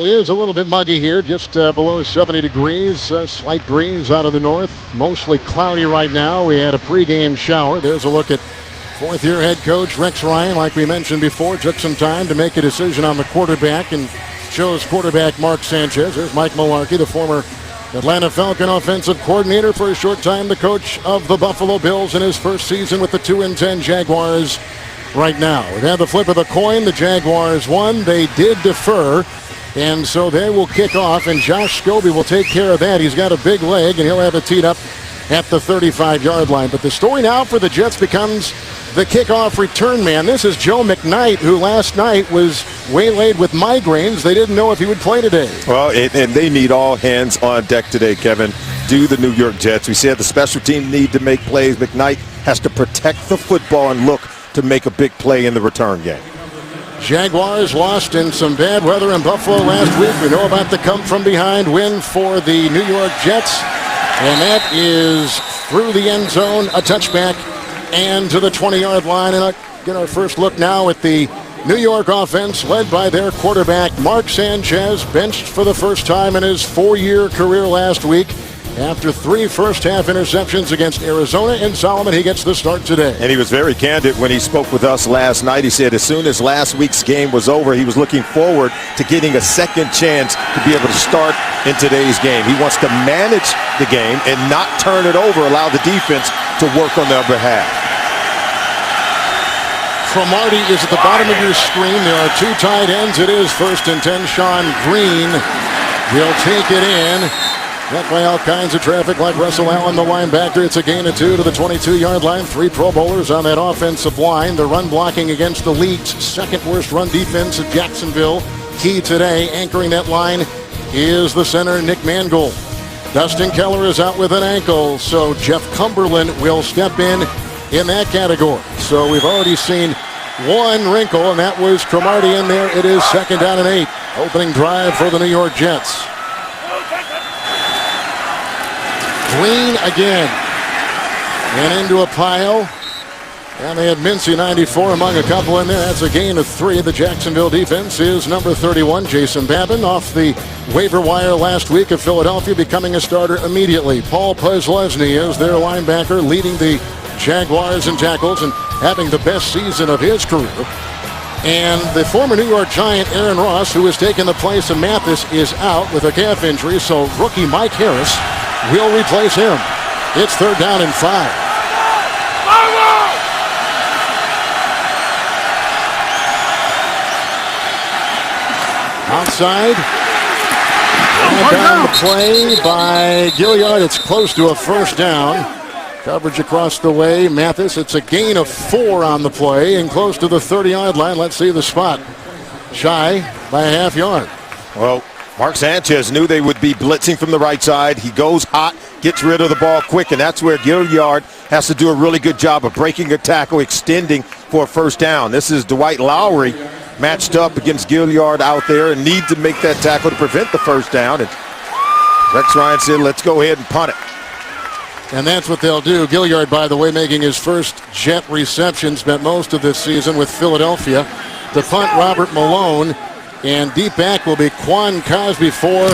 It is a little bit muggy here, just below 70 degrees. Slight breeze out of the north. Mostly cloudy right now. We had a pregame shower. There's a look at fourth-year head coach Rex Ryan. Like we mentioned before, took some time to make a decision on the quarterback and chose quarterback Mark Sanchez. There's Mike Mularkey, the former Atlanta Falcon offensive coordinator for a short time, the coach of the Buffalo Bills in his first season with the 2-10 Jaguars right now. We've had the flip of the coin. The Jaguars won. They did defer. And so they will kick off, and Josh Scobie will take care of that. He's got a big leg, and he'll have it teed up at the 35-yard line. But the story now for the Jets becomes the kickoff return man. This is Joe McKnight, who last night was waylaid with migraines. They didn't know if he would play today. Well, and they need all hands on deck today, Kevin. Do the New York Jets. We said the special team need to make plays. McKnight has to protect the football and look to make a big play in the return game. Jaguars lost in some bad weather in Buffalo last week. We know about the come-from-behind win for the New York Jets. And that is through the end zone, a touchback, and to the 20-yard line. And get our first look now at the New York offense led by their quarterback, Mark Sanchez, benched for the first time in his 4-year career last week. After 3 first-half interceptions against Arizona and Solomon, he gets the start today. And he was very candid when he spoke with us last night. He said as soon as last week's game was over, he was looking forward to getting a second chance to be able to start in today's game. He wants to manage the game and not turn it over, allow the defense to work on their behalf. Cromartie is at the bottom of your screen. There are 2 tight ends. It is 1st and 10. Sean Green will take it in. Met by all kinds of traffic like Russell Allen, the linebacker. It's a gain of 2 to the 22-yard line. 3 Pro Bowlers on that offensive line. The run blocking against the league's second-worst run defense at Jacksonville. Key today, anchoring that line, is the center, Nick Mangold. Dustin Keller is out with an ankle, so Jeff Cumberland will step in that category. So we've already seen one wrinkle, and that was Cromartie in there. It is 2nd down and 8. Opening drive for the New York Jets. Green again, and into a pile, and they had Mincy 94 among a couple in there. That's a gain of 3. The Jacksonville defense is number 31, Jason Babin, off the waiver wire last week of Philadelphia, becoming a starter immediately. Paul Posluszny is their linebacker, leading the Jaguars in tackles and having the best season of his career. And the former New York Giant, Aaron Ross, who has taken the place of Mathis, is out with a calf injury, so rookie Mike Harris will replace him. It's 3rd down and 5. Outside. And down the play by Gilliard. It's close to a 1st down. Coverage across the way. Mathis, it's a gain of 4 on the play and close to the 30-yard line. Let's see the spot. Shy by a half yard. Well, Mark Sanchez knew they would be blitzing from the right side. He goes hot, gets rid of the ball quick, and that's where Gilliard has to do a really good job of breaking a tackle, extending for a 1st down. This is Dwight Lowry matched up against Gilliard out there and need to make that tackle to prevent the 1st down. And Rex Ryan said, let's go ahead and punt it. And that's what they'll do. Gilliard, by the way, making his first Jet reception, spent most of this season with Philadelphia. To punt, Robert Malone. And deep back will be Quan Cosby for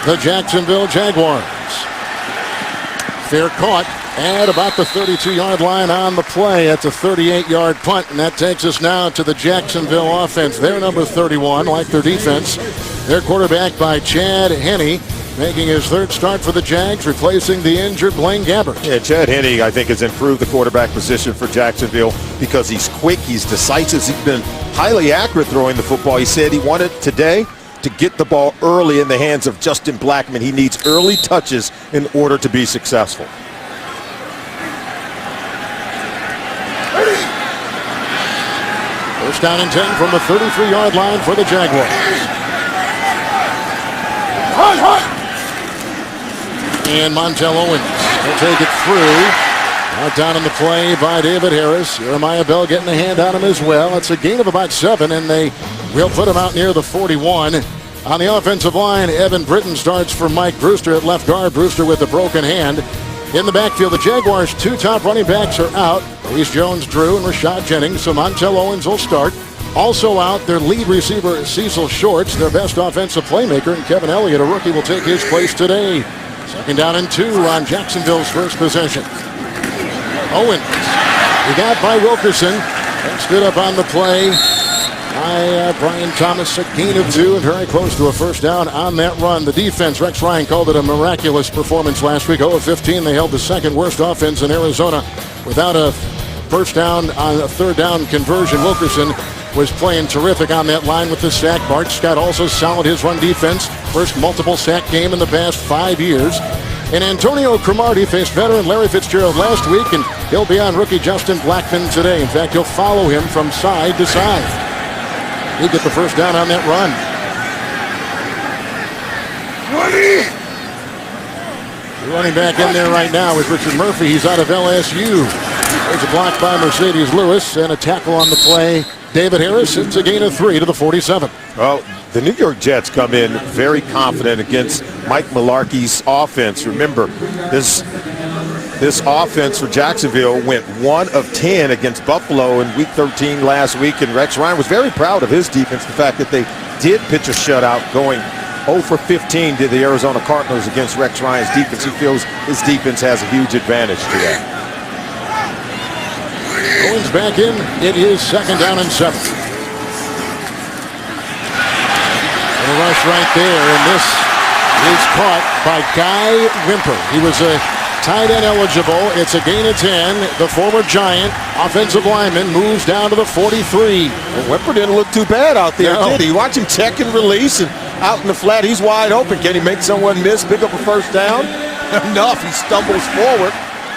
the Jacksonville Jaguars. Fair caught at about the 32-yard line on the play. That's a 38-yard punt, and that takes us now to the Jacksonville offense. They're number 31, like their defense. Their quarterback by Chad Henne, making his 3rd start for the Jags, replacing the injured Blaine Gabbert. Yeah, Chad Henne, I think, has improved the quarterback position for Jacksonville because he's quick, he's decisive, he's been highly accurate throwing the football. He said he wanted today to get the ball early in the hands of Justin Blackman. He needs early touches in order to be successful. First down and 10 from the 33-yard line for the Jaguars. And Montel Owens will take it through. Out down in the play by David Harris. Jeremiah Bell getting a hand on him as well. It's a gain of about 7, and they will put him out near the 41. On the offensive line, Evan Britton starts for Mike Brewster at left guard. Brewster with a broken hand. In the backfield, the Jaguars' 2 top running backs are out. Reese Jones-Drew and Rashad Jennings. So Montel Owens will start. Also out, their lead receiver, Cecil Shorts, their best offensive playmaker, and Kevin Elliott, a rookie, will take his place today. 2nd down and 2 on Jacksonville's first possession. Owens, he got by Wilkerson and stood up on the play by Brian Thomas, a gain of 2 and very close to a first down on that run. The defense, Rex Ryan called it a miraculous performance last week. 0 of 15. They held the second worst offense in Arizona without a first down on a 3rd down conversion. Wilkerson was playing terrific on that line with the sack. Bart Scott also solid his run defense. First multiple sack game in the past 5 years. And Antonio Cromartie faced veteran Larry Fitzgerald last week, and he'll be on rookie Justin Blackmon today. In fact, he'll follow him from side to side. He'll get the first down on that run. The running back in there right now is Richard Murphy. He's out of LSU. There's a block by Mercedes Lewis and a tackle on the play. David Harris, it's a gain of 3 to the 47. Well, the New York Jets come in very confident against Mike Mularkey's offense. Remember, this offense for Jacksonville went 1 of 10 against Buffalo in Week 13 last week, and Rex Ryan was very proud of his defense. The fact that they did pitch a shutout, going 0 for 15 to the Arizona Cardinals against Rex Ryan's defense. He feels his defense has a huge advantage to that. Owens back in. It is 2nd down and 7. And a rush right there, and this is caught by Guy Wimper. He was a tight end eligible. It's a gain of 10. The former Giant offensive lineman moves down to the 43. Well, Wimper didn't look too bad out there, did he? You watch him check and release, and out in the flat, he's wide open. Can he make someone miss, pick up a first down? Enough. He stumbles forward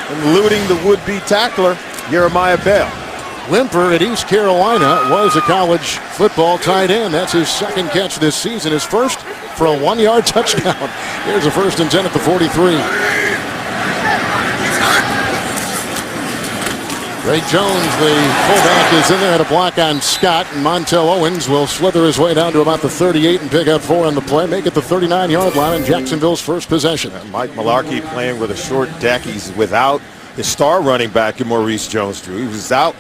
and eluding the would-be tackler, Jeremiah Bell. Wimper at East Carolina was a college football tight end. That's his 2nd catch this season, his first for a 1-yard touchdown. Here's a 1st and 10 at the 43. Greg Jones, the fullback, is in there at a block on Scott, and Montel Owens will slither his way down to about the 38 and pick up 4 on the play, make it the 39-yard line in Jacksonville's first possession. Mike Mularkey playing with a short deck. He's without his star running back in Maurice Jones-Drew. He was out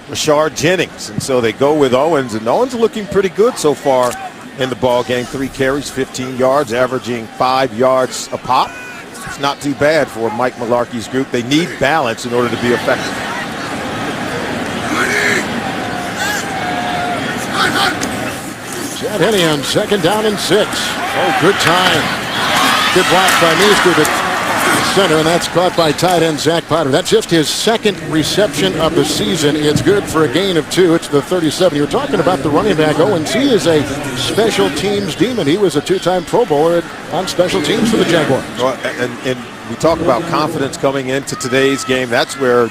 Rashard Jennings, and so they go with Owens, and Owens looking pretty good so far in the ball game. 3 carries, 15 yards, averaging 5 yards a pop. It's not too bad for Mike Mularkey's group. They need balance in order to be effective. Chad Henne on 2nd down and 6. Oh, good time. Good block by Meester to center, and that's caught by tight end Zach Potter. That's just his 2nd reception of the season. It's good for a gain of 2. It's the 37. You were talking about the running back. Owens, he is a special teams demon. He was a 2-time Pro Bowler on special teams for the Jaguars. Well, and we talk about confidence coming into today's game. That's where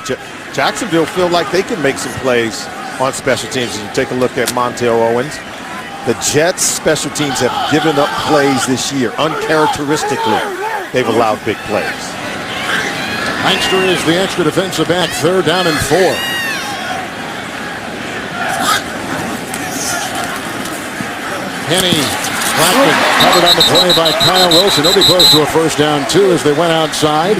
Jacksonville feel like they can make some plays on special teams. As you take a look at Montel Owens, the Jets' special teams have given up plays this year. Uncharacteristically, they've allowed big plays. Heinster is the extra defensive back, 3rd down and 4. Henne covered on the play by Kyle Wilson. He'll be close to a first down, too, as they went outside.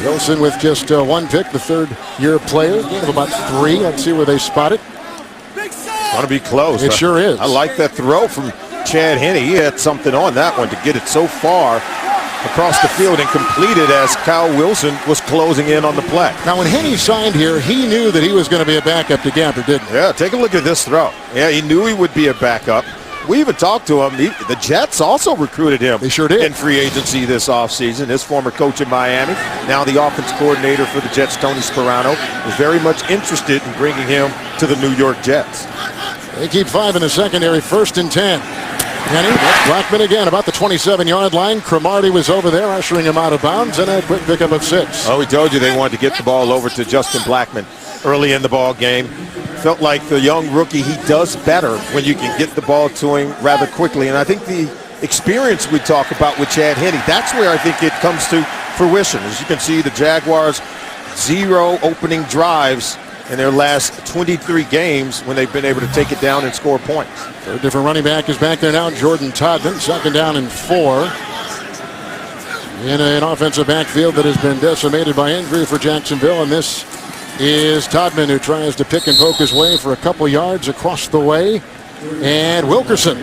Wilson with just 1 pick, the 3rd-year player. Gain of about 3. Let's see where they spot it. Going to be close. It sure is. I like that throw from Chad Henne. He had something on that one to get it so far across the field and complete it as Kyle Wilson was closing in on the play. Now, when Henne signed here, he knew that he was going to be a backup to Gamper, didn't he? Yeah, take a look at this throw. Yeah, he knew he would be a backup. We even talked to him. The Jets also recruited him. They sure did. In free agency this offseason. His former coach in Miami, now the offense coordinator for the Jets, Tony Sperano, was very much interested in bringing him to the New York Jets. They keep 5 in the secondary, 1st and 10. Henne, that's Blackmon again, about the 27-yard line. Cromartie was over there, ushering him out of bounds, and a quick pickup of 6. Oh, we told you they wanted to get the ball over to Justin Blackmon early in the ball game. Felt like the young rookie, he does better when you can get the ball to him rather quickly. And I think the experience we talk about with Chad Henne, that's where I think it comes to fruition. As you can see, the Jaguars, 0 opening drives in their last 23 games when they've been able to take it down and score points. Third different running back is back there now, Jordan Todman, 2nd down and 4. In an offensive backfield that has been decimated by injury for Jacksonville, and this is Todman, who tries to pick and poke his way for a couple yards across the way. And Wilkerson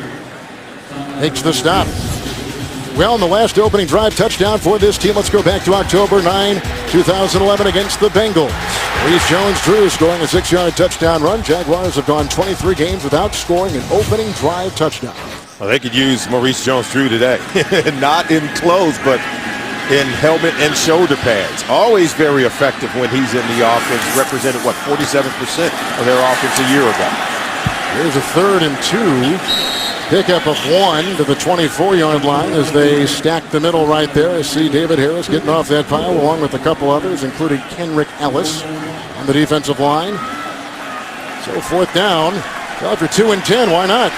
makes the stop. Well, in the last opening drive touchdown for this team, let's go back to October 9, 2011 against the Bengals. Maurice Jones-Drew scoring a 6-yard touchdown run. Jaguars have gone 23 games without scoring an opening drive touchdown. Well, they could use Maurice Jones-Drew today. Not in clothes, but in helmet and shoulder pads. Always very effective when he's in the offense. Represented, 47% of their offense a year ago. Here's a 3rd and 2. Pickup of 1 to the 24-yard line as they stack the middle right there. I see David Harris getting off that pile along with a couple others, including Kenrick Ellis on the defensive line. So 4th down. Well, if you're 2 and 10, why not?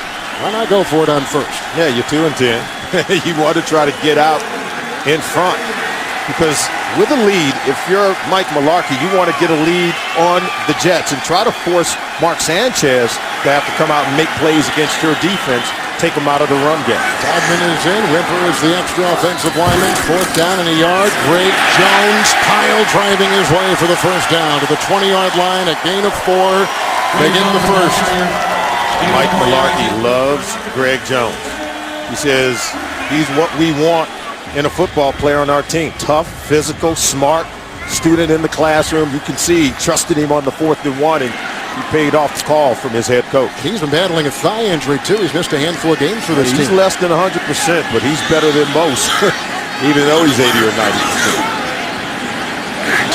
Why not go for it on 1st? Yeah, you're 2 and 10. You want to try to get out in front. Because with a lead, if you're Mike Mularkey, you want to get a lead on the Jets and try to force Mark Sanchez to have to come out and make plays against your defense, take them out of the run game. Todman is in. Wimper is the extra offensive lineman. 4th down and a yard. Greg Jones pile driving his way for the 1st down to the 20-yard line. A gain of 4. They get the 1st. Mike Mularkey loves Greg Jones. He says he's what we want in a football player on our team. Tough, physical, smart, student in the classroom. You can see he trusted him on the 4th and 1, and he paid off the call from his head coach. He's been battling a thigh injury, too. He's missed a handful of games for this team. He's less than 100%, but he's better than most, even though he's 80 or 90%.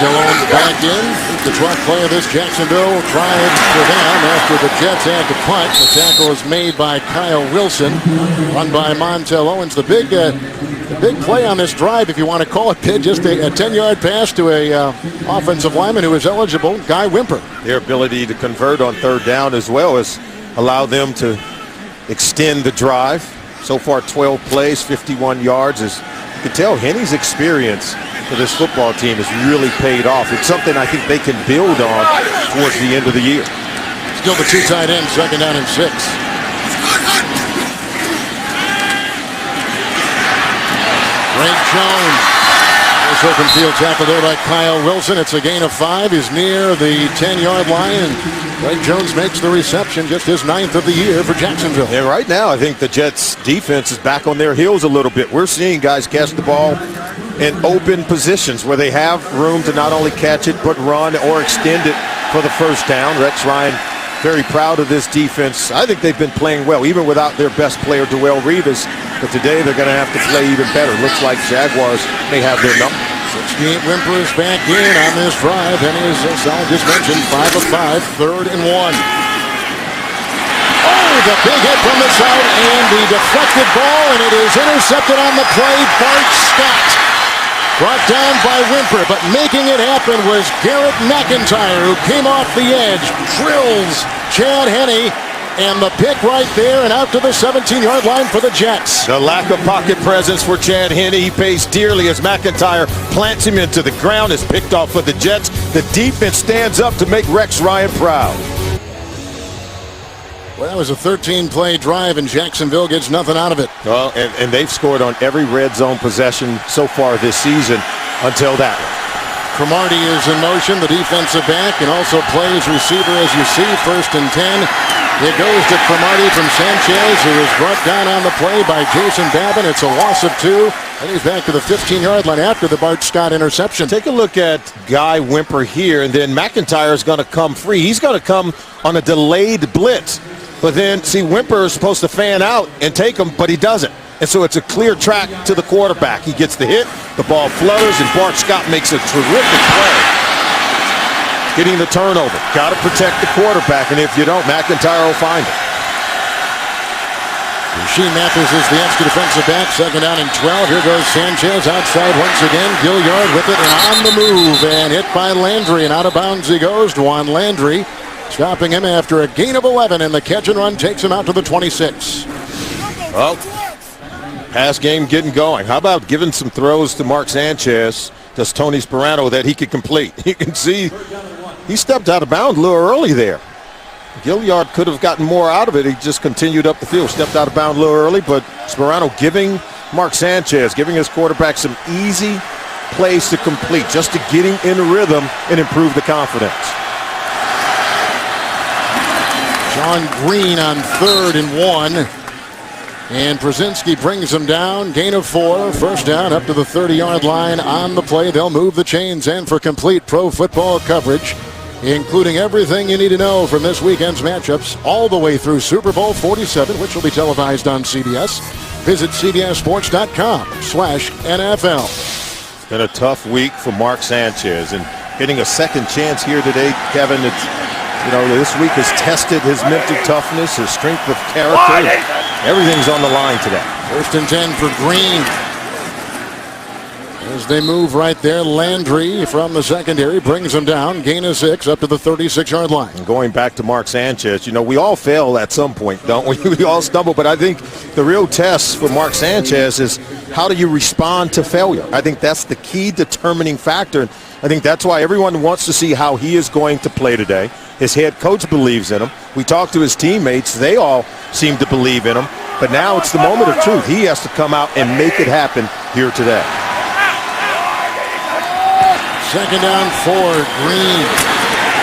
Owens back in. The truck play of this Jacksonville tried for them after the Jets had to punt. The tackle is made by Kyle Wilson, run by Montel Owens. The big play on this drive, if you want to call it big, just a 10-yard pass to a offensive lineman who is eligible, Guy Wimper. Their ability to convert on 3rd down as well as allow them to extend the drive. So far, 12 plays, 51 yards. As you can tell, Henny's experience for this football team has really paid off. It's something I think they can build on towards the end of the year. Still the 2 tight ends, 2nd down and 6. Greg Jones. This open field tackle there by Kyle Wilson. It's a gain of 5. He's near the 10-yard line, and Greg Jones makes the reception, just his 9th of the year for Jacksonville. And right now, I think the Jets' defense is back on their heels a little bit. We're seeing guys catch the ball in open positions where they have room to not only catch it but run or extend it for the 1st down. Rex Ryan very proud of this defense. I think they've been playing well, even without their best player, Darrelle Revis. But today they're going to have to play even better. Looks like Jaguars may have their number. 68 Wimper is back in on this drive, and is, as I just mentioned, 5 of 5, 3rd and 1. Oh, the big hit from the side, and the deflected ball, and it is intercepted on the play. Bart Scott brought down by Wimper, but making it happen was Garrett McIntyre, who came off the edge, drills Chad Henne, and the pick right there and out to the 17-yard line for the Jets. The lack of pocket presence for Chad Henne, he pays dearly as McIntyre plants him into the ground, is picked off for the Jets. The defense stands up to make Rex Ryan proud. Well, that was a 13-play drive, and Jacksonville gets nothing out of it. Well, and they've scored on every red zone possession so far this season until that one. Cromartie is in motion, the defensive back, and also plays receiver as you see, 1st and 10. It goes to Cromartie from Sanchez, who is brought down on the play by Jason Babin. It's a loss of 2, and he's back to the 15-yard line after the Bart Scott interception. Take a look at Guy Wimper here, and then McIntyre is going to come free. He's going to come on a delayed blitz. But then, see, Wimper is supposed to fan out and take him, but he doesn't. And so it's a clear track to the quarterback. He gets the hit, the ball flutters, and Bart Scott makes a terrific play. Getting the turnover. Got to protect the quarterback, and if you don't, McIntyre will find it. Rasheed Mathis is the extra defensive back, 2nd down and 12. Here goes Sanchez outside once again. Gilliard with it and on the move, and hit by Landry, and out of bounds he goes. Dwan Landry stopping him after a gain of 11, and the catch and run takes him out to the 26. Well, pass game getting going. How about giving some throws to Mark Sanchez, to Tony Sperano, that he could complete? You can see he stepped out of bounds a little early there. Gilliard could have gotten more out of it. He just continued up the field, stepped out of bounds a little early, but Sperano giving Mark Sanchez, giving his quarterback some easy plays to complete, just to get him in rhythm and improve the confidence. John Green on 3rd and 1. And Brzezinski brings them down. Gain of 4. First down up to the 30-yard line on the play. They'll move the chains in for complete pro football coverage, including everything you need to know from this weekend's matchups all the way through Super Bowl 47, which will be televised on CBS. Visit cbssports.com/NFL. It's been a tough week for Mark Sanchez, and getting a second chance here today, Kevin, this week has tested his mental toughness, his strength of character. Everything's on the line today. 1st and 10 for Green. As they move right there, Landry from the secondary brings them down. Gain of 6 up to the 36-yard line. And going back to Mark Sanchez, we all fail at some point, don't we? We all stumble, but I think the real test for Mark Sanchez is how do you respond to failure? I think that's the key determining factor. I think that's why everyone wants to see how he is going to play today. His head coach believes in him. We talked to his teammates. They all seem to believe in him. But now it's the moment of truth. He has to come out and make it happen here today. 2nd down for Green.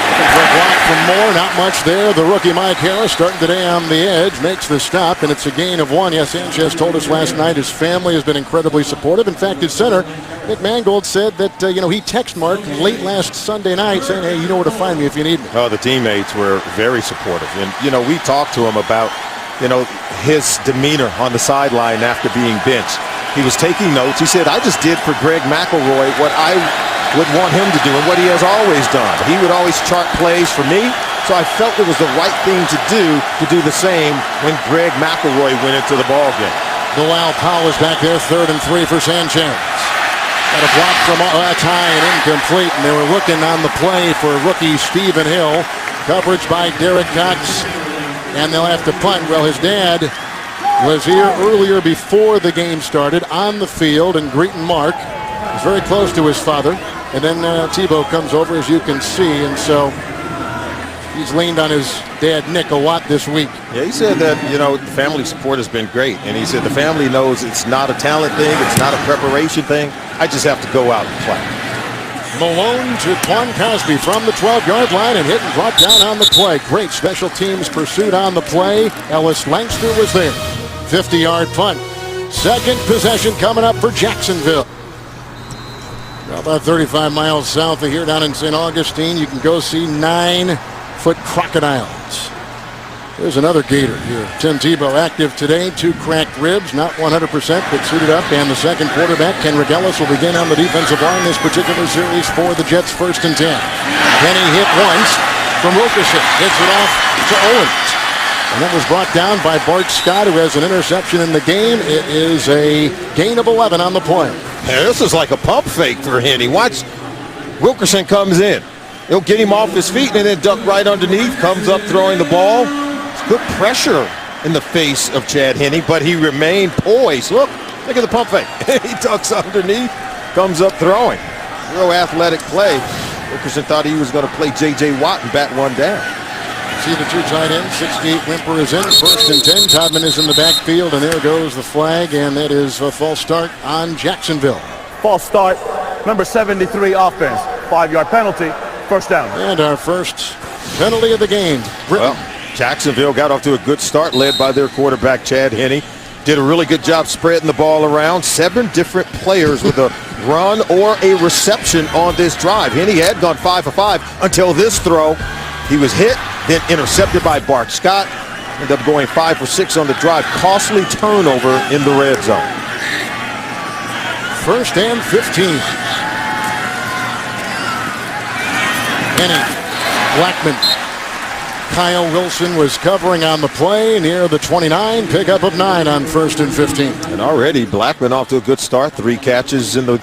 Looking for a block from Moore. Not much there. The rookie Mike Harris starting today on the edge. Makes the stop, and it's a gain of 1. Yes, Sanchez told us last night his family has been incredibly supportive. In fact, his center, Nick Mangold, said that, he texted Mark late last Sunday night saying, hey, you know where to find me if you need me. Oh, the teammates were very supportive. And, we talked to him about, his demeanor on the sideline after being benched. He was taking notes. He said, I just did for Greg McElroy what I would want him to do and what he has always done. He would always chart plays for me, so I felt it was the right thing to do the same when Greg McElroy went into the ballgame. Noel Powell is back there, 3rd and 3 for Sanchez. Got a block from Ty and incomplete, and they were looking on the play for rookie Stephen Hill. Coverage by Derek Cox, and they'll have to punt. Well, his dad was here earlier before the game started on the field and greeting Mark. He's very close to his father. And then Tebow comes over, as you can see, and so he's leaned on his dad, Nick, a lot this week. Yeah, he said that, family support has been great. And he said the family knows it's not a talent thing, it's not a preparation thing. I just have to go out and play. Malone to Quan Cosby from the 12-yard line and hit and brought down on the play. Great special teams pursuit on the play. Ellis Langster was there. 50-yard punt. Second possession coming up for Jacksonville. About 35 miles south of here down in St. Augustine, you can go see 9-foot crocodiles. There's another gator here. Tim Tebow active today, 2 cracked ribs, not 100%, but suited up. And the second quarterback, Ken Regelis, will begin on the defensive line this particular series for the Jets. 1st and 10. Kenny hit once from Wilkerson. Hits it off to Owens. And that was brought down by Bart Scott, who has an interception in the game. It is a gain of 11 on the play. Yeah, this is like a pump fake for Henny. Watch, Wilkerson comes in. He'll get him off his feet and then duck right underneath. Comes up throwing the ball. It's good pressure in the face of Chad Henne, but he remained poised. Look at the pump fake. He ducks underneath, comes up throwing. Real athletic play. Wilkerson thought he was going to play J.J. Watt and bat one down. See the 2 tight ends. 68 Wimper is in. 1st and 10. Todman is in the backfield, and there goes the flag, and that is a false start on Jacksonville. False start, number 73 offense. 5-yard penalty, 1st down. And our first penalty of the game. Well, Jacksonville got off to a good start, led by their quarterback, Chad Henne. Did a really good job spreading the ball around. 7 different players with a run or a reception on this drive. Henne had gone 5 for 5 until this throw. He was hit, then intercepted by Bart Scott. Ended up going 5 for 6 on the drive. Costly turnover in the red zone. 1st and 15. Henne, Blackman. Kyle Wilson was covering on the play near the 29. Pickup of 9 on 1st and 15. And already Blackman off to a good start. 3 catches in the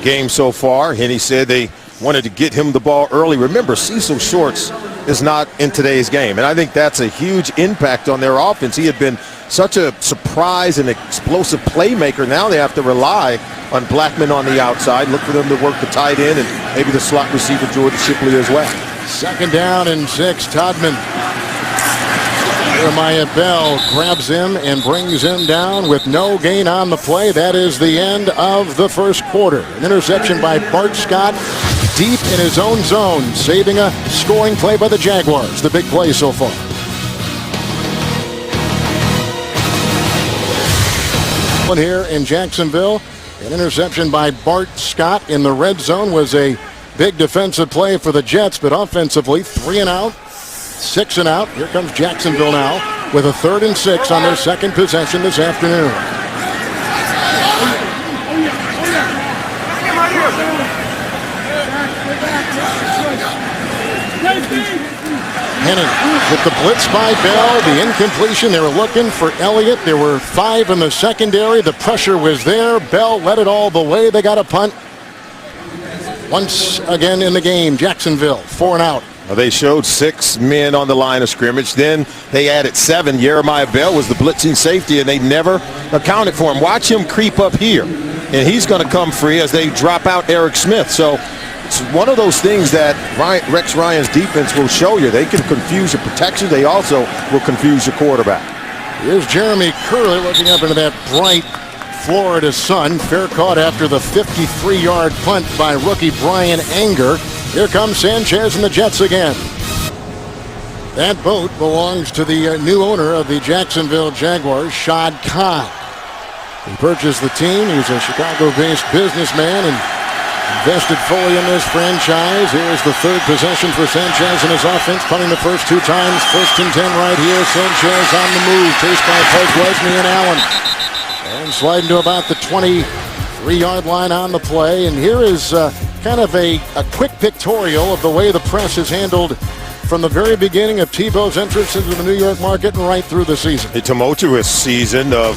game so far. Henne said they wanted to get him the ball early. Remember, Cecil Shorts is not in today's game, and I think that's a huge impact on their offense. He had been such a surprise and explosive playmaker. Now they have to rely on Blackman on the outside. Look for them to work the tight end and maybe the slot receiver Jordan Shipley as well. 2nd down and 6. Todman Jeremiah Bell grabs him and brings him down with no gain on the play. That is the end of the first quarter. An interception by Bart Scott deep in his own zone, saving a scoring play by the Jaguars. The big play so far. Here in Jacksonville, an interception by Bart Scott in the red zone was a big defensive play for the Jets, but offensively 3 and out. 6 and out. Here comes Jacksonville now with a 3rd and 6 on their second possession this afternoon. Henning with the blitz by Bell. The incompletion. They were looking for Elliott. There were 5 in the secondary. The pressure was there. Bell led it all the way. They got a punt. Once again in the game, Jacksonville 4 and out. Well, they showed 6 men on the line of scrimmage. Then they added 7. Jeremiah Bell was the blitzing safety, and they never accounted for him. Watch him creep up here, and he's going to come free as they drop out Eric Smith. So it's one of those things that Rex Ryan's defense will show you. They can confuse your protection. They also will confuse your quarterback. Here's Jeremy Curley looking up into that bright Florida sun. Fair caught after the 53-yard punt by rookie Brian Anger. Here comes Sanchez and the Jets again. That boat belongs to the new owner of the Jacksonville Jaguars, Shad Khan. He purchased the team. He's a Chicago-based businessman and invested fully in this franchise. Here's the 3rd possession for Sanchez and his offense, punting the first 2 times. 1st and 10 right here. Sanchez on the move, chased by Pope, Lesney, and Allen. And sliding to about the 23-yard line on the play. And here is kind of a quick pictorial of the way the press is handled from the very beginning of Tebow's entrance into the New York market and right through the season. A tumultuous season of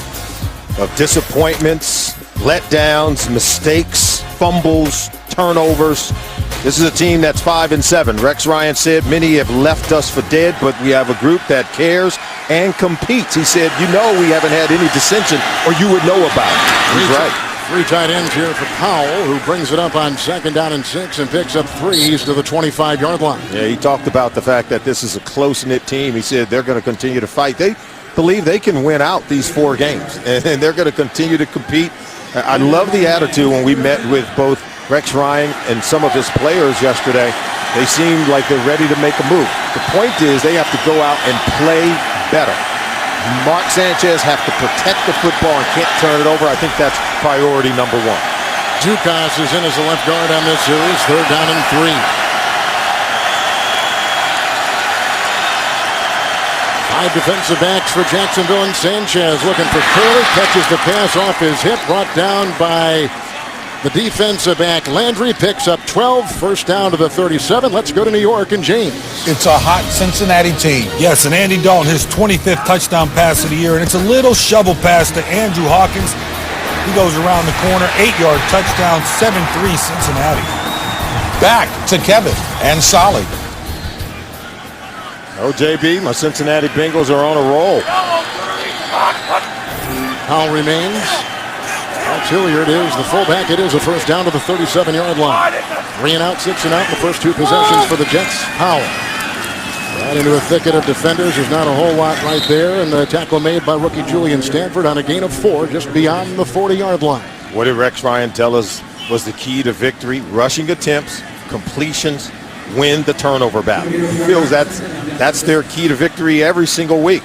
disappointments, letdowns, mistakes, fumbles, turnovers. This is a team that's 5 and 7. Rex Ryan said many have left us for dead, but we have a group that cares and competes. He said, you know, we haven't had any dissension, or you would know about it. He's right. 3 tight ends here for Powell, who brings it up on 2nd down and 6 and picks up 3. He's to the 25-yard line. Yeah, he talked about the fact that this is a close-knit team. He said they're going to continue to fight. They believe they can win out these 4 games, and they're going to continue to compete. I love the attitude when we met with both Rex Ryan and some of his players yesterday. They seemed like they're ready to make a move. The point is they have to go out and play better. Mark Sanchez have to protect the football and can't turn it over. I think that's priority number 1. Dukas is in as the left guard on this series. 3rd down and 3. 5 defensive backs for Jacksonville, and Sanchez looking for Curley. Catches the pass off his hip, brought down by the defensive back. Landry picks up 12. 1st down to the 37. Let's go to New York and James. It's a hot Cincinnati team. Yes, and Andy Dalton, his 25th touchdown pass of the year, and it's a little shovel pass to Andrew Hawkins. He goes around the corner, 8-yard touchdown, 7-3 Cincinnati. Back to Kevin and Solly. Oh, JB, my Cincinnati Bengals are on a roll. Powell remains. Alex Hilliard is the fullback. It is a 1st down to the 37-yard line. 3 and out, 6 and out in the first 2 possessions for the Jets. Powell right into a thicket of defenders. There's not a whole lot right there. And the tackle made by rookie Julian Stanford on a gain of 4 just beyond the 40-yard line. What did Rex Ryan tell us was the key to victory? Rushing attempts, completions, win the turnover battle. He feels that's their key to victory every single week.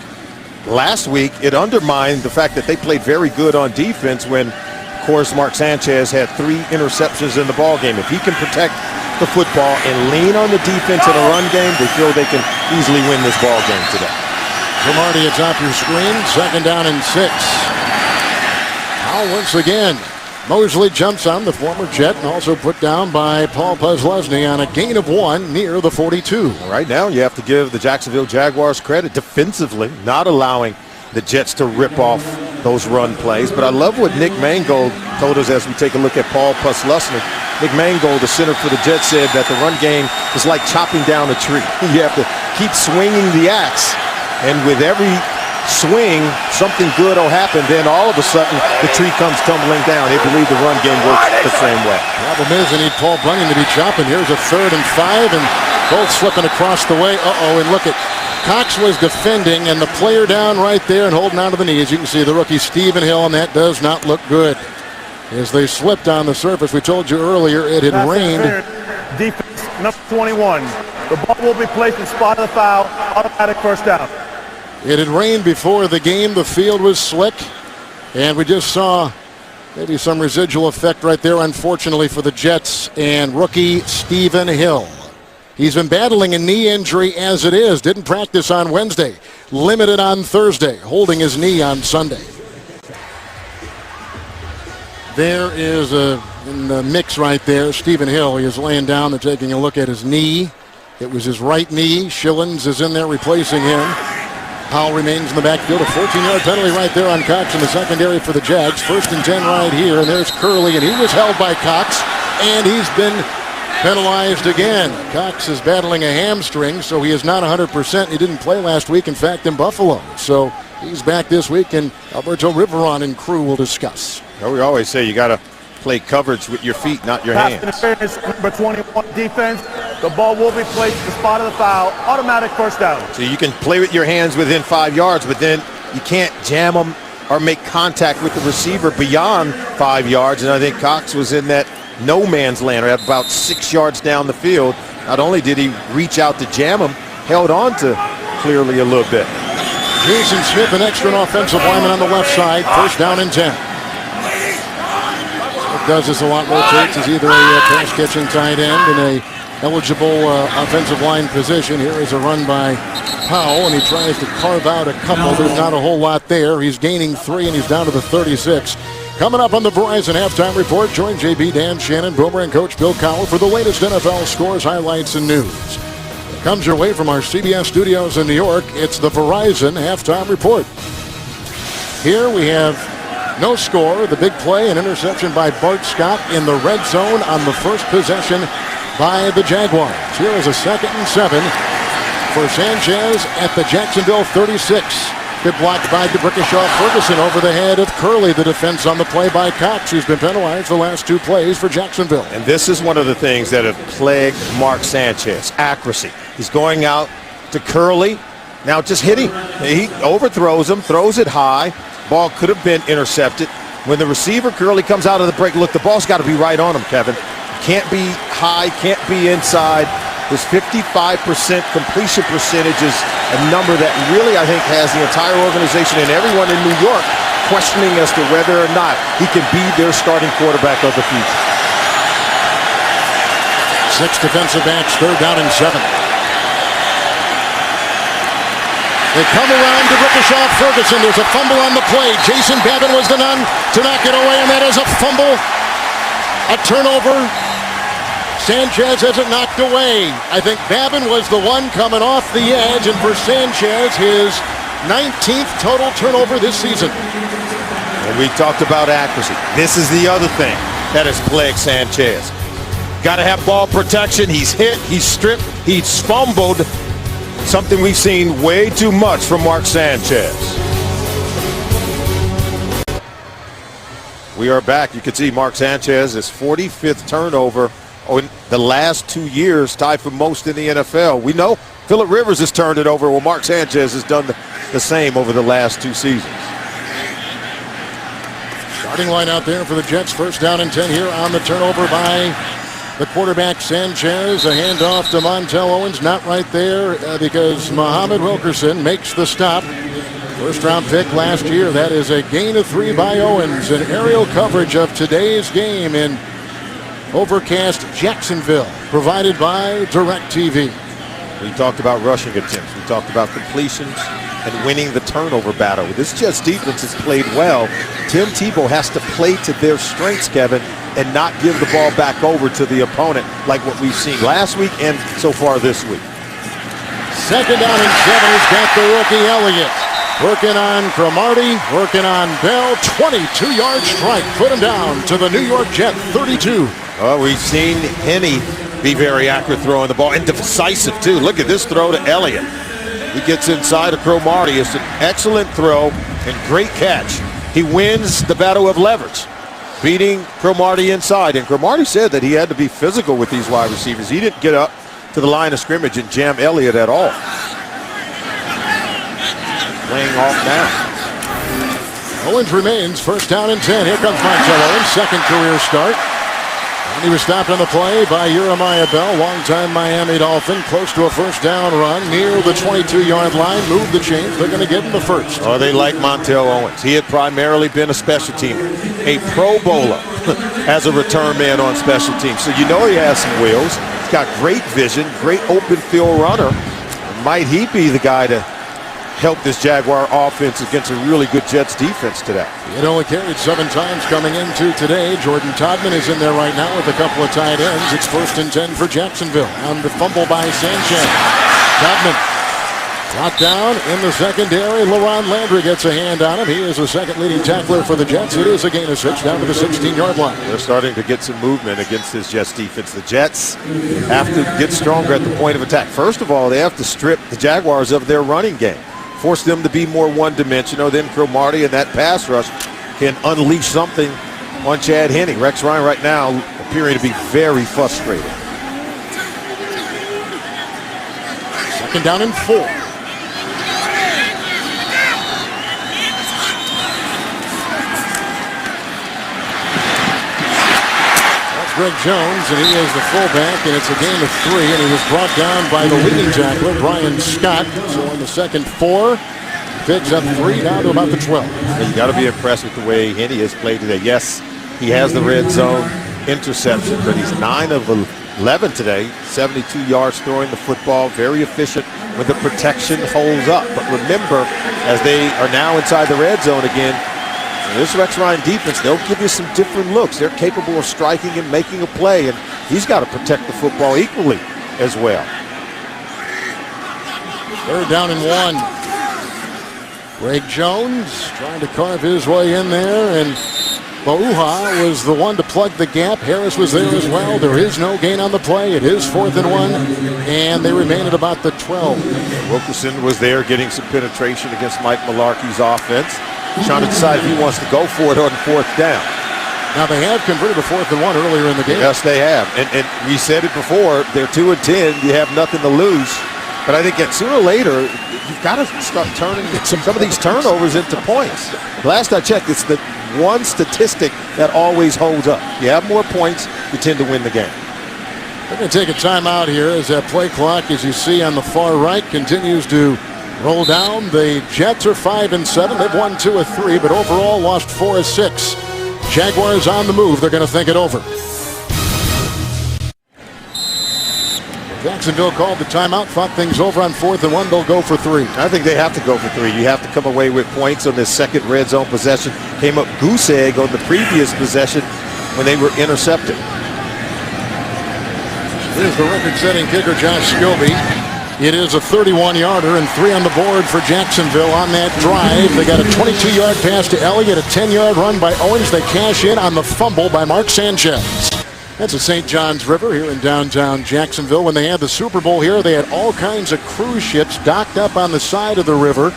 Last week, it undermined the fact that they played very good on defense when, of course, Mark Sanchez had 3 interceptions in the ballgame. If he can protect the football and lean on the defense in a run game, they feel they can easily win this ballgame today. Cromartie atop your screen, 2nd down and 6. Now once again, Mosley jumps on the former Jet and also put down by Paul Lesney on a gain of 1 near the 42. Right now, you have to give the Jacksonville Jaguars credit defensively, not allowing the Jets to rip off those run plays. But I love what Nick Mangold told us as we take a look at Paul Lesney. Nick Mangold, the center for the Jets, said that the run game is like chopping down a tree. You have to keep swinging the axe, and with every swing, something good will happen. Then all of a sudden, the tree comes tumbling down. They believe the run game works the same way. Problem is, they need Paul Bunyan to be chopping. Here's a 3rd and 5, and both slipping across the way. And look at Cox was defending, and the player down right there and holding on to the knees. You can see the rookie Stephen Hill, and that does not look good. As they slipped on the surface, we told you earlier it had rained. Defense number 21. The ball will be placed in spot of the foul. Automatic first down. It had rained before the game. The field was slick, and we just saw maybe some residual effect right there, unfortunately, for the Jets and rookie Stephen Hill. He's been battling a knee injury as it is. Didn't practice on Wednesday. Limited on Thursday, holding his knee on Sunday. There is in the mix right there, Stephen Hill. He is laying down and taking a look at his knee. It was his right knee. Schillens is in there replacing him. Howell remains in the backfield. A 14-yard penalty right there on Cox in the secondary for the Jags. 1st and 10 right here, and there's Curley, and he was held by Cox, and he's been penalized again. Cox is battling a hamstring, so he is not 100%. He didn't play last week, in fact, in Buffalo. So he's back this week, and Alberto Riveron and crew will discuss. Well, we always say you got to play coverage with your feet, not your Pass hands. interference, number 21 defense. The ball will be placed in the spot of the foul. Automatic first down. So you can play with your hands within 5 yards, but then you can't jam them or make contact with the receiver beyond 5 yards. And I think Cox was in that no man's land, or about 6 yards down the field. Not only did he reach out to jam him, held on to clearly a little bit. Jason Smith, an extra offensive lineman on the left side. 1st down and 10. Smith does this a lot, rotates as either a pass catching tight end in a eligible offensive line position. Here is a run by Powell, and he tries to carve out a couple. There's not a whole lot there. He's gaining 3, and he's down to the 36. Coming up on the Verizon Halftime Report, join JB, Dan Shannon, Boomer, and Coach Bill Cowell for the latest NFL scores, highlights, and news. It comes your way from our CBS studios in New York. It's the Verizon Halftime Report. Here we have no score. The big play, an interception by Bart Scott in the red zone on the first possession by the Jaguars. Here is a 2nd and 7 for Sanchez at the Jacksonville 36. Good block by DeBrickashaw Ferguson over the head of Curley. The defense on the play by Cox, who's been penalized the last 2 plays for Jacksonville. And this is one of the things that have plagued Mark Sanchez, accuracy. He's going out to Curley. Now just hit him. He overthrows him, throws it high. Ball could have been intercepted. When the receiver, Curley, comes out of the break, look, the ball's got to be right on him, Kevin. Can't be high, can't be inside. His 55% completion percentage is a number that really, I think, has the entire organization and everyone in New York questioning as to whether or not he can be their starting quarterback of the future. 6 defensive backs, 3rd down and 7. They come around to Ricochet Ferguson. There's a fumble on the play. Jason Babin was the none to knock it away, and that is a fumble. A turnover. Sanchez has it knocked away. I think Babin was the one coming off the edge, and for Sanchez, his 19th total turnover this season. And we talked about accuracy. This is the other thing that has plagued Sanchez. Got to have ball protection. He's hit, he's stripped, he's fumbled. Something we've seen way too much from Mark Sanchez. We are back. You can see Mark Sanchez, his 45th turnover in the last 2 years, tied for most in the NFL. We know Phillip Rivers has turned it over. Well, Mark Sanchez has done the same over the last 2 seasons. Starting line out there for the Jets. 1st down and 10 here on the turnover by the quarterback Sanchez. A handoff to Montel Owens. Not right there because Muhammad Wilkerson makes the stop. 1st round pick last year. That is a gain of 3 by Owens. An aerial coverage of today's game in overcast Jacksonville, provided by DirecTV. We talked about rushing attempts. We talked about completions and winning the turnover battle. This Jets defense has played well. Tim Tebow has to play to their strengths, Kevin, and not give the ball back over to the opponent like what we've seen last week and so far this week. 2nd down and 7. He's got the rookie Elliott. Working on Cromartie, working on Bell. 22-yard strike. Put him down to the New York Jet 32. Well, we've seen Henne be very accurate throwing the ball and decisive, too. Look at this throw to Elliott. He gets inside of Cromartie. It's an excellent throw and great catch. He wins the battle of leverage, beating Cromartie inside. And Cromartie said that he had to be physical with these wide receivers. He didn't get up to the line of scrimmage and jam Elliott at all. laying off now. Owens remains. First down and 10. Here comes Montel Owens. Second career start. And he was stopped on the play by Jeremiah Bell, longtime Miami Dolphin, close to a first down run near the 22-yard line. Move the chains. They're going to give him the first. Oh, they like Montel Owens. He had primarily been a special teamer, a Pro Bowler as a return man on special teams. So you know he has some wheels. He's got great vision, great open field runner. Might he be the guy to help this Jaguar offense against a really good Jets defense today? It only carried 7 times coming into today. Jordan Todman is in there right now with a couple of tight ends. It's 1st and 10 for Jacksonville on the fumble by Sanchez. Todman brought down in the secondary. LaRon Landry gets a hand on him. He is the second leading tackler for the Jets. It is a gain of 6 down to the 16-yard line. They're starting to get some movement against this Jets defense. The Jets have to get stronger at the point of attack. First of all, they have to strip the Jaguars of their running game. Force them to be more one-dimensional. Then Cromartie and that pass rush can unleash something on Chad Henne. Rex Ryan right now appearing to be very frustrated. Second down and 4. Greg Jones, and he is the fullback, and it's a gain of 3, and he was brought down by the leading tackler, Brian Scott. So on the second 4, picks up 3 down to about the 12. You got to be impressed with the way Henne has played today. Yes, he has the red zone interception, but he's 9 of 11 today, 72 yards throwing the football, very efficient when the protection holds up. But remember, as they are now inside the red zone again, this Rex Ryan defense, they'll give you some different looks. They're capable of striking and making a play, and he's got to protect the football equally as well. 3rd down and 1. Greg Jones trying to carve his way in there, and Bauha was the one to plug the gap. Harris was there as well. There is no gain on the play. It is 4th and 1, and they remain at about the 12. Wilkerson was there getting some penetration against Mike Mularkey's offense, trying to decide if he wants to go for it on 4th down. Now they have converted a 4th and 1 earlier in the game. Yes, they have. And we said it before, they're 2 and 10. You have nothing to lose. But I think that sooner or later, you've got to start turning some of these turnovers into points. Last I checked, it's the one statistic that always holds up. You have more points, you tend to win the game. They're going to take a timeout here as that play clock, as you see on the far right, continues to roll down. The Jets are 5 and 7. They've won 2 of 3, but overall lost 4 of 6. Jaguars on the move. They're going to think it over. Jacksonville called the timeout, thought things over on 4th and 1. They'll go for 3. I think they have to go for 3. You have to come away with points on this second red zone possession. Came up goose egg on the previous possession when they were intercepted. Here's the record-setting kicker, Josh Scobie. It is a 31-yarder and 3 on the board for Jacksonville on that drive. They got a 22-yard pass to Elliott, a 10-yard run by Owens. They cash in on the fumble by Mark Sanchez. That's the St. Johns River here in downtown Jacksonville. When they had the Super Bowl here, they had all kinds of cruise ships docked up on the side of the river,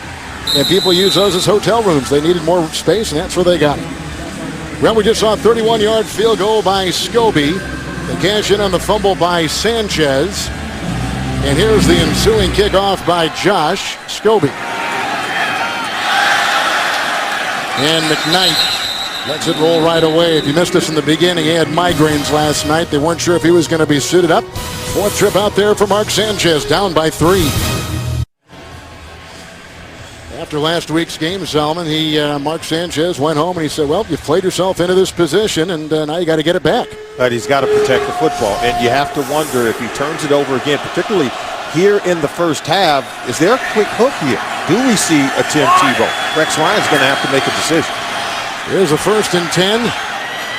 and people use those as hotel rooms. They needed more space, and that's where they got it. Well, we just saw a 31-yard field goal by Scobie. They cash in on the fumble by Sanchez. And here's the ensuing kickoff by Josh Scobie. And McKnight lets it roll right away. If you missed us in the beginning, he had migraines last night. They weren't sure if he was going to be suited up. 4th trip out there for Mark Sanchez, down by 3. After last week's game, Solomon, Mark Sanchez went home and he said, well, you've played yourself into this position, and now you got to get it back. But he's got to protect the football, and you have to wonder if he turns it over again, particularly here in the first half. Is there a quick hook here? Do we see a Tim Tebow? Rex Ryan's going to have to make a decision. Here's a 1st and 10.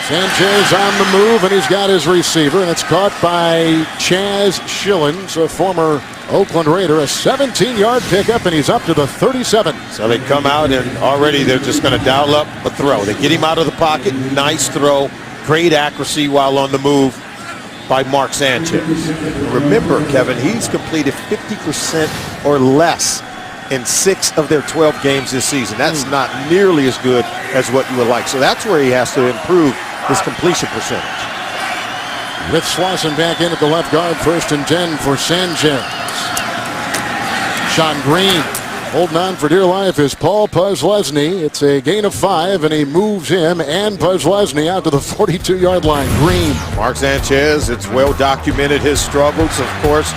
Sanchez on the move, and he's got his receiver, and it's caught by Chaz Schillens, a former Oakland Raider. A 17-yard pickup, and he's up to the 37. So they come out, and already they're just going to dial up a throw. They get him out of the pocket. Nice throw. Great accuracy while on the move by Mark Sanchez. Remember, Kevin, he's completed 50% or less in 6 of their 12 games this season. That's not nearly as good as what you would like. So that's where he has to improve his completion percentage. With Swanson back in at the left guard, 1st and 10 for Sanchez. Sean Green Holding on for dear life is Paul Puzlesny. It's a gain of 5, and he moves him and Puzlesny out to the 42-yard line. Green. Mark Sanchez, it's well documented his struggles. Of course,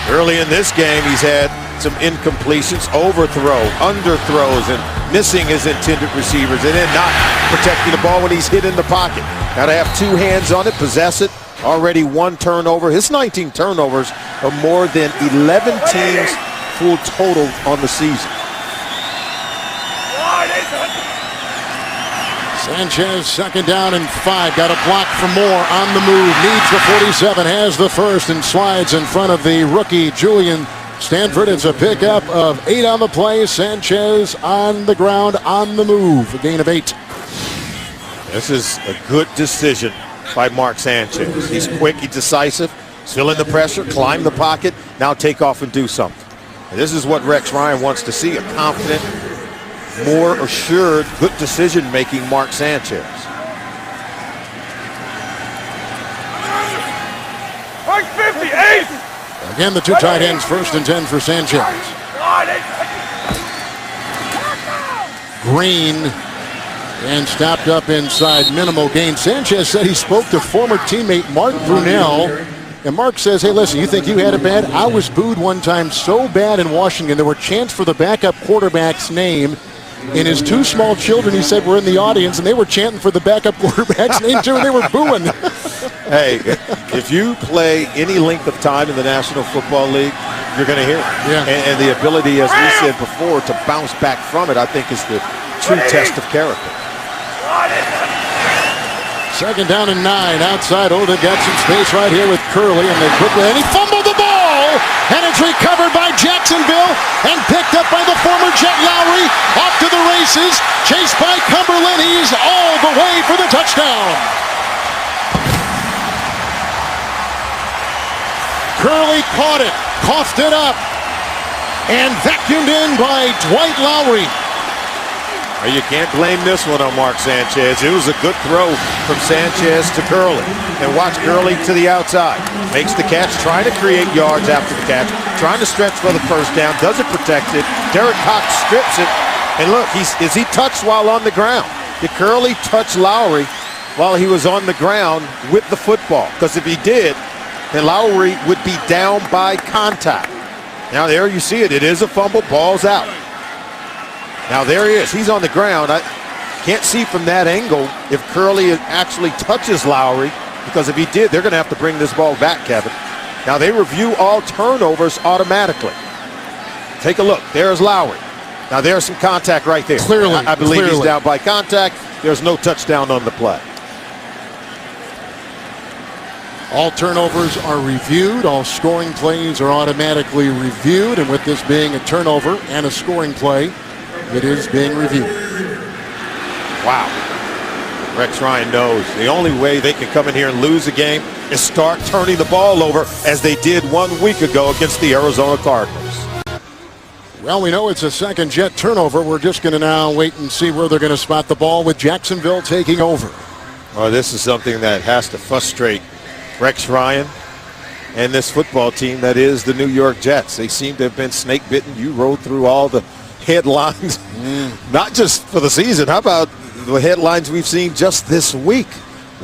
early in this game, he's had some incompletions, overthrow, underthrows, and missing his intended receivers, and then not protecting the ball when he's hit in the pocket. Got to have 2 hands on it, possess it. Already 1 turnover. His 19 turnovers are more than 11 teams' full total on the season. Sanchez, 2nd down and 5. Got a block for more on the move. Needs the 47. Has the first and slides in front of the rookie, Julian Stanford. It's a pickup of 8 on the play. Sanchez on the ground, on the move. A gain of 8. This is a good decision by Mark Sanchez. He's quick, he's decisive, he's feeling the pressure, climb the pocket, now take off and do something. And this is what Rex Ryan wants to see, a confident, more assured, good decision-making Mark Sanchez. Mark 58! Again, the 2 tight ends, 1st and 10 for Sanchez. Green. And stopped up inside, minimal gain. Sanchez said he spoke to former teammate Mark Brunell. And Mark says, hey, listen, you think you had it bad? I was booed one time so bad in Washington. There were chants for the backup quarterback's name. And his 2 small children, he said, were in the audience, and they were chanting for the backup quarterback's name, too, and they were booing. Hey, if you play any length of time in the National Football League, you're going to hear it. Yeah. And the ability, as we said before, to bounce back from it, I think is the true test of character. 2nd down and 9 outside. Oda got some space right here with Curley, and they quickly, and he fumbled the ball, and it's recovered by Jacksonville and picked up by the former Jet Lowry. Off to the races, chased by Cumberland. He's all the way for the touchdown. Curley caught it, coughed it up, and vacuumed in by Dwight Lowry. You can't blame this one on Mark Sanchez. It was a good throw from Sanchez to Curley. And watch Curley to the outside. Makes the catch, trying to create yards after the catch, trying to stretch for the 1st down, doesn't protect it. Derek Cox strips it. And look, is he touched while on the ground? Did Curley touch Lowry while he was on the ground with the football? Because if he did, then Lowry would be down by contact. Now there you see it. It is a fumble. Ball's out. Now there he is. He's on the ground. I can't see from that angle if Curley actually touches Lowry, because if he did, they're going to have to bring this ball back, Kevin. Now they review all turnovers automatically. Take a look. There's Lowry. Now there's some contact right there. Clearly. I believe he's down by contact. There's no touchdown on the play. All turnovers are reviewed. All scoring plays are automatically reviewed. And with this being a turnover and a scoring play, it is being reviewed. Wow. Rex Ryan knows the only way they can come in here and lose a game is start turning the ball over, as they did 1 week ago against the Arizona Cardinals. Well, we know it's a 2nd Jet turnover. We're just going to now wait and see where they're going to spot the ball with Jacksonville taking over. Well, this is something that has to frustrate Rex Ryan and this football team that is the New York Jets. They seem to have been snake bitten. You rode through all the headlines, not just for the season. How about the headlines we've seen just this week?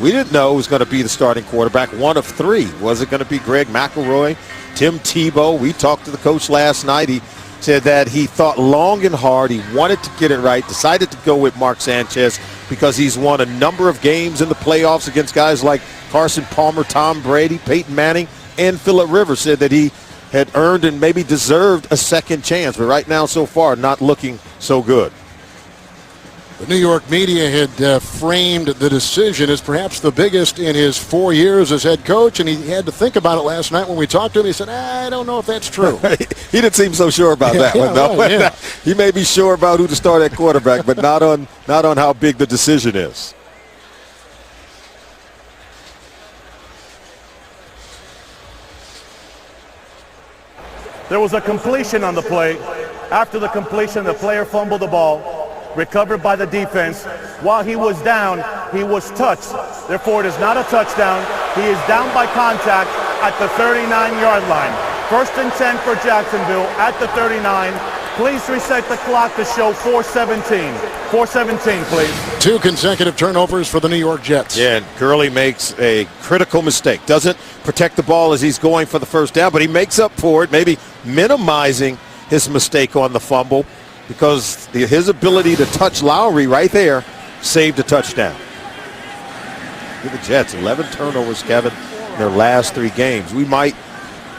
We didn't know who was going to be the starting quarterback. 1 of 3. Was it going to be Greg McElroy, Tim Tebow? We talked to the coach last night. He said that he thought long and hard. He wanted to get it right, decided to go with Mark Sanchez because he's won a number of games in the playoffs against guys like Carson Palmer, Tom Brady, Peyton Manning, and Phillip Rivers. Said that he had earned and maybe deserved a second chance, but right now so far not looking so good. The New York media had framed the decision as perhaps the biggest in his 4 years as head coach, and he had to think about it last night when we talked to him. He said, I don't know if that's true. He didn't seem so sure about that one, though. Right, yeah. He may be sure about who to start at quarterback, but not on how big the decision is. There was a completion on the play. After the completion, the player fumbled the ball, recovered by the defense. While he was down, he was touched. Therefore, it is not a touchdown. He is down by contact at the 39-yard line. 1st and 10 for Jacksonville at the 39. Please reset the clock to show 4:17. 4:17, please. 2 consecutive turnovers for the New York Jets. Yeah, and Gurley makes a critical mistake. Doesn't protect the ball as he's going for the first down, but he makes up for it, maybe minimizing his mistake on the fumble because his ability to touch Lowry right there saved a touchdown. Look at the Jets, 11 turnovers, Kevin, in their last 3 games. We might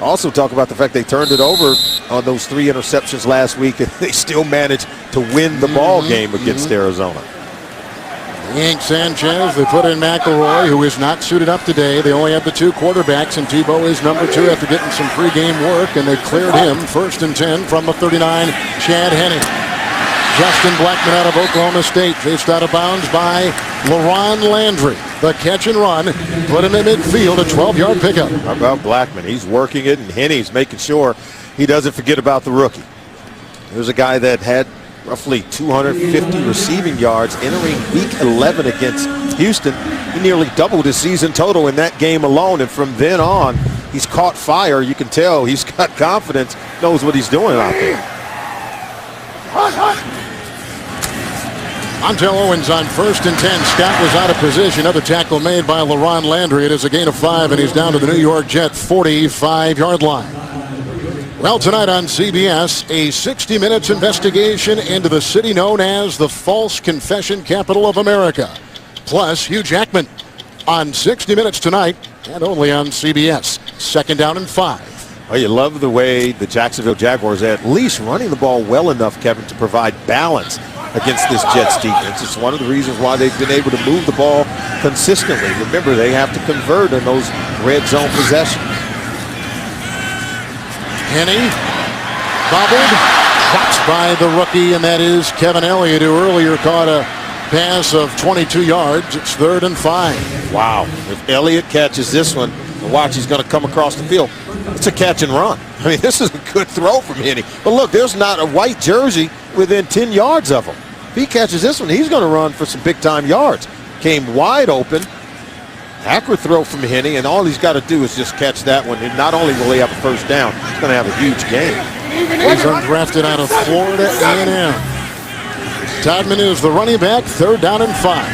also talk about the fact they turned it over on those 3 interceptions last week, and they still managed to win the ball game against Arizona. Yank Sanchez, they put in McElroy, who is not suited up today. They only have the 2 quarterbacks, and Tebow is number 2 after getting some pregame work, and they cleared him 1st and 10 from the 39, Chad Henne. Justin Blackman out of Oklahoma State, chased out of bounds by LaRon Landry. The catch and run put him in midfield, a 12-yard pickup. How about Blackman? He's working it, and Henne's making sure he doesn't forget about the rookie. There's a guy that had roughly 250 receiving yards entering week 11 against Houston. He nearly doubled his season total in that game alone, and from then on, he's caught fire. You can tell he's got confidence, knows what he's doing out there. Montel Owens on 1st and 10. Scott was out of position. Another tackle made by LaRon Landry. It is a gain of 5, and he's down to the New York Jet 45-yard line. Well, tonight on CBS, a 60 minutes investigation into the city known as the false confession capital of America. Plus, Hugh Jackman on 60 Minutes tonight and only on CBS. 2nd down and 5. Well, you love the way the Jacksonville Jaguars are at least running the ball well enough, Kevin, to provide balance against this Jets defense. It's one of the reasons why they've been able to move the ball consistently. Remember, they have to convert in those red zone possessions. Henne bobbled, dropped by the rookie, and that is Kevin Elliott, who earlier caught a pass of 22 yards. It's 3rd and 5. Wow. If Elliott catches this one, watch, he's going to come across the field. It's a catch and run. I mean, this is a good throw from Henne. But look, there's not a white jersey within 10 yards of him. If he catches this one, he's going to run for some big-time yards. Came wide open. Accurate throw from Henne, and all he's got to do is just catch that one. And not only will he have a first down, he's going to have a huge game. He's undrafted out of Florida A&M. Todman is the running back, 3rd down and 5.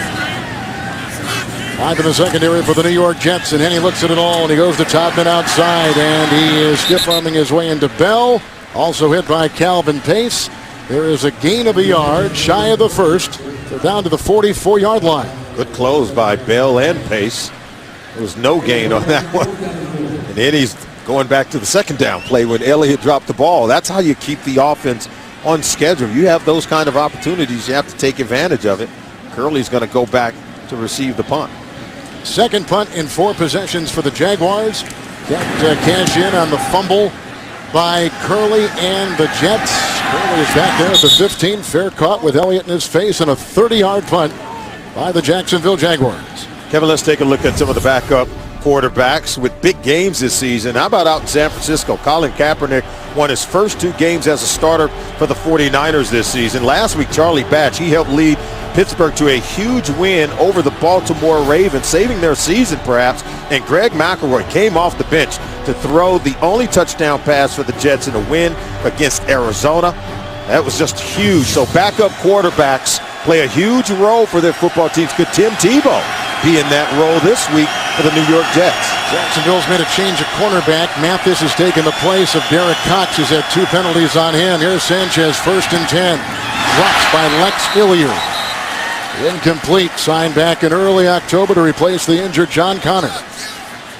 5 in the secondary for the New York Jets, and Henne looks at it all, and he goes to Todman outside, and he is stiff-arming his way into Bell. Also hit by Calvin Pace. There is a gain of a yard, shy of the first. They're down to the 44-yard line. Good close by Bell and Pace. There was no gain on that one. And Henne's going back to the 2nd down play when Elliott dropped the ball. That's how you keep the offense on schedule. You have those kind of opportunities. You have to take advantage of it. Curley's going to go back to receive the punt. 2nd punt in 4 possessions for the Jaguars. Can't cash in on the fumble by Curley and the Jets. Curley is back there at the 15. Fair caught with Elliott in his face, and a 30-yard punt by the Jacksonville Jaguars. Kevin, let's take a look at some of the backup quarterbacks with big games this season. How about out in San Francisco? Colin Kaepernick won his first 2 games as a starter for the 49ers this season. Last week, Charlie Batch, he helped lead Pittsburgh to a huge win over the Baltimore Ravens, saving their season perhaps. And Greg McElroy came off the bench to throw the only touchdown pass for the Jets in a win against Arizona. That was just huge. So backup quarterbacks play a huge role for their football teams. Could Tim Tebow be in that role this week for the New York Jets? Jacksonville's made a change of cornerback. Mathis has taken the place of Derek Cox, who's had 2 penalties on him. Here's Sanchez, 1st and 10. Dropped by Lex Hilliard. Incomplete. Signed back in early October to replace the injured John Connor.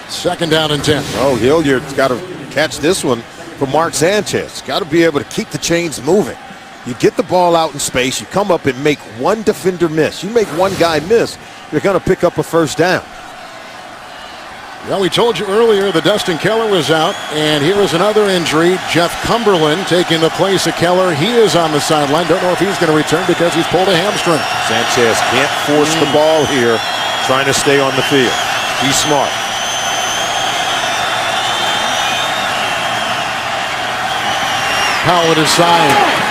2nd down and 10. Oh, Hilliard's got to catch this one from Mark Sanchez. Got to be able to keep the chains moving. You get the ball out in space, you come up and make one defender miss. You make one guy miss, you're going to pick up a first down. Well, we told you earlier that Dustin Keller was out, and here is another injury. Jeff Cumberland taking the place of Keller. He is on the sideline. Don't know if he's going to return because he's pulled a hamstring. Sanchez can't force the ball here, trying to stay on the field. He's smart. Howard aside.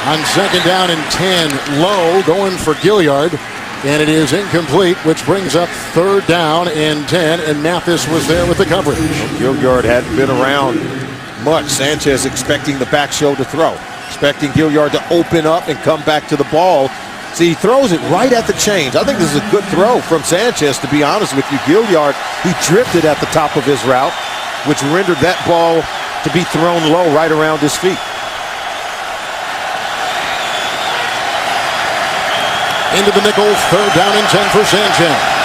On 2nd down and 10, Lowe going for Gilliard, and it is incomplete, which brings up 3rd down and 10, and Mathis was there with the coverage. Gilliard hadn't been around much. Sanchez expecting the back shoulder throw. expecting Gilliard to open up and come back to the ball. See, he throws it right at the chains. I think this is a good throw from Sanchez, to be honest with you. Gilliard, he drifted at the top of his route, which rendered that ball to be thrown low right around his feet. Into the nickel, 3rd down and 10 for Sanchez.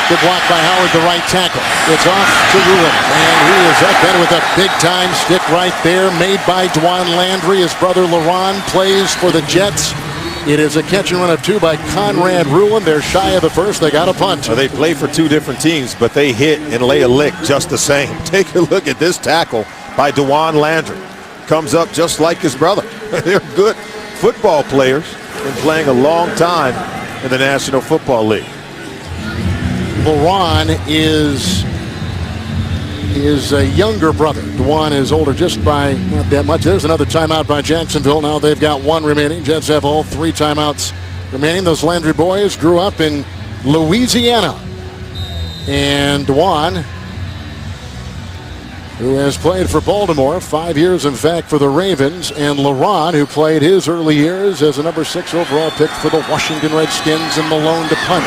Good block by Howard, the right tackle. It's off to Ruin, and he is up then with a big-time stick right there, made by Dwan Landry. His brother LaRon plays for the Jets. It is a catch and run of 2 by Conrad Ruin. They're shy of the first. They got a punt. Well, they play for 2 different teams, but they hit and lay a lick just the same. Take a look at this tackle by Dwan Landry. Comes up just like his brother. They're good football players and playing a long time in the National Football League. LaRon is his younger brother. Dwan is older just by not that much. There's another timeout by Jacksonville. Now they've got 1 remaining. Jets have all 3 timeouts remaining. Those Landry boys grew up in Louisiana. And Dwan, who has played for Baltimore, 5 years in fact for the Ravens, and LaRon, who played his early years as a number 6 overall pick for the Washington Redskins, and Malone to punt.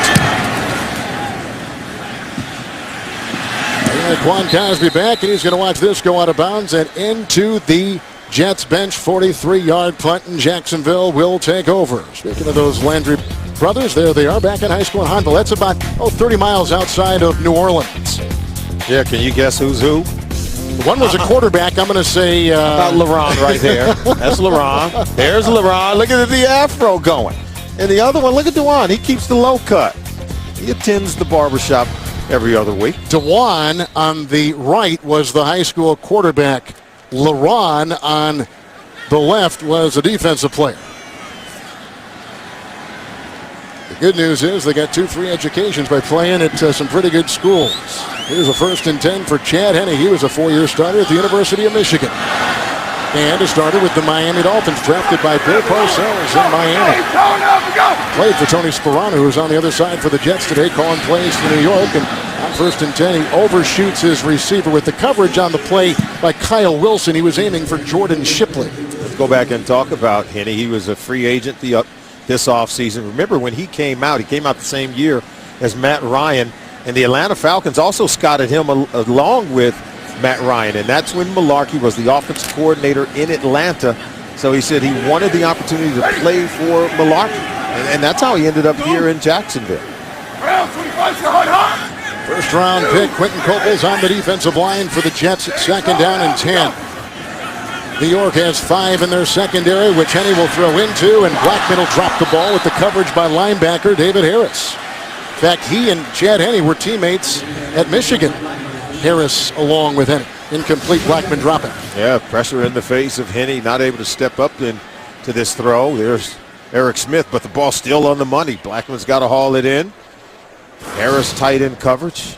Quan Cosby back, and he's going to watch this go out of bounds and into the Jets bench. 43-yard punt, and Jacksonville will take over. Speaking of those Landry brothers, there they are back in high school in Huntsville. That's about 30 miles outside of New Orleans. Yeah, can you guess who's who? One was a quarterback. I'm going to say... about LaRon right there. That's LaRon. There's LaRon. Look at the afro going. And the other one, look at Dwan. He keeps the low cut. He attends the barbershop every other week. Dwan on the right was the high school quarterback. LaRon on the left was a defensive player. The good news is they got 2 free educations by playing at some pretty good schools. Here's a 1st and 10 for Chad Henne. He was a 4-year starter at the University of Michigan. And a starter with the Miami Dolphins, drafted by Bill Parcells in Miami. Played for Tony Sperano, who's on the other side for the Jets today, calling plays to New York. And on 1st and 10, he overshoots his receiver with the coverage on the play by Kyle Wilson. He was aiming for Jordan Shipley. Let's go back and talk about Henne. He was a free agent this offseason. Remember when he came out the same year as Matt Ryan. And the Atlanta Falcons also scouted him along with Matt Ryan, and that's when Malarkey was the offensive coordinator in Atlanta. So he said he wanted the opportunity to play for Malarkey, and that's how he ended up here in Jacksonville. 1st round pick, Quentin Coples on the defensive line for the Jets at 2nd down and 10. New York has 5 in their secondary, which Henne will throw into, and Blackman will drop the ball with the coverage by linebacker David Harris. In fact, he and Chad Henne were teammates at Michigan. Harris along with Henne. Incomplete, Blackman dropping. Yeah, pressure in the face of Henne, not able to step up into this throw. There's Eric Smith, but the ball's still on the money. Blackman's got to haul it in. Harris tight end coverage.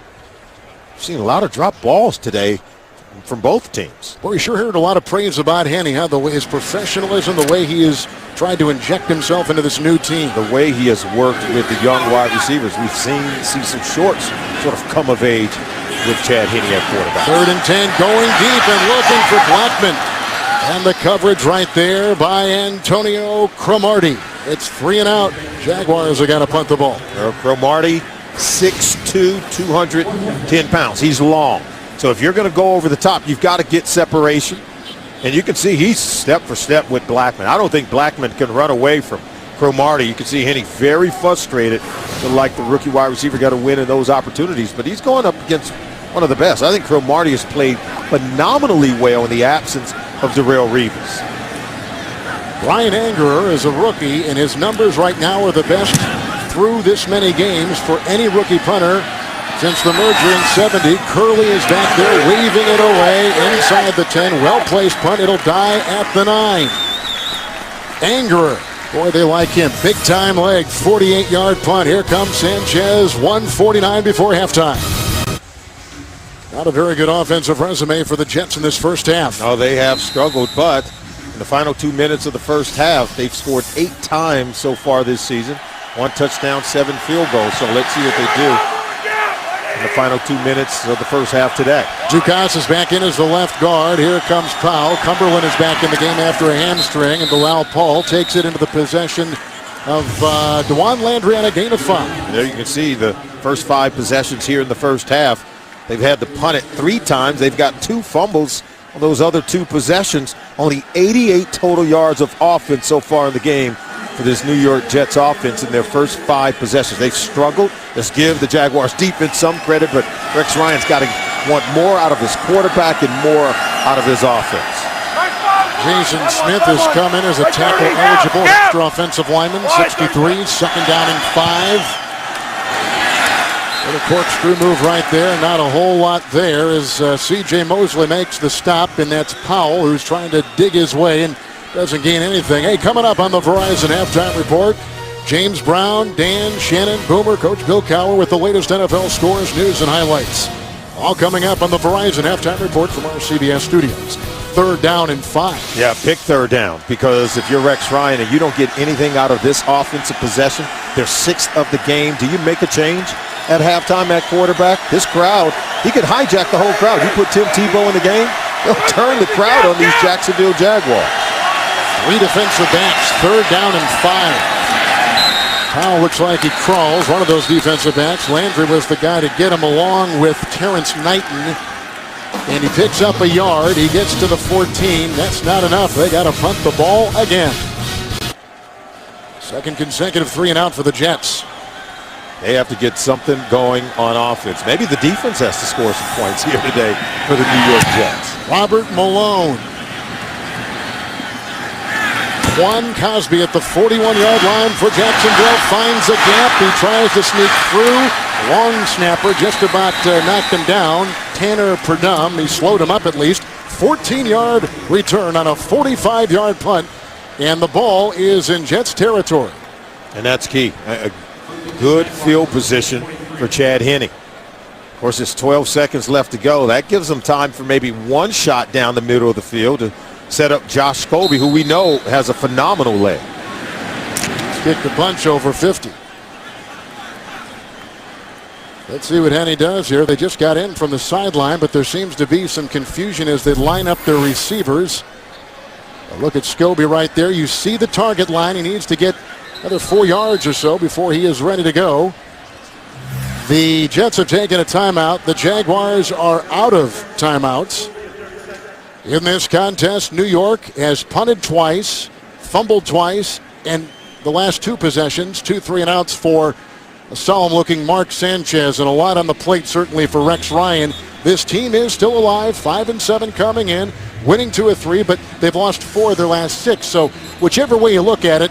We've seen a lot of drop balls today from both teams. Well, we sure heard a lot of praise about Henne, his professionalism, the way he has tried to inject himself into this new team. The way he has worked with the young wide receivers. We've seen some shorts sort of come of age with Chad Henne at quarterback. 3rd and 10, going deep and looking for Blackman. And the coverage right there by Antonio Cromartie. It's 3 and out. Jaguars have got to punt the ball. Cromartie, 6'2", 210 pounds. He's long. So if you're going to go over the top, you've got to get separation. And you can see he's step for step with Blackman. I don't think Blackman can run away from Cromartie. You can see Henne very frustrated. Like the rookie wide receiver got to win in those opportunities. But he's going up against one of the best. I think Cromartie has played phenomenally well in the absence of Darrelle Revis. Ryan Angerer is a rookie, and his numbers right now are the best through this many games for any rookie punter since the merger in 70. Curley is back there waving it away inside the 10. Well-placed punt. It'll die at the 9. Angerer. Boy, they like him. Big-time leg. 48-yard punt. Here comes Sanchez. 1:49 before halftime. Not a very good offensive resume for the Jets in this first half. No, they have struggled, but in the final 2 minutes of the first half, they've scored 8 times so far this season. 1 touchdown, 7 field goals. So let's see what they do in the final 2 minutes of the first half today. Dukas is back in as the left guard. Here comes Powell. Cumberland is back in the game after a hamstring, and Bilal Paul takes it into the possession of DeJuan Landry on a gain of 5. There you can see the first 5 possessions here in the first half. They've had to punt it 3 times. They've got 2 fumbles on those other 2 possessions. Only 88 total yards of offense so far in the game for this New York Jets offense in their first 5 possessions. They've struggled. Let's give the Jaguars defense some credit, but Rex Ryan's got to want more out of his quarterback and more out of his offense. Jason Smith has come in as a tackle-eligible extra offensive lineman, 63, second down and 5. Little corkscrew move right there. Not a whole lot there as C.J. Mosley makes the stop, and that's Powell who's trying to dig his way and doesn't gain anything. Hey, coming up on the Verizon Halftime Report, James Brown, Dan, Shannon, Boomer, Coach Bill Cowher with the latest NFL scores, news, and highlights. All coming up on the Verizon Halftime Report from our CBS studios. Third down and 5. Yeah, pick third down, because if you're Rex Ryan and you don't get anything out of this offensive possession, they're 6th of the game. Do you make a change at halftime at quarterback? This crowd, he could hijack the whole crowd. You put Tim Tebow in the game, he'll turn the crowd on these Jacksonville Jaguars. 3 defensive backs, third down and 5. Powell looks like he crawls, one of those defensive backs. Landry was the guy to get him along with Terrence Knighton. And he picks up a yard. He gets to the 14. That's not enough. They got to punt the ball again. Second consecutive 3 and out for the Jets. They have to get something going on offense. Maybe the defense has to score some points here today for the New York Jets. Robert Malone. Juan Cosby at the 41-yard line for Jacksonville. Finds a gap. He tries to sneak through. Long snapper just about knocked him down. Tanner Perdum. He slowed him up at least. 14-yard return on a 45-yard punt. And the ball is in Jets territory. And that's key. A good field position for Chad Henne. Of course, there's 12 seconds left to go. That gives them time for maybe one shot down the middle of the field to set up Josh Scobie, who we know has a phenomenal leg. Kick the punch over 50. Let's see what Henne does here. They just got in from the sideline, but there seems to be some confusion as they line up their receivers. A look at Scobie right there. You see the target line. He needs to get another 4 yards or so before he is ready to go. The Jets have taken a timeout. The Jaguars are out of timeouts. In this contest, New York has punted twice, fumbled twice, and the last 2 possessions, 2 3-and-outs for a solemn-looking Mark Sanchez, and a lot on the plate certainly for Rex Ryan. This team is still alive, 5-7 coming in, winning 2 of 3, but they've lost 4 of their last 6. So whichever way you look at it,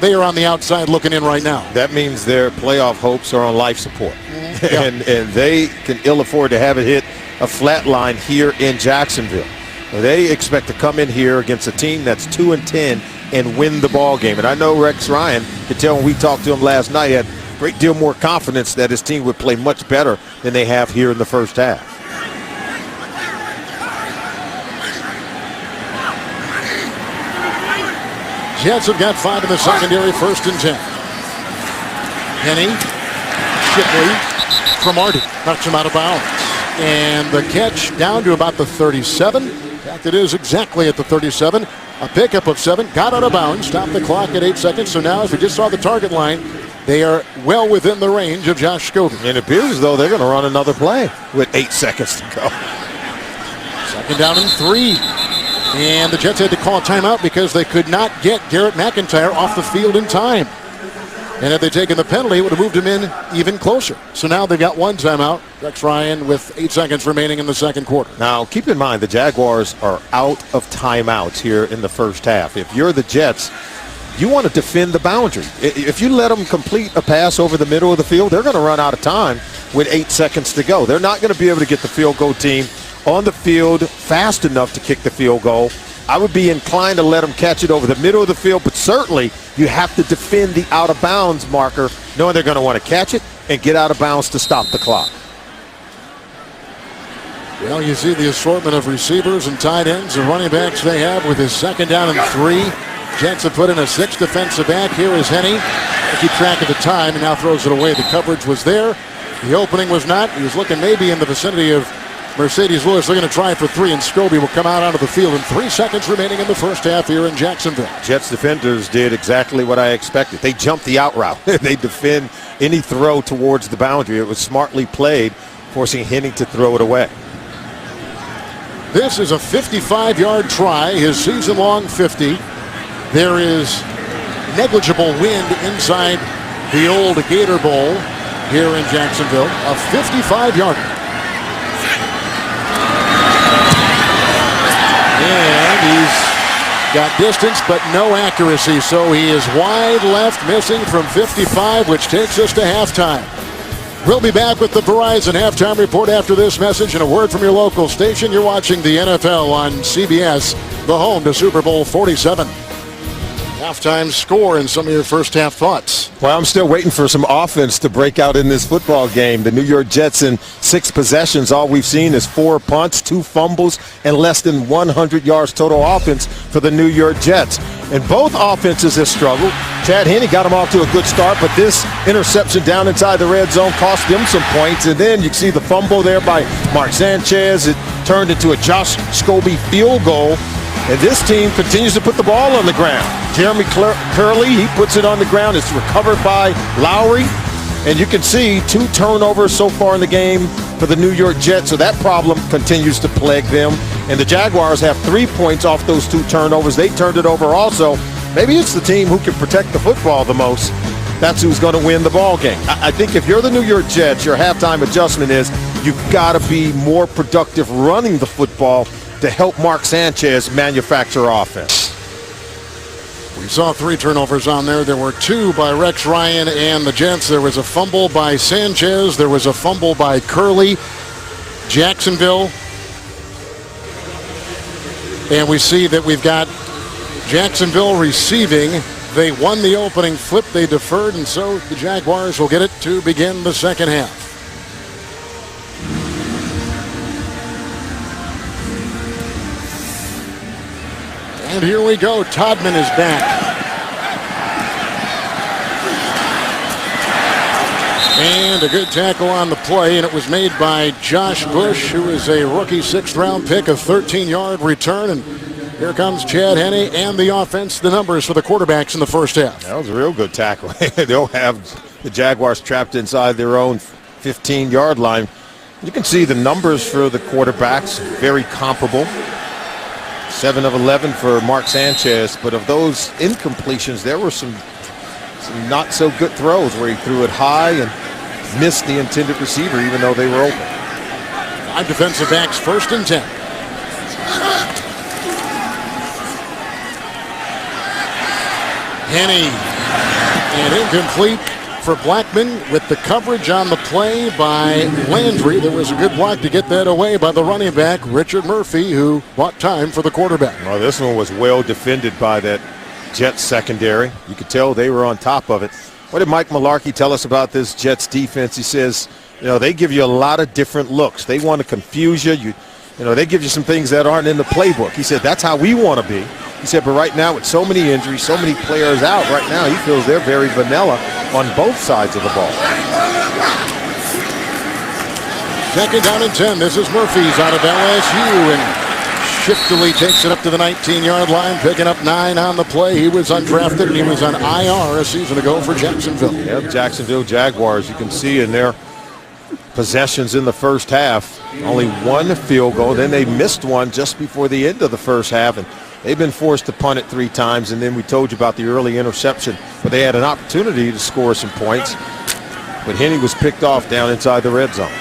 they are on the outside looking in right now. That means their playoff hopes are on life support. Yeah. and they can ill afford to have it hit a flat line here in Jacksonville. They expect to come in here against a team that's 2-10 and win the ball game. And I know Rex Ryan could tell when we talked to him last night, he had a great deal more confidence that his team would play much better than they have here in the first half. Jets have got 5 in the secondary, 1st and 10. Henne, Shipley, Cromartie knocks him out of bounds. And the catch down to about the 37. In fact, it is exactly at the 37. A pickup of 7, got out of bounds, stopped the clock at 8 seconds. So now, as we just saw the target line, they are well within the range of Josh Scobie. And it appears as though they're going to run another play with 8 seconds to go. Second down and 3. And the Jets had to call a timeout because they could not get Garrett McIntyre off the field in time. And had they taken the penalty, it would have moved him in even closer. So now they've got 1 timeout. Rex Ryan with 8 seconds remaining in the second quarter. Now, keep in mind, the Jaguars are out of timeouts here in the first half. If you're the Jets, you want to defend the boundary. If you let them complete a pass over the middle of the field, they're going to run out of time with 8 seconds to go. They're not going to be able to get the field goal team on the field fast enough to kick the field goal. I would be inclined to let them catch it over the middle of the field, but certainly you have to defend the out-of-bounds marker, knowing they're going to want to catch it and get out of bounds to stop the clock. Well, you see the assortment of receivers and tight ends and running backs they have with his second down and 3. Jets have put in a 6th defensive back. Here is Henne. Keep track of the time and now throws it away. The coverage was there. The opening was not. He was looking maybe in the vicinity of Mercedes Lewis. They're going to try for three, and Scobie will come out onto the field in 3 seconds remaining in the first half here in Jacksonville. Jets defenders did exactly what I expected. They jumped the out route. They defend any throw towards the boundary. It was smartly played, forcing Henning to throw it away. This is a 55-yard try, his season-long 50. There is negligible wind inside the old Gator Bowl here in Jacksonville. A 55-yarder. And he's got distance but no accuracy, so he is wide left, missing from 55, which takes us to halftime. We'll be back with the Verizon Halftime Report after this message and a word from your local station. You're watching the NFL on CBS, the home to Super Bowl 47. Halftime score and some of your first half thoughts. Well, I'm still waiting for some offense to break out in this football game. The New York Jets in 6 possessions, all we've seen is 4 punts, 2 fumbles, and less than 100 yards total offense for the New York Jets. And both offenses have struggled. Chad Henne got them off to a good start, but this interception down inside the red zone cost them some points. And then you see the fumble there by Mark Sanchez. It turned into a Josh Scobie field goal. And this team continues to put the ball on the ground. Jeremy Curley, he puts it on the ground. It's recovered by Lowry. And you can see 2 turnovers so far in the game for the New York Jets. So that problem continues to plague them. And the Jaguars have 3 points off those 2 turnovers. They turned it over also. Maybe it's the team who can protect the football the most. That's who's going to win the ball game. I think if you're the New York Jets, your halftime adjustment is you've got to be more productive running the football to help Mark Sanchez manufacture offense. We saw 3 turnovers on there. There were 2 by Rex Ryan and the Jets. There was a fumble by Sanchez. There was a fumble by Curley. Jacksonville. And we see that we've got Jacksonville receiving. They won the opening flip. They deferred, and so the Jaguars will get it to begin the second half. And here we go. Todman is back. And a good tackle on the play, and it was made by Josh Bush, who is a rookie 6th-round pick, a 13-yard return. And here comes Chad Henne and the offense, the numbers for the quarterbacks in the first half. That was a real good tackle. They'll have the Jaguars trapped inside their own 15-yard line. You can see the numbers for the quarterbacks, very comparable. 7 of 11 for Mark Sanchez, but of those incompletions, there were some not so good throws where he threw it high and missed the intended receiver even though they were open. 5 defensive backs, 1st and 10. Henne, and incomplete for Blackman with the coverage on the play by Landry. There was a good block to get that away by the running back, Richard Murphy, who bought time for the quarterback. Well, this one was well defended by that Jets secondary. You could tell they were on top of it. What did Mike Mularkey tell us about this Jets defense? He says, they give you a lot of different looks. They want to confuse you. They give you some things that aren't in the playbook. He said, that's how we want to be. He said, but right now with so many injuries, so many players out right now, he feels they're very vanilla on both sides of the ball. 2nd down and 10. This is Murphy's out of LSU, and shiftily takes it up to the 19-yard line, picking up 9 on the play. He was undrafted, and he was on IR a season ago for Jacksonville. Yeah, Jacksonville Jaguars, you can see in their possessions in the first half, only 1 field goal. Then they missed one just before the end of the first half, and they've been forced to punt it 3 times. And then we told you about the early interception, but they had an opportunity to score some points. But Henne was picked off down inside the red zone.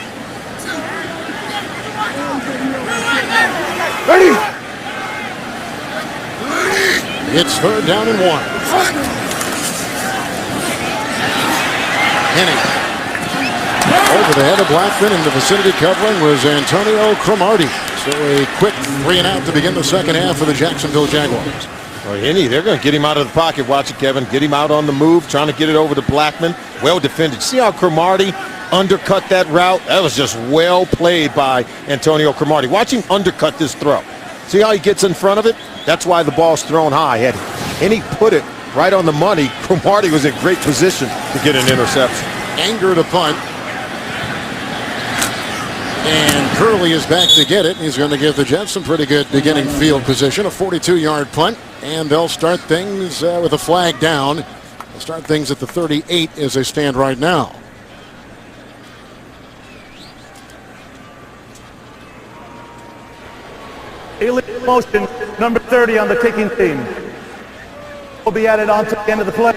Ready. It's 3rd down and 1. Henne. Over the head of Blackman in the vicinity covering was Antonio Cromartie. So a quick 3 and out to begin the second half for the Jacksonville Jaguars. Well, Henne, they're going to get him out of the pocket. Watch it, Kevin. Get him out on the move, trying to get it over to Blackman. Well defended. See how Cromartie undercut that route? That was just well played by Antonio Cromartie. Watch him undercut this throw. See how he gets in front of it? That's why the ball's thrown high. Had Henne put it right on the money, Cromartie was in great position to get an interception. Anger to punt. And Curley is back to get it. He's going to give the Jets some pretty good beginning field position. A 42-yard punt. And they'll start things with a flag down. They'll start things at the 38 as they stand right now. Illegal motion, number 30 on the kicking team. Will be added on to the end of the play.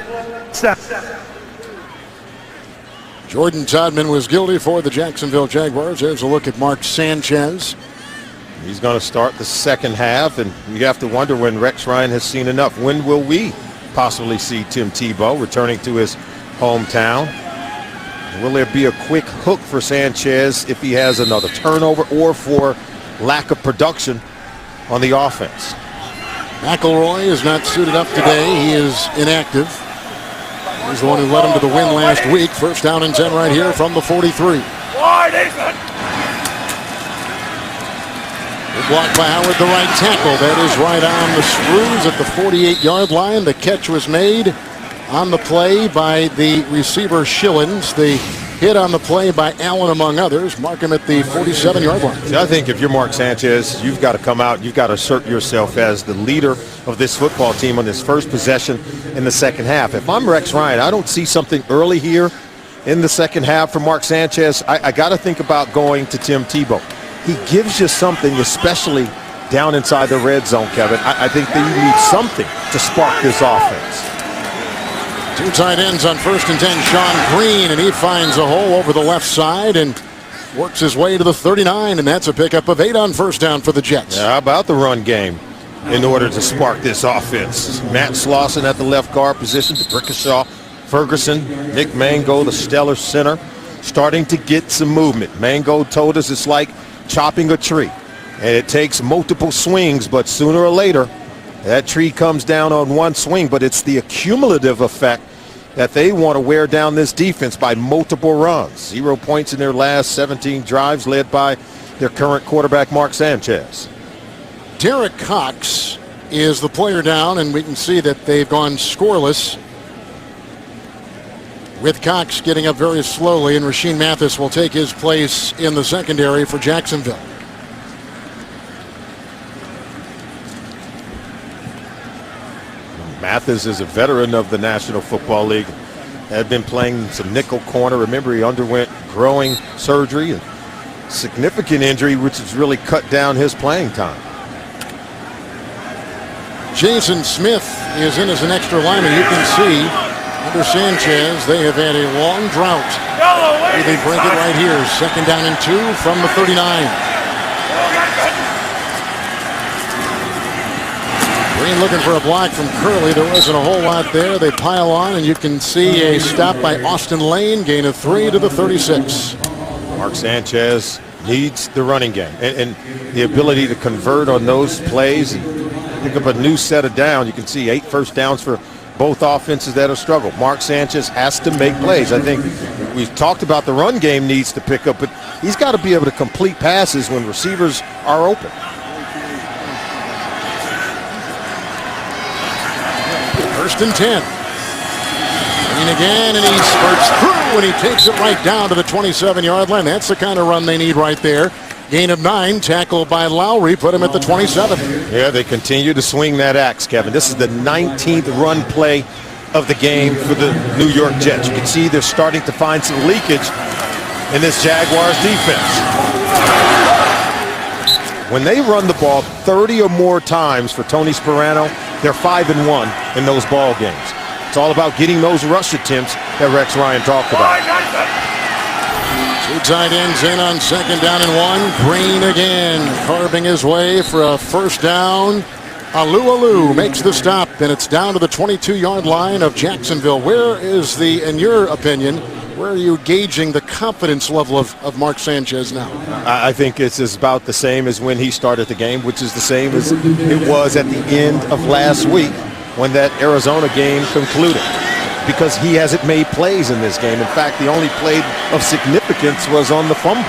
Jordan Todman was guilty for the Jacksonville Jaguars. There's a look at Mark Sanchez. He's going to start the second half, and you have to wonder when Rex Ryan has seen enough. When will we possibly see Tim Tebow returning to his hometown? Will there be a quick hook for Sanchez if he has another turnover or for lack of production on the offense? McElroy is not suited up today. He is inactive. He's the one who led him to the win last week. First down and 10 right here from the 43. Good block by Howard, the right tackle. That is right on the screws at the 48-yard line. The catch was made on the play by the receiver Schillens. The hit on the play by Allen, among others. Mark him at the 47-yard line. See, I think if you're Mark Sanchez, you've got to come out. You've got to assert yourself as the leader of this football team on this first possession in the second half. If I'm Rex Ryan, I don't see something early here in the second half for Mark Sanchez. I got to think about going to Tim Tebow. He gives you something, especially down inside the red zone, Kevin. I think that you need something to spark this offense. Two tight ends on first and 10. Sean Green, and he finds a hole over the left side and works his way to the 39, and that's a pickup of 8 on first down for the Jets. Yeah, how about the run game in order to spark this offense? Matt Slauson at the left guard position, Brickashaw, Ferguson, Nick Mango, the stellar center, starting to get some movement. Mango told us it's like chopping a tree, and it takes multiple swings, but sooner or later that tree comes down on one swing. But it's the accumulative effect that they want to wear down this defense by multiple runs. 0 points in their last 17 drives, led by their current quarterback Mark Sanchez. Derek Cox is the player down, and we can see that they've gone scoreless, with Cox getting up very slowly, and Rashean Mathis will take his place in the secondary for Jacksonville. Mathis is a veteran of the National Football League. Had been playing some nickel corner. Remember, he underwent growing surgery and significant injury, which has really cut down his playing time. Jason Smith is in as an extra lineman. You can see under Sanchez, they have had a long drought. They break it right here. Second down and 2 from the 39. Green looking for a block from Curley. There wasn't a whole lot there. They pile on, and you can see a stop by Austin Lane. Gain of 3 to the 36. Mark Sanchez needs the running game and the ability to convert on those plays and pick up a new set of down. You can see 8 first downs for both offenses that have struggled. Mark Sanchez has to make plays. I think we've talked about the run game needs to pick up, but he's got to be able to complete passes when receivers are open. First and 10. And again, and he spurts through, and he takes it right down to the 27-yard line. That's the kind of run they need right there. Gain of 9, tackled by Lowry, put him at the 27. Yeah, they continue to swing that axe, Kevin. This is the 19th run play of the game for the New York Jets. You can see they're starting to find some leakage in this Jaguars defense. When they run the ball 30 or more times for Tony Sperano, they're 5-1 in those ball games. It's all about getting those rush attempts that Rex Ryan talked about. Two tight ends in on second down and 1. Green again, carving his way for a first down. Alu makes the stop, and it's down to the 22-yard line of Jacksonville. Where is in your opinion, where are you gauging the confidence level of Mark Sanchez now? I think it's about the same as when he started the game, which is the same as it was at the end of last week when that Arizona game concluded. Because he hasn't made plays in this game. In fact, the only play of significance was on the fumble.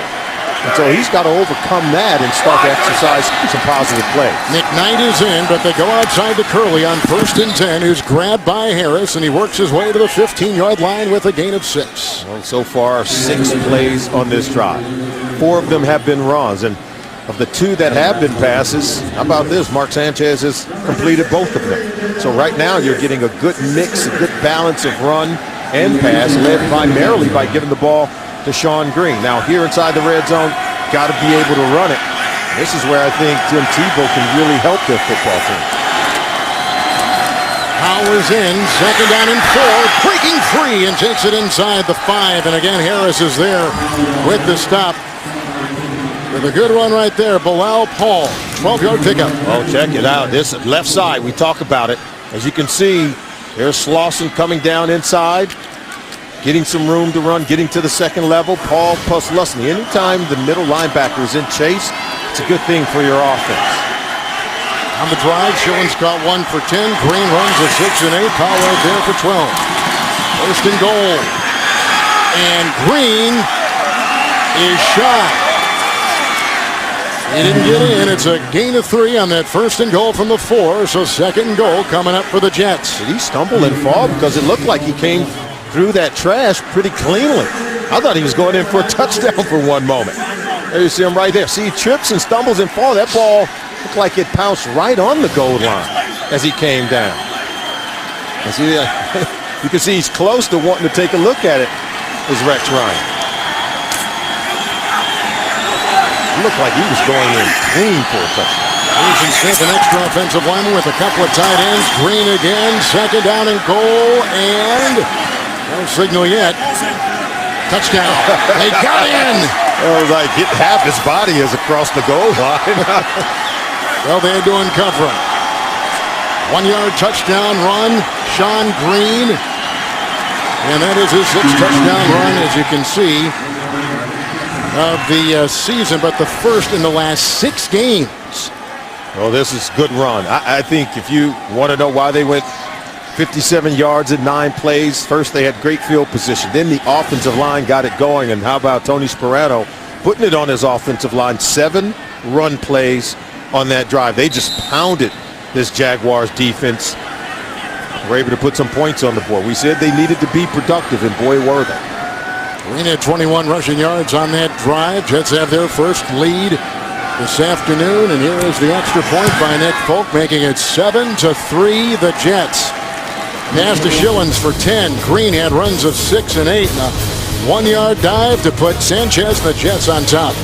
And so he's got to overcome that and start to exercise some positive plays. McKnight is in, but they go outside to Curley on 1st and 10, who's grabbed by Harris, and he works his way to the 15-yard line with a gain of 6. Well, so far, 6 plays on this drive. 4 of them have been runs, and of the 2 that have been passes, how about this? Mark Sanchez has completed both of them. So right now, you're getting a good mix, a good balance of run and pass, led primarily by giving the ball to Sean Green. Now here inside the red zone, got to be able to run it. This is where I think Tim Tebow can really help their football team. Powers in, 2nd down and 4, breaking free and takes it inside the 5. And again, Harris is there with the stop. With a good run right there, Bilal Paul, 12-yard pickup. Oh, check it out. This left side, we talk about it. As you can see, there's Slauson coming down inside, getting some room to run, getting to the second level. Paul plus Lusney. Anytime the middle linebacker is in chase, it's a good thing for your offense. On the drive, Schillens got 1 for 10. Green runs a 6 and 8. Powell right there for 12. 1st and goal. And Green is shot. He didn't get in. It's a gain of 3 on that 1st and goal from the 4. So 2nd and goal coming up for the Jets. Did he stumble and fall? Because it looked like he came through that trash pretty cleanly. I thought he was going in for a touchdown for one moment. There you see him right there. See, he trips and stumbles and falls. That ball looked like it pounced right on the goal line as he came down. And see, you can see he's close to wanting to take a look at it, is Rex Ryan. It looked like he was going in clean for a touchdown. Jason Smith, an extra offensive lineman with a couple of tight ends. Green again, 2nd down and goal, and no signal yet. Touchdown. They got in. It was like half his body is across the goal line. Well, they had to uncover him. 1-yard touchdown run, Sean Green. And that is his 6th touchdown run, as you can see, of the season, but the first in the last 6 games. Well, this is a good run. I think if you want to know why they went 57 yards in 9 plays, first they had great field position. Then the offensive line got it going. And how about Tony Sperano putting it on his offensive line? 7 run plays on that drive. They just pounded this Jaguars defense. Were able to put some points on the board. We said they needed to be productive, and boy, were they. Green had 21 rushing yards on that drive. Jets have their first lead this afternoon, and here is the extra point by Nick Folk, making it 7-3 the Jets. Pass to Schillens for 10. Green had runs of 6 and 8. And a 1-yard dive to put Sanchez and the Jets on top.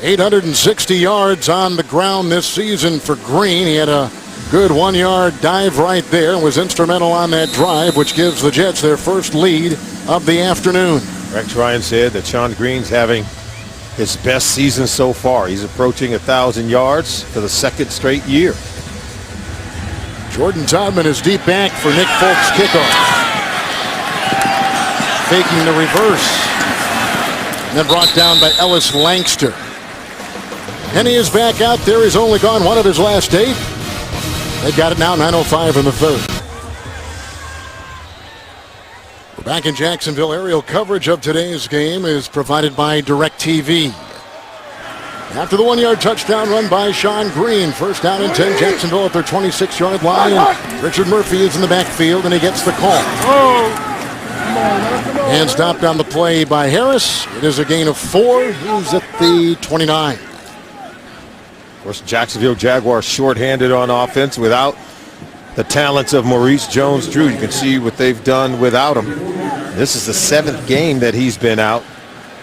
860 yards on the ground this season for Green. He had a good 1-yard dive right there and was instrumental on that drive, which gives the Jets their first lead of the afternoon. Rex Ryan said that Sean Green's having his best season so far. He's approaching 1,000 yards for the 2nd straight year. Jordan Todman is deep back for Nick Folk's kickoff. Faking the reverse. And then brought down by Ellis Langster. Henny is back out there. He's only gone 1 of his last 8. They've got it now, 9:05 in the 3rd. We're back in Jacksonville. Aerial coverage of today's game is provided by DirecTV. After the 1-yard touchdown run by Sean Green, 1st down and 10, Jacksonville at their 26-yard line. And Richard Murphy is in the backfield, and he gets the call. And stopped on the play by Harris. It is a gain of 4. He's at the 29. Of course, Jacksonville Jaguars shorthanded on offense without the talents of Maurice Jones-Drew. You can see what they've done without him. This is the 7th game that he's been out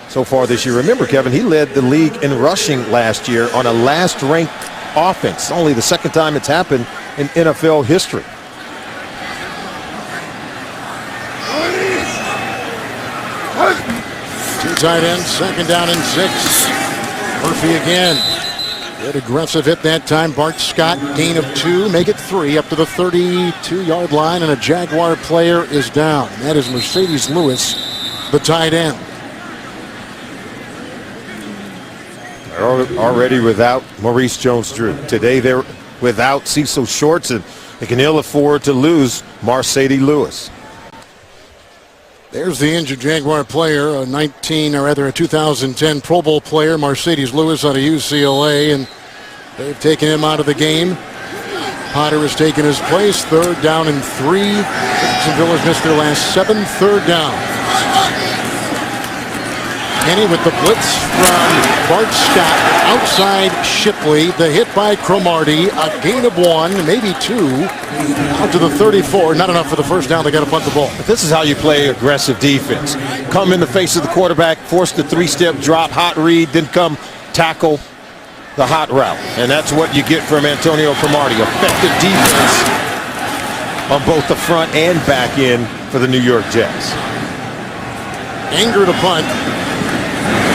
so far this year. Remember, Kevin, he led the league in rushing last year on a last-ranked offense. Only the 2nd time it's happened in NFL history. Two tight ends, 2nd down and 6. Murphy again. Good aggressive hit that time. Bart Scott, gain of 2, make it 3 up to the 32-yard line, and a Jaguar player is down. That is Mercedes Lewis, the tight end. They're already without Maurice Jones-Drew. Today they're without Cecil Shorts, and they can ill afford to lose Mercedes Lewis. There's the injured Jaguar player, a 2010 Pro Bowl player, Mercedes Lewis out of UCLA, and they've taken him out of the game. Potter has taken his place. 3rd down and 3. Jacksonville has missed their last 7 third downs. Kenny with the blitz from Bart Scott outside Shipley. The hit by Cromartie. A gain of 1, maybe 2. Out to the 34. Not enough for the first down. They got to punt the ball. But this is how you play aggressive defense. Come in the face of the quarterback, force the 3-step drop, hot read, then come tackle the hot route. And that's what you get from Antonio Cromartie. Effective defense on both the front and back end for the New York Jets. Anger to punt.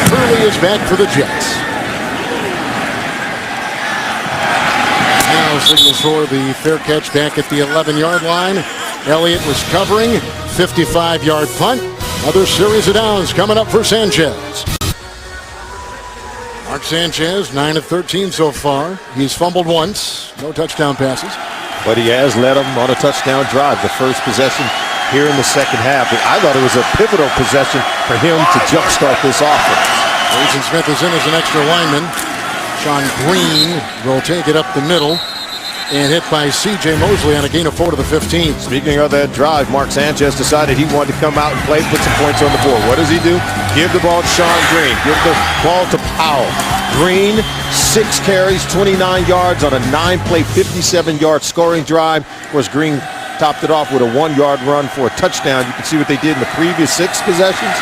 Curley is back for the Jets. Now signals for the fair catch back at the 11-yard line. Elliott was covering. 55-yard punt. Another series of downs coming up for Sanchez. Mark Sanchez, 9 of 13 so far. He's fumbled once. No touchdown passes. But he has led them on a touchdown drive. The first possession here in the second half. I thought it was a pivotal possession for him to jumpstart this offense. Jason Smith is in as an extra lineman. Sean Green will take it up the middle and hit by C.J. Mosley on a gain of 4 to the 15. Speaking of that drive, Mark Sanchez decided he wanted to come out and play, put some points on the board. What does he do? Give the ball to Sean Green. Give the ball to Powell. Green, 6 carries, 29 yards on a 9-play, 57-yard scoring drive. Of course, Green topped it off with a 1-yard run for a touchdown. You can see what they did in the previous 6 possessions.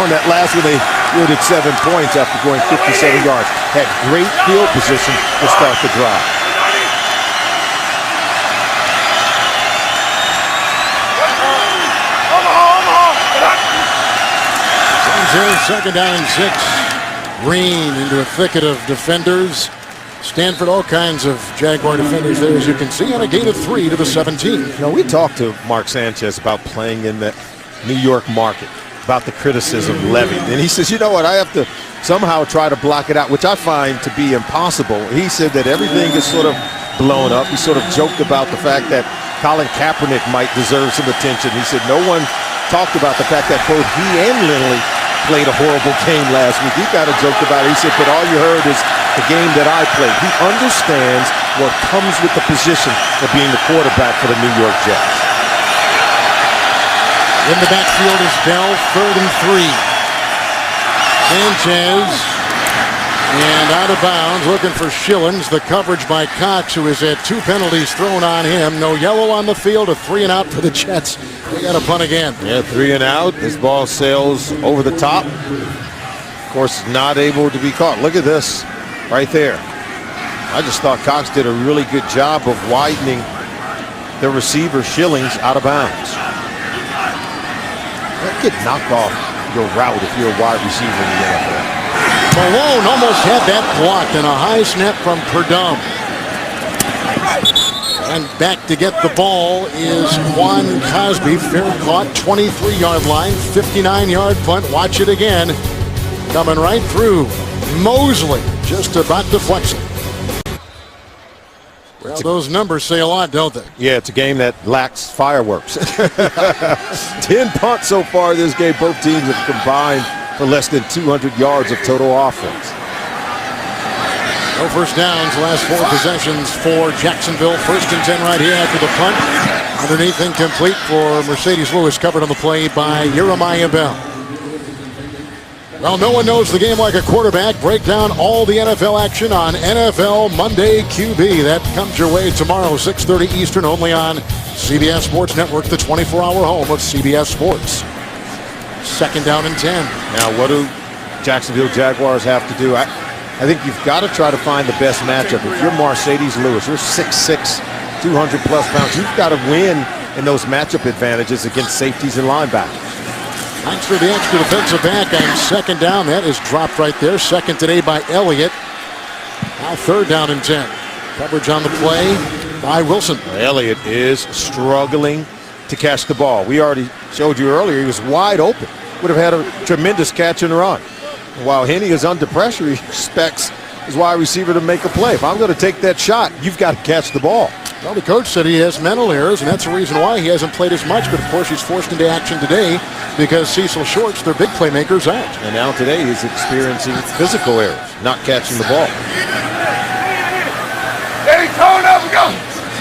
On that last one, they yielded 7 points after going 57 yards. Had great field position to start the drive. Second down and 6. Green into a thicket of defenders. Stanford, all kinds of Jaguar defenders there, as you can see, on a gain of 3 to the 17. You know, we talked to Mark Sanchez about playing in the New York market, about the criticism levied. And he says, you know what, I have to somehow try to block it out, which I find to be impossible. He said that everything is sort of blown up. He sort of joked about the fact that Colin Kaepernick might deserve some attention. He said no one talked about the fact that both he and Lindley played a horrible game last week. He kind of joked about it. He said, but all you heard is the game that I played. He understands what comes with the position of being the quarterback for the New York Jets. In the backfield is Bell, 3rd and 3. Sanchez, and out of bounds, looking for Schillens. The coverage by Cox, who has had 2 penalties thrown on him. No yellow on the field, a 3 and out for the Jets. They got a punt again. Yeah, 3 and out. This ball sails over the top. Of course, not able to be caught. Look at this right there. I just thought Cox did a really good job of widening the receiver Schillens out of bounds. That could knock off your route if you're a wide receiver in the NFL. Malone almost had that blocked, and a high snap from Perdum. And back to get the ball is Juan Cosby. Fair caught, 23-yard line, 59-yard punt. Watch it again. Coming right through. Mosley just about deflects it. Well, those numbers say a lot, don't they? Yeah, it's a game that lacks fireworks. 10 punts so far this game. Both teams have combined for less than 200 yards of total offense. No first downs, last 4 possessions for Jacksonville. 1st and 10 right here after the punt. Underneath incomplete for Mercedes Lewis, covered on the play by Jeremiah Bell. Well, no one knows the game like a quarterback. Break down all the NFL action on NFL Monday QB. That comes your way tomorrow, 6:30 Eastern, only on CBS Sports Network, the 24-hour home of CBS Sports. 2nd down and 10. Now, what do Jacksonville Jaguars have to do? I think you've got to try to find the best matchup. If you're Mercedes Lewis, you're 6'6", 200-plus pounds. You've got to win in those matchup advantages against safeties and linebackers. Thanks for the extra defensive back on 2nd down. That is dropped right there. 2nd today by Elliott. Now 3rd down and 10. Coverage on the play by Wilson. Elliott is struggling to catch the ball. We already showed you earlier he was wide open. Would have had a tremendous catch and run. While Henne is under pressure, he expects his wide receiver to make a play. If I'm going to take that shot, you've got to catch the ball. Well, the coach said he has mental errors, and that's the reason why he hasn't played as much. But, of course, he's forced into action today because Cecil Shorts, their big playmakers, out. And now today he's experiencing physical errors, not catching the ball.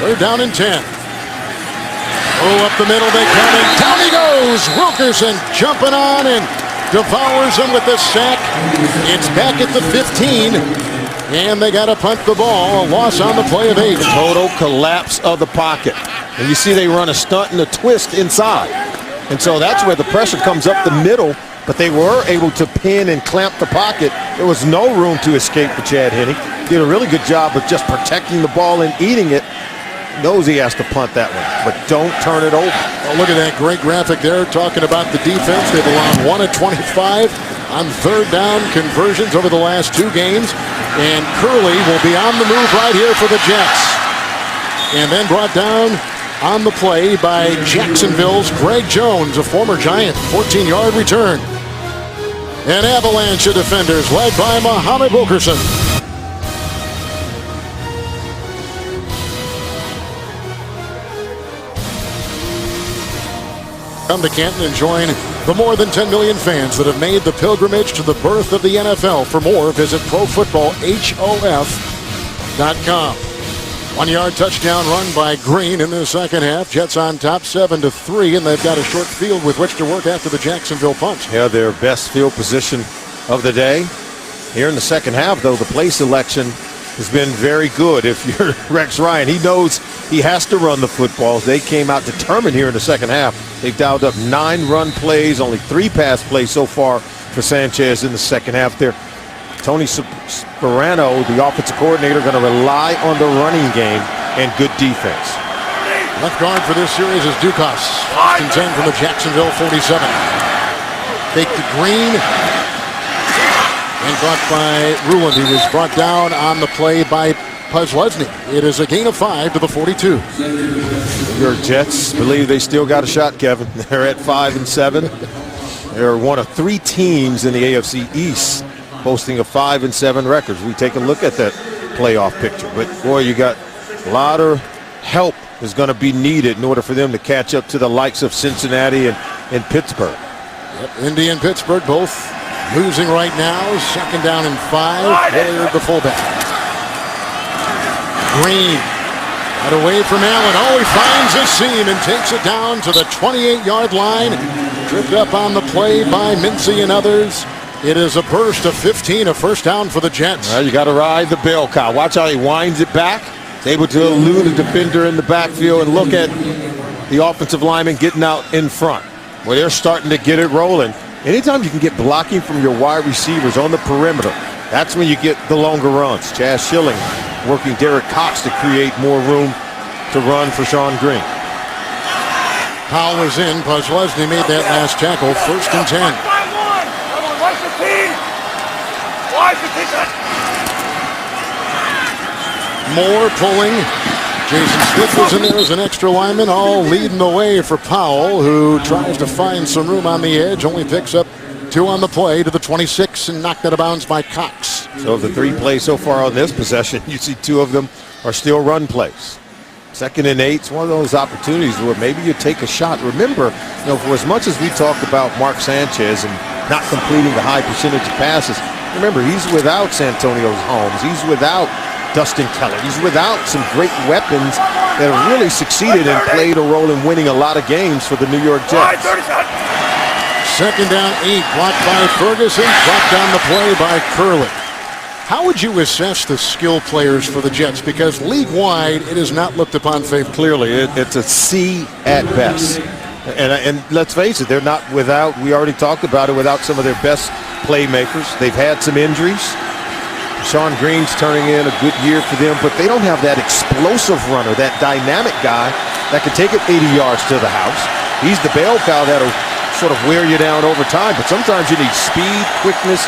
They're down in 10. Oh, up the middle they come, and down he goes. Wilkerson jumping on and devours him with the sack. It's back at the 15, and they got to punt the ball. A loss on the play of 8. Total collapse of the pocket. And you see they run a stunt and a twist inside. And so that's where the pressure comes up the middle, but they were able to pin and clamp the pocket. There was no room to escape for Chad Henne. Did a really good job of just protecting the ball and eating it. Knows he has to punt that one, but don't turn it over. Oh, look at that great graphic there talking about the defense. They've allowed 1 of 25 on third down conversions over the last 2 games. And Curley will be on the move right here for the Jets. And then brought down on the play by Jacksonville's Greg Jones, a former Giant. 14-yard return. An avalanche of defenders led by Muhammad Wilkerson. Come to Canton and join the more than 10 million fans that have made the pilgrimage to the birth of the NFL. For more, visit ProFootballHof.com. 1-yard touchdown run by Green in the second half. Jets on top 7-3, and they've got a short field with which to work after the Jacksonville punt. Yeah, their best field position of the day. Here in the second half, though, the play selection has been very good. If you're Rex Ryan, he knows he has to run the football. They came out determined here in the second half. They've dialed up 9 run plays, only 3 pass plays so far for Sanchez in the second half there. Tony Sperano, the offensive coordinator, going to rely on the running game and good defense. Left guard for this series is Dukas. 1st and 10 from the Jacksonville 47. Fake to Green. And caught by Ruland. He was brought down on the play by Puzlesny. It is a gain of 5 to the 42. Your Jets believe they still got a shot, Kevin. They're at 5-7. They're one of 3 teams in the AFC East posting a 5-7 record. We take a look at that playoff picture. But boy, you got a lot of help is going to be needed in order for them to catch up to the likes of Cincinnati and Pittsburgh. Yep, Indy and Pittsburgh both losing right now. 2nd down and 5. Hilliard, the fullback. Green. Right away from Allen. Oh, he finds a seam and takes it down to the 28-yard line. Tripped up on the play by Mincy and others. It is a burst of 15, a first down for the Jets. Well, you got to ride the bell cow. Watch how he winds it back. He's able to elude a defender in the backfield, and look at the offensive lineman getting out in front. Well, they're starting to get it rolling. Anytime you can get blocking from your wide receivers on the perimeter, that's when you get the longer runs. Chaz Schilling working Derek Cox to create more room to run for Sean Green. Powell was in. Puzlesny made that last tackle. 1st and 10. Moore pulling. Jason Smith was in there as an extra lineman, all leading the way for Powell, who tries to find some room on the edge. Only picks up 2 on the play to the 26 and knocked out of bounds by Cox. So of the 3 plays so far on this possession, you see 2 of them are still run plays. 2nd and 8, it's one of those opportunities where maybe you take a shot. Remember, for as much as we talk about Mark Sanchez and not completing the high percentage of passes, remember, he's without Santonio Holmes. He's without Dustin Keller. He's without some great weapons that have really succeeded and played a role in winning a lot of games for the New York Jets. 2nd down 8, blocked by Ferguson, dropped down the play by Curley. How would you assess the skill players for the Jets? Because league-wide, it is not looked upon favorably. Clearly, it's a C at best. And let's face it, they're not without, we already talked about it, without some of their best playmakers. They've had some injuries. Sean Green's turning in a good year for them, but they don't have that explosive runner, that dynamic guy that can take it 80 yards to the house. He's the bell cow that'll sort of wear you down over time, but sometimes you need speed, quickness,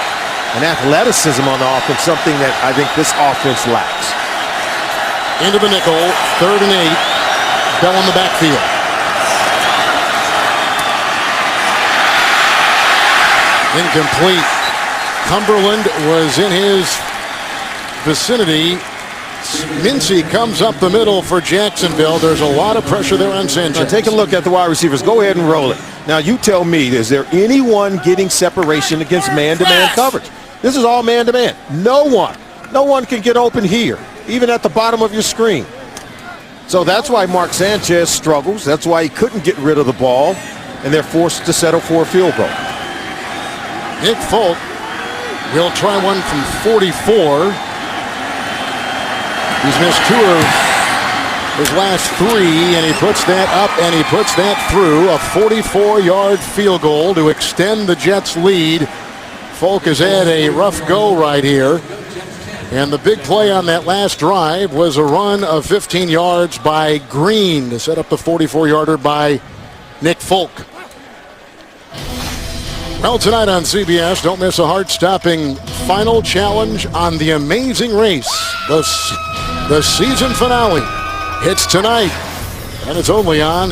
and athleticism on the offense, something that I think this offense lacks. Into the nickel, 3rd and 8. Bell in the backfield. Incomplete. Cumberland was in his vicinity Mincy comes up the middle for Jacksonville. There's a lot of pressure there on Sanchez. Now take a look at the wide receivers. Go ahead and roll it. Now you tell me, is there anyone getting separation against man-to-man coverage? This is all man-to-man. No one can get open here, even at the bottom of your screen. So that's why Mark Sanchez struggles. That's why he couldn't get rid of the ball, and they're forced to settle for a field goal. Nick Folk will try one from 44. He's missed 2 of his last 3, and he puts that up and he puts that through. A 44-yard field goal to extend the Jets' lead. Folk has had a rough go right here. And the big play on that last drive was a run of 15 yards by Green to set up the 44-yarder by Nick Folk. Well, tonight on CBS, don't miss a heart-stopping final challenge on The Amazing Race. The season finale. It's tonight, and it's only on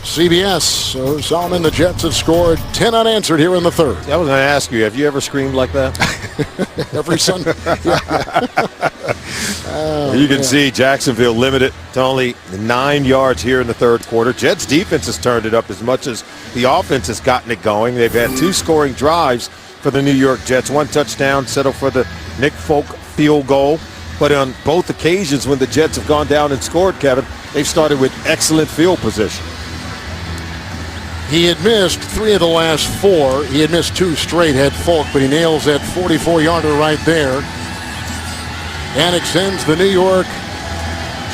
CBS. So Solomon, the Jets have scored 10 unanswered here in the third. I was going to ask you, have you ever screamed like that? Every Sunday. You can see Jacksonville limited to only 9 yards here in the third quarter. Jets defense has turned it up as much as the offense has gotten it going. They've had 2 scoring drives for the New York Jets. 1 touchdown settled for the Nick Folk field goal. But on both occasions when the Jets have gone down and scored, Kevin, they've started with excellent field position. He had missed 3 of the last 4. He had missed 2 straight, had Folk, but he nails that 44-yarder right there and extends the New York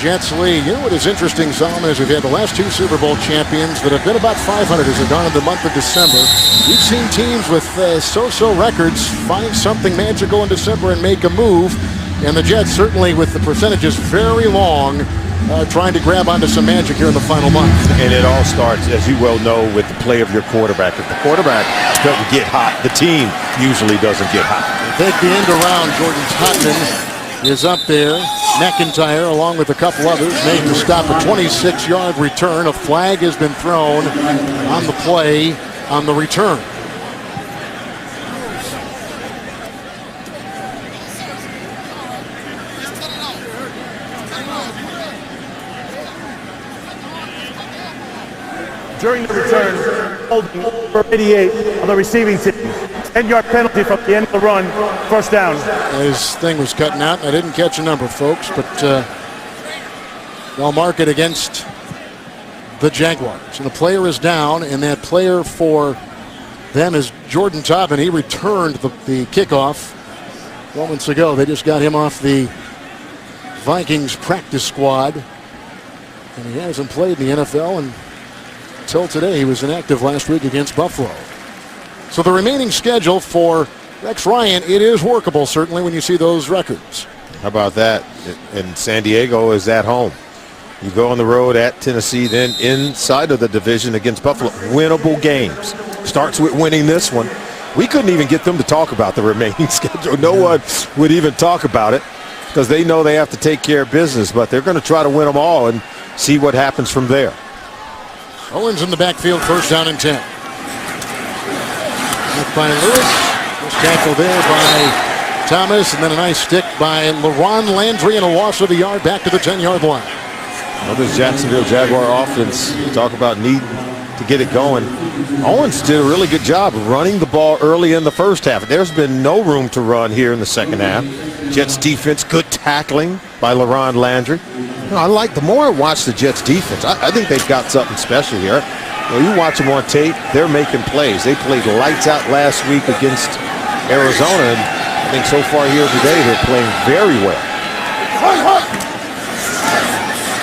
Jets lead. You know what is interesting, Solomon, is we've had the last 2 Super Bowl champions that have been about 500 as they've gone into the month of December. We've seen teams with so-so records find something magical in December and make a move. And the Jets, certainly with the percentages very long, trying to grab onto some magic here in the final month. And it all starts, as you well know, with the play of your quarterback. If the quarterback doesn't get hot, the team usually doesn't get hot. Take the end around. Jordan Hotman is up there. McIntyre, along with a couple others, made the stop. A 26-yard return. A flag has been thrown on the play on the return. During the return, holding for 88 on the receiving team. 10-yard penalty from the end of the run, first down. His thing was cutting out. I didn't catch a number, folks, but they'll mark it against the Jaguars. And the player is down, and that player for them is Jordan Tobin. He returned the kickoff moments ago. They just got him off the Vikings practice squad, and he hasn't played in the NFL until today. He was inactive last week against Buffalo. So the remaining schedule for Rex Ryan, it is workable, certainly, when you see those records. How about that? And San Diego is at home. You go on the road at Tennessee, then inside of the division against Buffalo. Winnable games. Starts with winning this one. We couldn't even get them to talk about the remaining schedule. No one would even talk about it because they know they have to take care of business, but they're going to try to win them all and see what happens from there. Owens in the backfield, first down and 10. Back by Lewis. First tackle there by Thomas, and then a nice stick by LaRon Landry and a loss of a yard back to the 10-yard line. Well, this Jacksonville Jaguar offense, talk about need to get it going. Owens did a really good job of running the ball early in the first half. There's been no room to run here in the second half. Jets defense, good tackling by LaRon Landry. I like, the more I watch the Jets defense, I think they've got something special here. You watch them on tape, they're making plays. They played lights out last week against Arizona, and I think so far here today they're playing very well.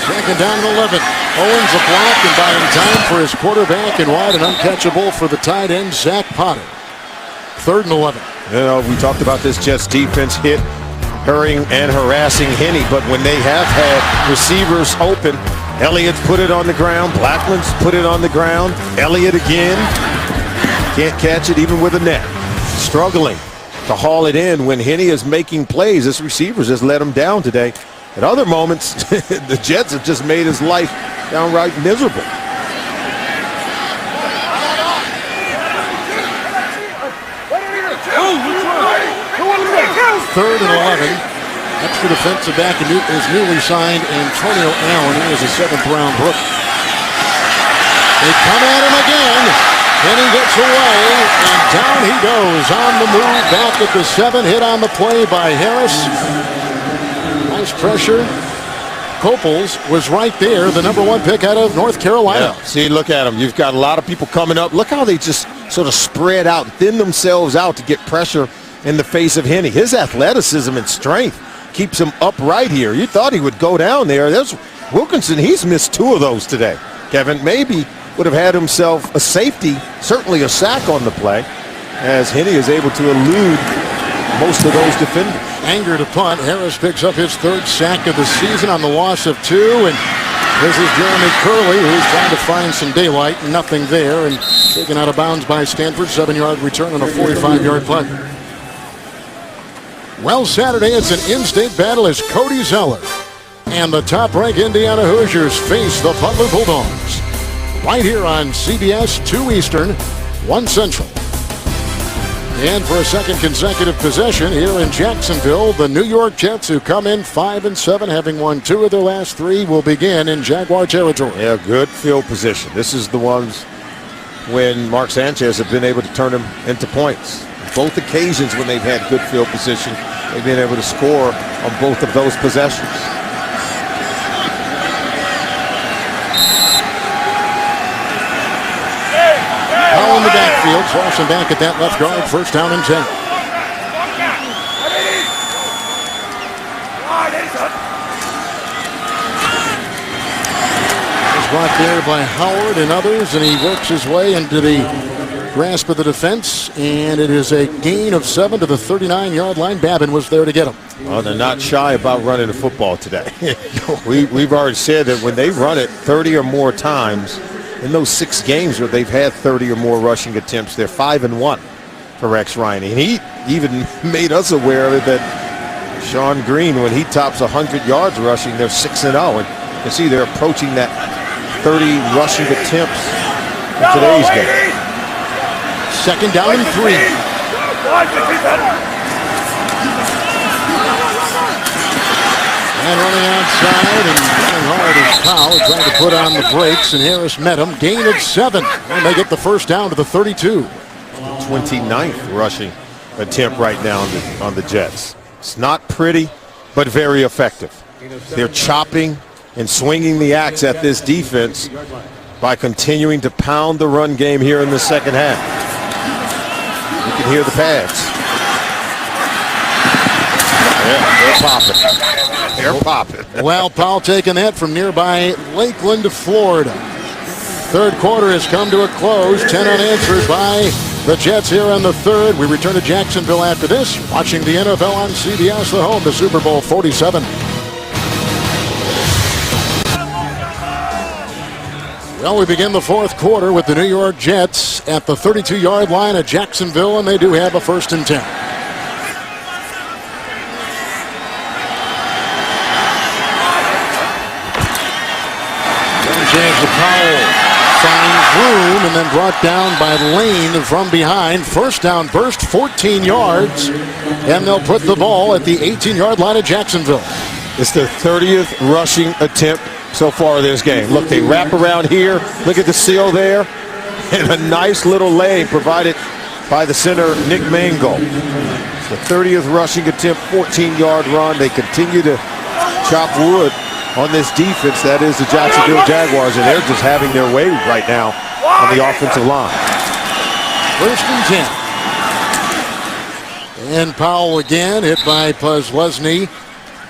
Second down and 11. Owens a block and buying time for his quarterback, and wide and uncatchable for the tight end, Zach Potter. Third and 11. You know, we talked about this Jets defense hit, hurrying and harassing Henne, but when they have had receivers open, Elliott's put it on the ground, Blackman's put it on the ground, Elliott again. Can't catch it even with a net. Struggling to haul it in when Henne is making plays. This receivers just let him down today. At other moments, the Jets have just made his life downright miserable. Third and 11. Extra defensive back is newly signed Antonio Allen. He is a 7th-round pick. They come at him again, and he gets away, and down he goes on the move back at the 7. Hit on the play by Harris. Nice pressure. Copels was right there, the number 1 pick out of North Carolina. Yeah. See, look at them. You've got a lot of people coming up. Look how they just sort of spread out, thin themselves out to get pressure in the face of Henne. His athleticism and strength keeps him upright here. You thought he would go down there. There's Wilkinson. He's missed 2 of those today. Kevin maybe would have had himself a safety, certainly a sack on the play, as Henne is able to elude most of those defenders. Anger to punt. Harris picks up his 3rd sack of the season on the loss of 2. And this is Jeremy Curley, who's trying to find some daylight. Nothing there. And taken out of bounds by Stanford. 7-yard return on a 45-yard punt. Well, Saturday it's an in-state battle as Cody Zeller and the top-ranked Indiana Hoosiers face the Butler Bulldogs. Right here on CBS, 2 Eastern, 1 Central. And for a second consecutive possession here in Jacksonville, the New York Jets, who come in 5-7, having won 2 of their last 3, will begin in Jaguar territory. Yeah, good field position. This is the ones when Mark Sanchez have been able to turn them into points. Both occasions when they've had good field position, they've been able to score on both of those possessions. Powell in the backfield, crossing back at that left guard, 1st down and 10. Is brought there by Howard and others, and he works his way into the grasp of the defense, and it is a gain of 7 to the 39-yard line. Babin was there to get him. Well, they're not shy about running the football today. We've already said that when they run it 30 or more times, in those 6 games where they've had 30 or more rushing attempts, they're 5-1 for Rex Ryan. And he even made us aware of it that Sean Green, when he tops 100 yards rushing, they're 6-0. And you can see they're approaching that 30 rushing attempts in today's game. 2nd down and 3. And running outside and running hard is Powell, trying to put on the brakes, and Harris met him. Gain of 7. And they get the 1st down to the 32. 29th rushing attempt right now on the Jets. It's not pretty, but very effective. They're chopping and swinging the axe at this defense by continuing to pound the run game here in the 2nd half. You can hear the pads. Yeah, they're popping. They're popping. Well, Powell taking that from nearby Lakeland, Florida. 3rd quarter has come to a close. 10 unanswered by the Jets here in the 3rd. We return to Jacksonville after this. Watching the NFL on CBS, the home to Super Bowl 47. Well, we begin the 4th quarter with the New York Jets at the 32-yard line at Jacksonville, and they do have a 1st and 10. James Powell finds room and then brought down by Lane from behind. 1st down burst, 14 yards, and they'll put the ball at the 18-yard line of Jacksonville. It's their 30th rushing attempt so far in this game. Look, they wrap around here. Look at the seal there. And a nice little lane provided by the center, Nick Mangold. It's the 30th rushing attempt, 14-yard run. They continue to chop wood on this defense. That is the Jacksonville Jaguars, and they're just having their way right now on the offensive line. 1st and 10. And Powell again, hit by Puzlesny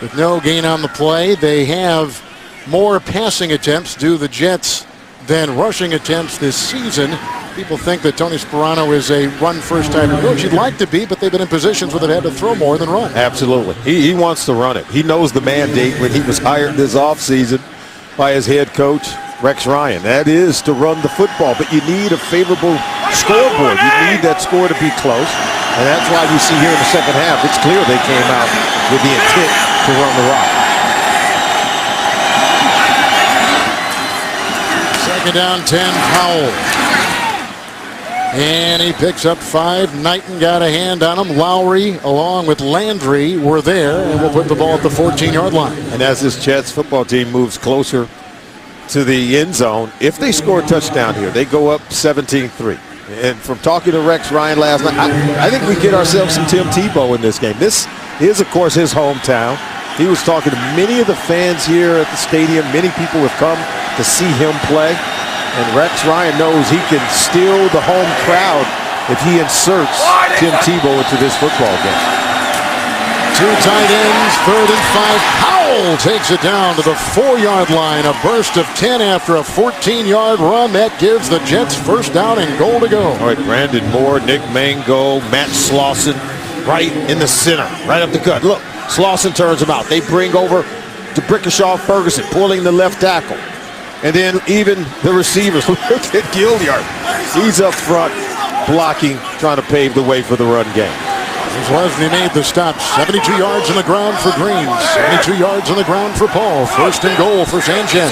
with no gain on the play. They have more passing attempts, do the Jets, than rushing attempts this season. People think that Tony Sparano is a run-first type of coach. He'd like to be, but they've been in positions where they've had to throw more than run. Absolutely. He wants to run it. He knows the mandate when he was hired this offseason by his head coach, Rex Ryan. That is to run the football, but you need a favorable scoreboard. You need that score to be close, and that's why you see here in the 2nd half, it's clear they came out with the intent to run the rock. 2nd down, 10, Powell. And he picks up 5. Knighton got a hand on him. Lowry along with Landry were there, and will put the ball at the 14-yard line. And as this Jets football team moves closer to the end zone, if they score a touchdown here, they go up 17-3. And from talking to Rex Ryan last night, I think we get ourselves some Tim Tebow in this game. This is, of course, his hometown. He was talking to many of the fans here at the stadium. Many people have come to see him play. And Rex Ryan knows he can steal the home crowd if he inserts Tim Tebow into this football game. 2 tight ends, 3rd and 5. Powell takes it down to the 4-yard line. A burst of 10 after a 14-yard run. That gives the Jets first down and goal to go. All right, Brandon Moore, Nick Mango, Matt Slauson right in the center, right up the gut. Look, Slauson turns him out. They bring over to Brickashaw Ferguson, pulling the left tackle. And then even the receivers, look at Gilliard. He's up front, blocking, trying to pave the way for the run game. As Leslie made the stop, 72 yards on the ground for Green, 72 yards on the ground for Paul. First and goal for Sanchez.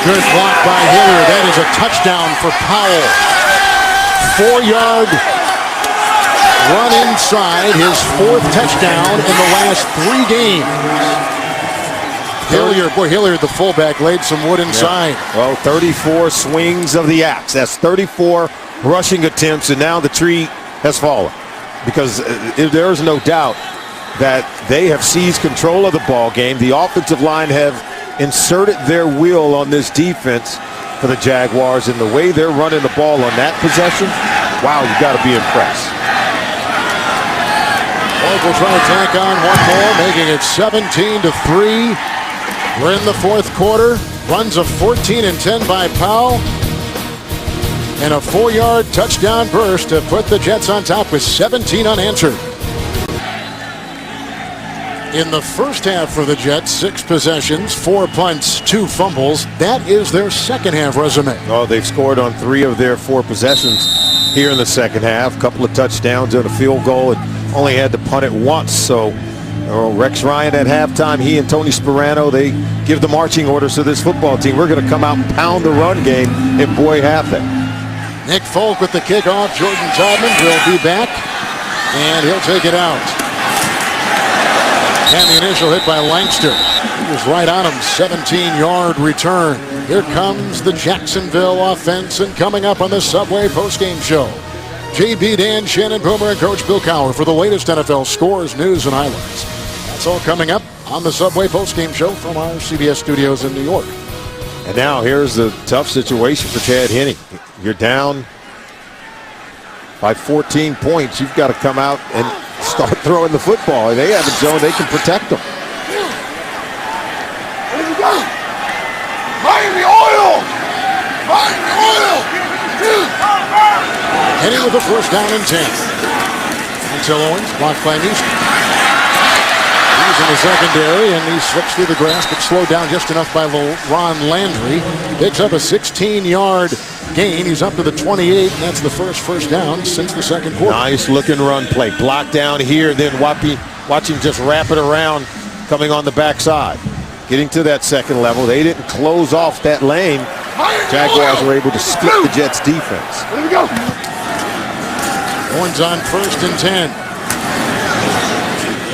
Good block by Hilliard. That is a touchdown for Powell. 4-yard run inside, his 4th touchdown in the last 3 games. Hilliard, the fullback, laid some wood inside. Yeah. Well, 34 swings of the axe. That's 34 rushing attempts, and now the tree has fallen. Because there's no doubt that they have seized control of the ball game. The offensive line have inserted their will on this defense for the Jaguars, and the way they're running the ball on that possession, wow, you've got to be impressed. Will try to tack on one more, making it 17-3. We're in the 4th quarter. Runs a 14 and 10 by Powell. And a 4-yard touchdown burst to put the Jets on top with 17 unanswered. In the first half for the Jets, 6 possessions, 4 punts, 2 fumbles. That is their second half resume. Oh, they've scored on 3 of their 4 possessions here in the second half. A couple of touchdowns and a field goal, and only had to punt it once. So Rex Ryan at halftime, he and Tony Sperano, they give the marching orders to this football team. We're going to come out and pound the run game, and boy, have they. Nick Folk with the kickoff. Jordan Todman will be back, and he'll take it out. And the initial hit by Langster. He was right on him. 17-yard return. Here comes the Jacksonville offense, and coming up on the Subway postgame show, JB, Dan, Shannon Boomer, and Coach Bill Cowher for the latest NFL scores, news, and highlights. That's all coming up on the Subway postgame show from our CBS studios in New York. And now here's the tough situation for Chad Henne. You're down by 14 points. You've got to come out and start throwing the football. They have a zone, they can protect them. Miami oil! Miami oil! Henne with a first down and 10. Until Owens, blocked by Neeson. He's in the secondary, and he slips through the grass, but slowed down just enough by Ron Landry. Picks up a 16-yard gain. He's up to the 28, and that's the first down since the second quarter. Nice looking run play. Blocked down here, then watch him just wrap it around, coming on the backside. Getting to that second level. They didn't close off that lane. Jaguars were able to split the Jets defense. Here we go. Owens on 1st and 10.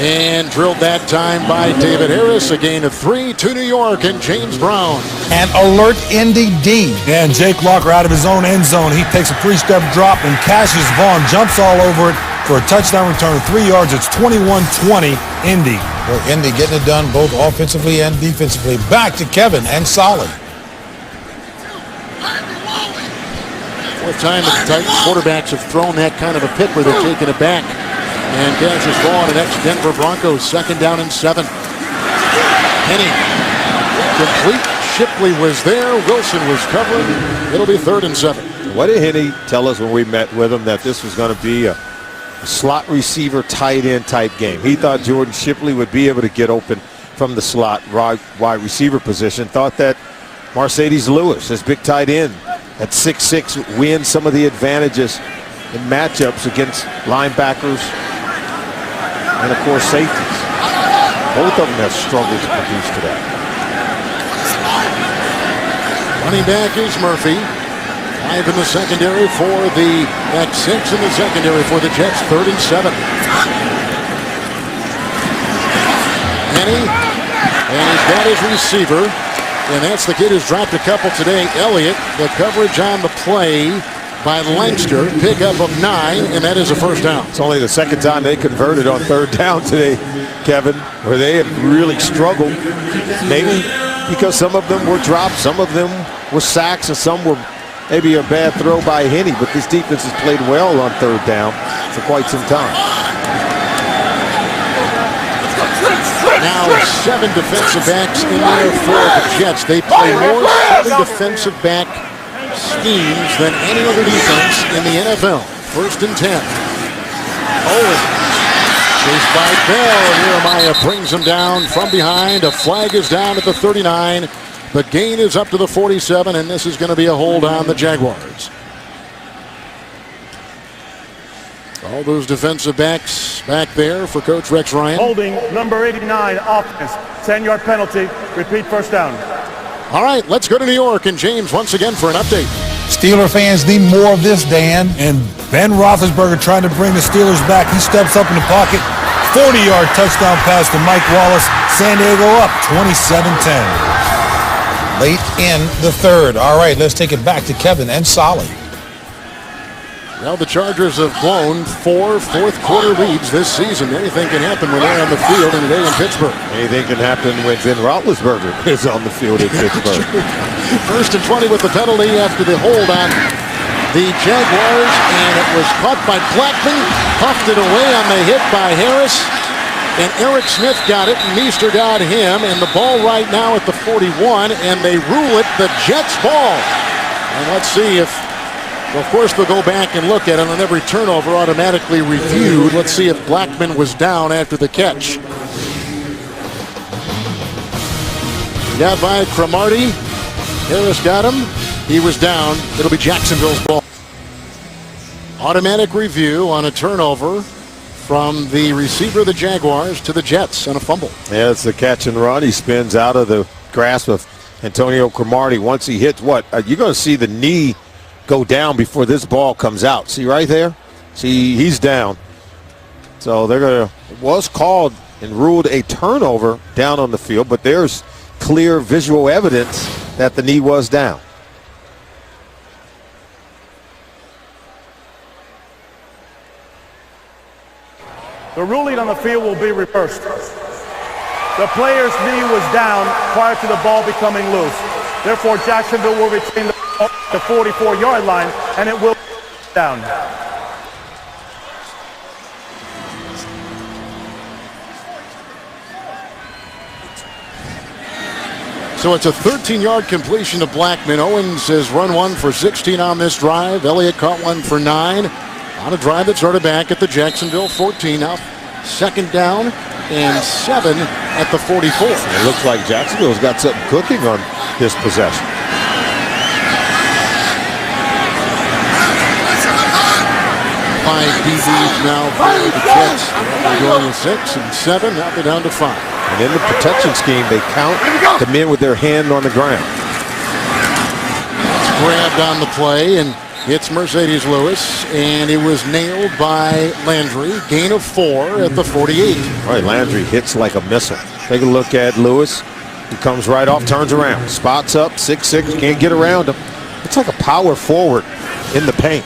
And drilled that time by David Harris. A gain of 3 to New York and James Brown. And alert Indy D. And Jake Locker out of his own end zone. He takes a 3-step drop, and Cassius Vaughn jumps all over it for a touchdown return of 3 yards. It's 21-20 Indy. Well, Indy getting it done both offensively and defensively. Back to Kevin and solid. 4th time that the Titans quarterbacks have thrown that kind of a pick where they're taking it back. And Cassius Vaughn, and that's Denver Broncos, 2nd down and 7. Henne complete. Shipley was there. Wilson was covering. It'll be 3rd and 7. What did Henne tell us when we met with him, that this was going to be a slot receiver, tight end type game? He thought Jordan Shipley would be able to get open from the slot wide receiver position. Thought that Mercedes Lewis, his big tight end at 6'6", wins some of the advantages in matchups against linebackers and, of course, safeties. Both of them have struggled to produce today. Running back is Murphy. 5 in the secondary for the Jets. 6 in the secondary for the Jets. 3rd and 7. Henny, and he's got his receiver, and that's the kid who's dropped a couple today, Elliott. The coverage on the play by Langster, pickup of 9, and that is a first down. It's only the second time they converted on 3rd down today, Kevin, where they have really struggled. Maybe because some of them were dropped, some of them were sacks, and some were maybe a bad throw by Henny, but this defense has played well on 3rd down for quite some time. Now 7 defensive backs in there for the Jets. They play more 7 defensive back schemes than any other defense in the NFL. 1st and 10. Owen chased by Bell, and Jeremiah brings him down from behind. A flag is down at the 39. The gain is up to the 47, and this is going to be a hold on the Jaguars. All those defensive backs back there for Coach Rex Ryan. Holding number 89, offense. 10-yard penalty. Repeat first down. All right, let's go to New York, and James once again for an update. Steeler fans need more of this, Dan. And Ben Roethlisberger trying to bring the Steelers back. He steps up in the pocket. 40-yard touchdown pass to Mike Wallace. San Diego up 27-10. Late in the 3rd. All right, let's take it back to Kevin and Solly. Well, the Chargers have blown 4 fourth-quarter leads this season. Anything can happen when they're on the field and today in Pittsburgh. Anything can happen when Ben Roethlisberger is on the field in Pittsburgh. 1st and 20 with the penalty after the hold on the Jaguars, and it was caught by Blackman, puffed it away on the hit by Harris, and Eric Smith got it, and Meester got him, and the ball right now at the 41, and they rule it the Jets' ball. And let's see if, well, of course, they'll go back and look at it, and every turnover automatically reviewed. Let's see if Blackman was down after the catch. Got by Cromartie. Harris got him. He was down. It'll be Jacksonville's ball. Automatic review on a turnover from the receiver of the Jaguars to the Jets on a fumble. Yeah, it's the catch and run. He spins out of the grasp of Antonio Cromartie. Once he hits what? You're going to see the knee go down before this ball comes out. See right there? See, he's down. So they're going to, it was called and ruled a turnover down on the field, but there's clear visual evidence that the knee was down. The ruling on the field will be reversed. The player's knee was down prior to the ball becoming loose. Therefore, Jacksonville will retain the ball at the 44-yard line, and it will down. So it's a 13-yard completion to Blackman. Owens has run one for 16 on this drive. Elliott caught one for 9 on a drive that started back at the Jacksonville 14. Now 2nd down and 7 at the 44. It looks like Jacksonville's got something cooking on this possession. Five DBs now for the Jets. They're going to 6 and 7. Now they're down to 5. And in the protection scheme, they count the men with their hand on the ground. It's grabbed on the play, and it's Mercedes Lewis, and it was nailed by Landry. Gain of 4 at the 48. All right, Landry hits like a missile. Take a look at Lewis. He comes right off, turns around, spots up, 6'6", can't get around him. It's like a power forward in the paint.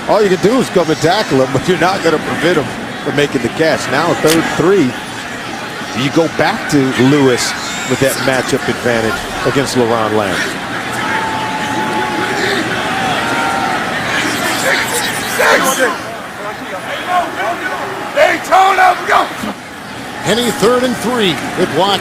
All you can do is come and tackle him, but you're not going to prevent him from making the catch. Now 3rd and 3. You go back to Lewis with that matchup advantage against LaRon Landry. Henny 3rd and 3. Good block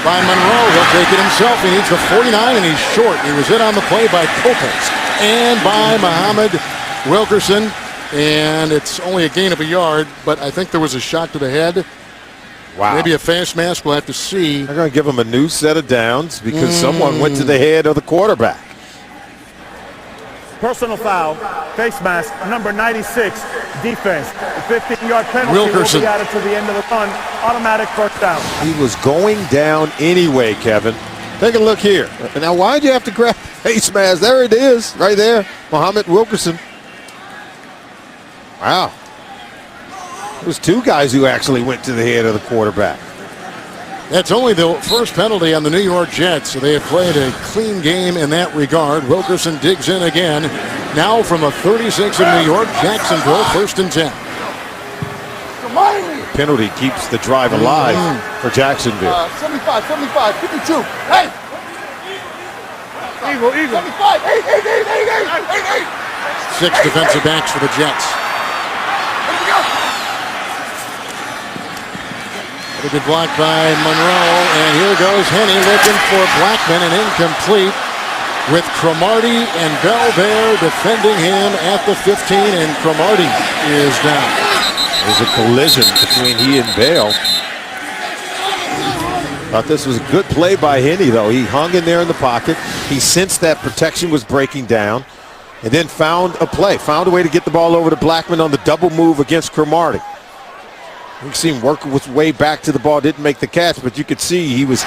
by Monroe. He'll take it himself. He needs the 49, and he's short. He was hit on the play by Copeland and by Muhammad Wilkerson. And it's only a gain of a yard, but I think there was a shot to the head. Wow. Maybe a face mask. We'll have to see. They're going to give him a new set of downs because someone went to the head of the quarterback. Personal foul, face mask, number 96, defense. The 15-yard penalty Wilkerson will be added to the end of the run. Automatic first down. He was going down anyway, Kevin. Take a look here. Now, why'd you have to grab face mask? There it is, right there. Muhammad Wilkerson. Wow. It was two guys who actually went to the head of the quarterback. That's only the first penalty on the New York Jets, so they have played a clean game in that regard. Wilkerson digs in again. Now from a 36 in New York, Jacksonville, 1st and 10. Penalty keeps the drive alive for Jacksonville. 75, 75, 52. Hey! Eagle. 75, 8. 6 defensive backs for the Jets. A good block by Monroe, and here goes Henne looking for Blackman, and incomplete with Cromartie and Bell there defending him at the 15, and Cromartie is down. There's a collision between he and Bell. Thought this was a good play by Henne, though. He hung in there in the pocket. He sensed that protection was breaking down, and then found a way to get the ball over to Blackman on the double move against Cromartie. You see him working his way back to the ball, didn't make the catch, but you could see he was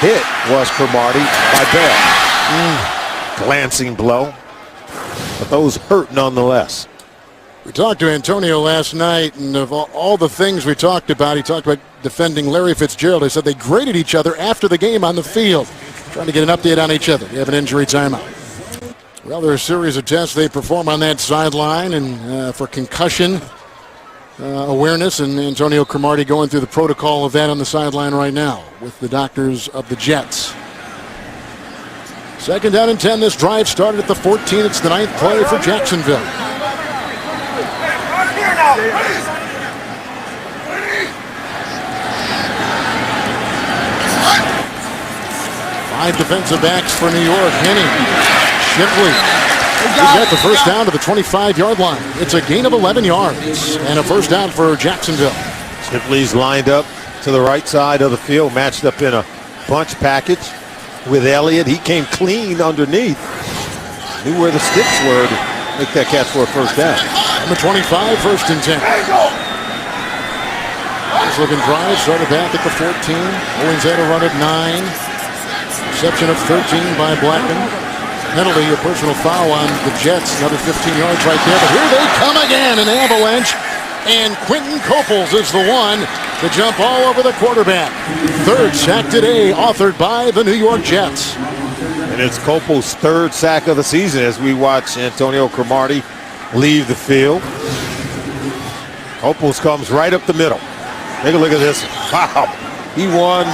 hit, was Cromartie, by Bell. Glancing blow, but those hurt nonetheless. We talked to Antonio last night, and of all the things we talked about, he talked about defending Larry Fitzgerald. He said they graded each other after the game on the field, trying to get an update on each other. They have an injury timeout. Well, there are a series of tests they perform on that sideline, and for concussion awareness, and Antonio Cromartie going through the protocol of that on the sideline right now with the doctors of the Jets. 2nd down and 10. This drive started at the 14. It's the 9th play for Jacksonville. 5 defensive backs for New York. Henne, Shipley. He's got the first down to the 25-yard line. It's a gain of 11 yards and a first down for Jacksonville. Shipley's lined up to the right side of the field, matched up in a bunch package with Elliott. He came clean underneath. Knew where the sticks were to make that catch for a first down. Number 25, 1st and 10. This looking drive started back at the 14. Owens had a run at 9. Reception of 13 by Blackman. Penalty, a personal foul on the Jets. Another 15 yards right there. But here they come again, an avalanche. And Quentin Coples is the one to jump all over the quarterback. 3rd sack today, authored by the New York Jets. And it's Coples' 3rd sack of the season as we watch Antonio Cromartie leave the field. Coples comes right up the middle. Take a look at this. Wow. He won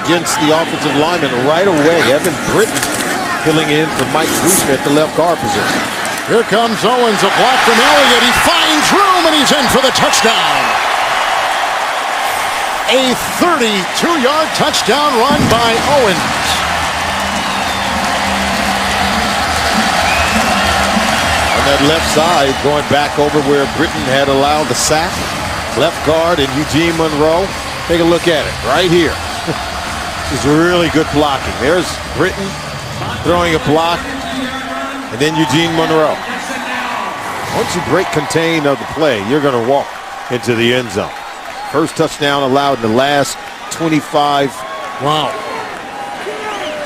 against the offensive lineman right away. Evan Britton filling in for Mike Guzman at the left guard position. Here comes Owens, a block from Elliott. He finds room, and he's in for the touchdown. A 32-yard touchdown run by Owens. On that left side, going back over where Britton had allowed the sack. Left guard and Eugene Monroe. Take a look at it right here. This is really good blocking. There's Britton throwing a block, and then Eugene Monroe. Once you break contain of the play, you're going to walk into the end zone. First touchdown allowed in the last 25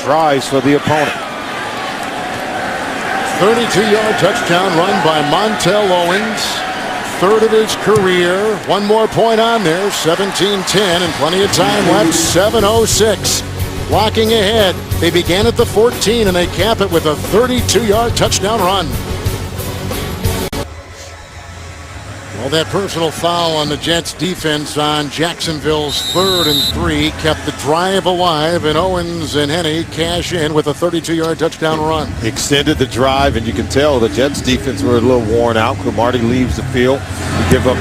drives for the opponent. 32-yard touchdown run by Montel Owens. 3rd of his career. One more point on there, 17-10, and plenty of time left, 7:06. Walking ahead, they began at the 14, and they cap it with a 32-yard touchdown run. Well, that personal foul on the Jets defense on Jacksonville's 3rd and 3 kept the drive alive, and Owens and Henne cash in with a 32-yard touchdown run. Extended the drive, and you can tell the Jets defense were a little worn out. Cromartie leaves the field. We give up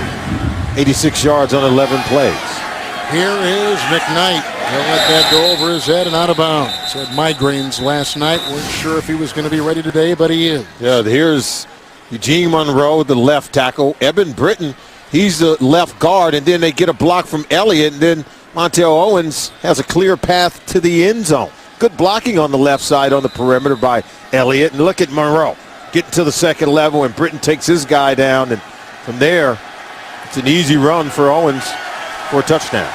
86 yards on 11 plays. Here is McKnight. He'll let that go over his head and out of bounds. Had migraines last night. Weren't sure if he was going to be ready today, but he is. Yeah, here's Eugene Monroe, the left tackle. Evan Britton, he's the left guard, and then they get a block from Elliott, and then Montel Owens has a clear path to the end zone. Good blocking on the left side on the perimeter by Elliott, and look at Monroe getting to the 2nd level, and Britton takes his guy down, and from there, it's an easy run for Owens for a touchdown.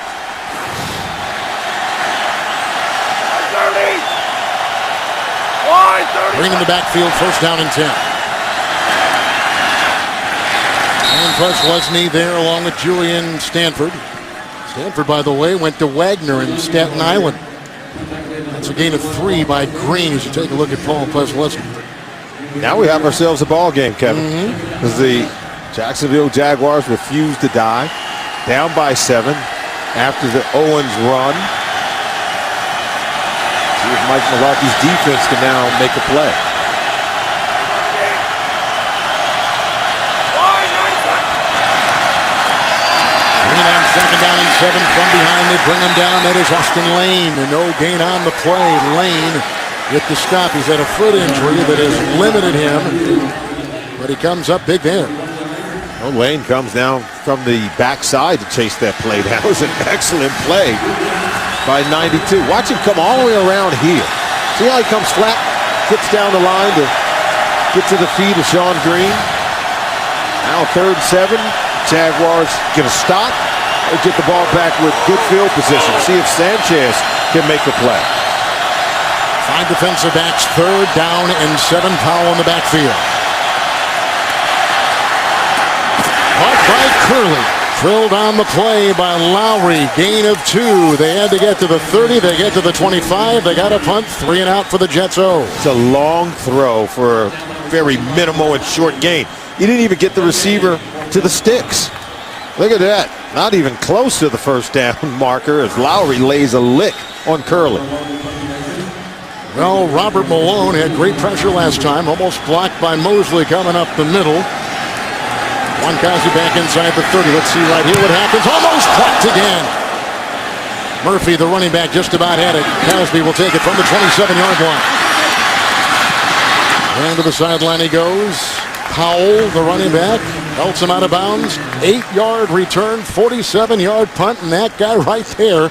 Green in the backfield, first down and 10. And plus Lesney there along with Julian Stanford. Stanford, by the way, went to Wagner in Staten Island. That's a gain of 3 by Green as you take a look at Paul Lesney. Now we have ourselves a ball game, Kevin. Because the Jacksonville Jaguars refused to die. Down by 7 after the Owens run. See if Mike Mularkey's defense can now make a play. Green on second down and 7 from behind. They bring him down. That is Austin Lane. And no gain on the play. Lane with the stop. He's had a foot injury that has limited him. But he comes up big there. Well, Lane comes down from the backside to chase that play. That was an excellent play by 92. Watch him come all the way around here. See how he comes flat, gets down the line to get to the feet of Sean Green. Now 3rd and 7. Jaguars get a stop or get the ball back with good field position. See if Sanchez can make a play. 5 defensive backs, 3rd down and 7. Powell in the backfield. Caught by Curley. Drilled on the play by Lowry. Gain of 2. They had to get to the 30. They get to the 25. They got a punt. 3 and out for the Jets. It's a long throw for a very minimal and short gain. You didn't even get the receiver to the sticks. Look at that. Not even close to the first down marker as Lowry lays a lick on Curley. Well, Robert Malone had great pressure last time. Almost blocked by Mosley coming up the middle. Wankazi back inside the 30. Let's see right here what happens. Almost blocked again. Murphy, the running back, just about had it. Cosby will take it from the 27-yard line. And to the sideline he goes. Powell, the running back, belts him out of bounds. 8-yard return, 47-yard punt, and that guy right there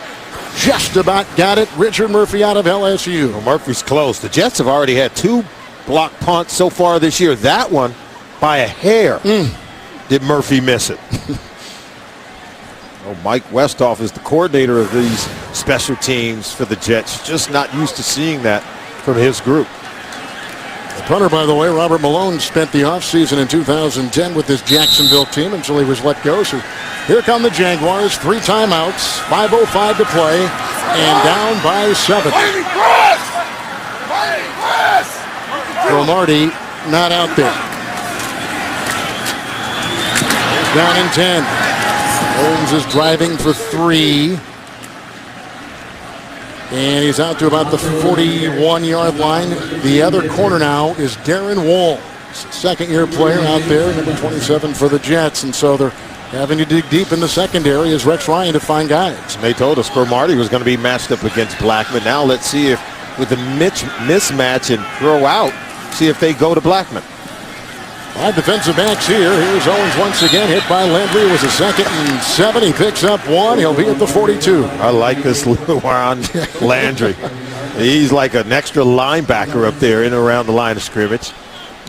just about got it. Richard Murphy out of LSU. Well, Murphy's close. The Jets have already had 2 block punts so far this year. That one, by a hair, did Murphy miss it. Oh, Mike Westhoff is the coordinator of these special teams for the Jets. Just not used to seeing that from his group. The punter, by the way, Robert Malone, spent the offseason in 2010 with this Jacksonville team until he was let go. So here come the Jaguars. 3 timeouts, 5:05 to play, and down by 7. Cromartie not out there. Down in 10. Holmes is driving for 3. And he's out to about the 41-yard line. The other corner now is Darren Wall, second-year player out there, number 27 for the Jets. And so they're having to dig deep in the secondary as Rex Ryan to find guys. They told us Cromartie was going to be matched up against Blackman. Now let's see if with the mismatch and throw out, see if they go to Blackman. 5 defensive backs here. Here's Owens once again, hit by Landry. It was a 2nd and 7. He picks up 1. He'll be at the 42. I like this Ron Landry. He's like an extra linebacker up there in and around the line of scrimmage.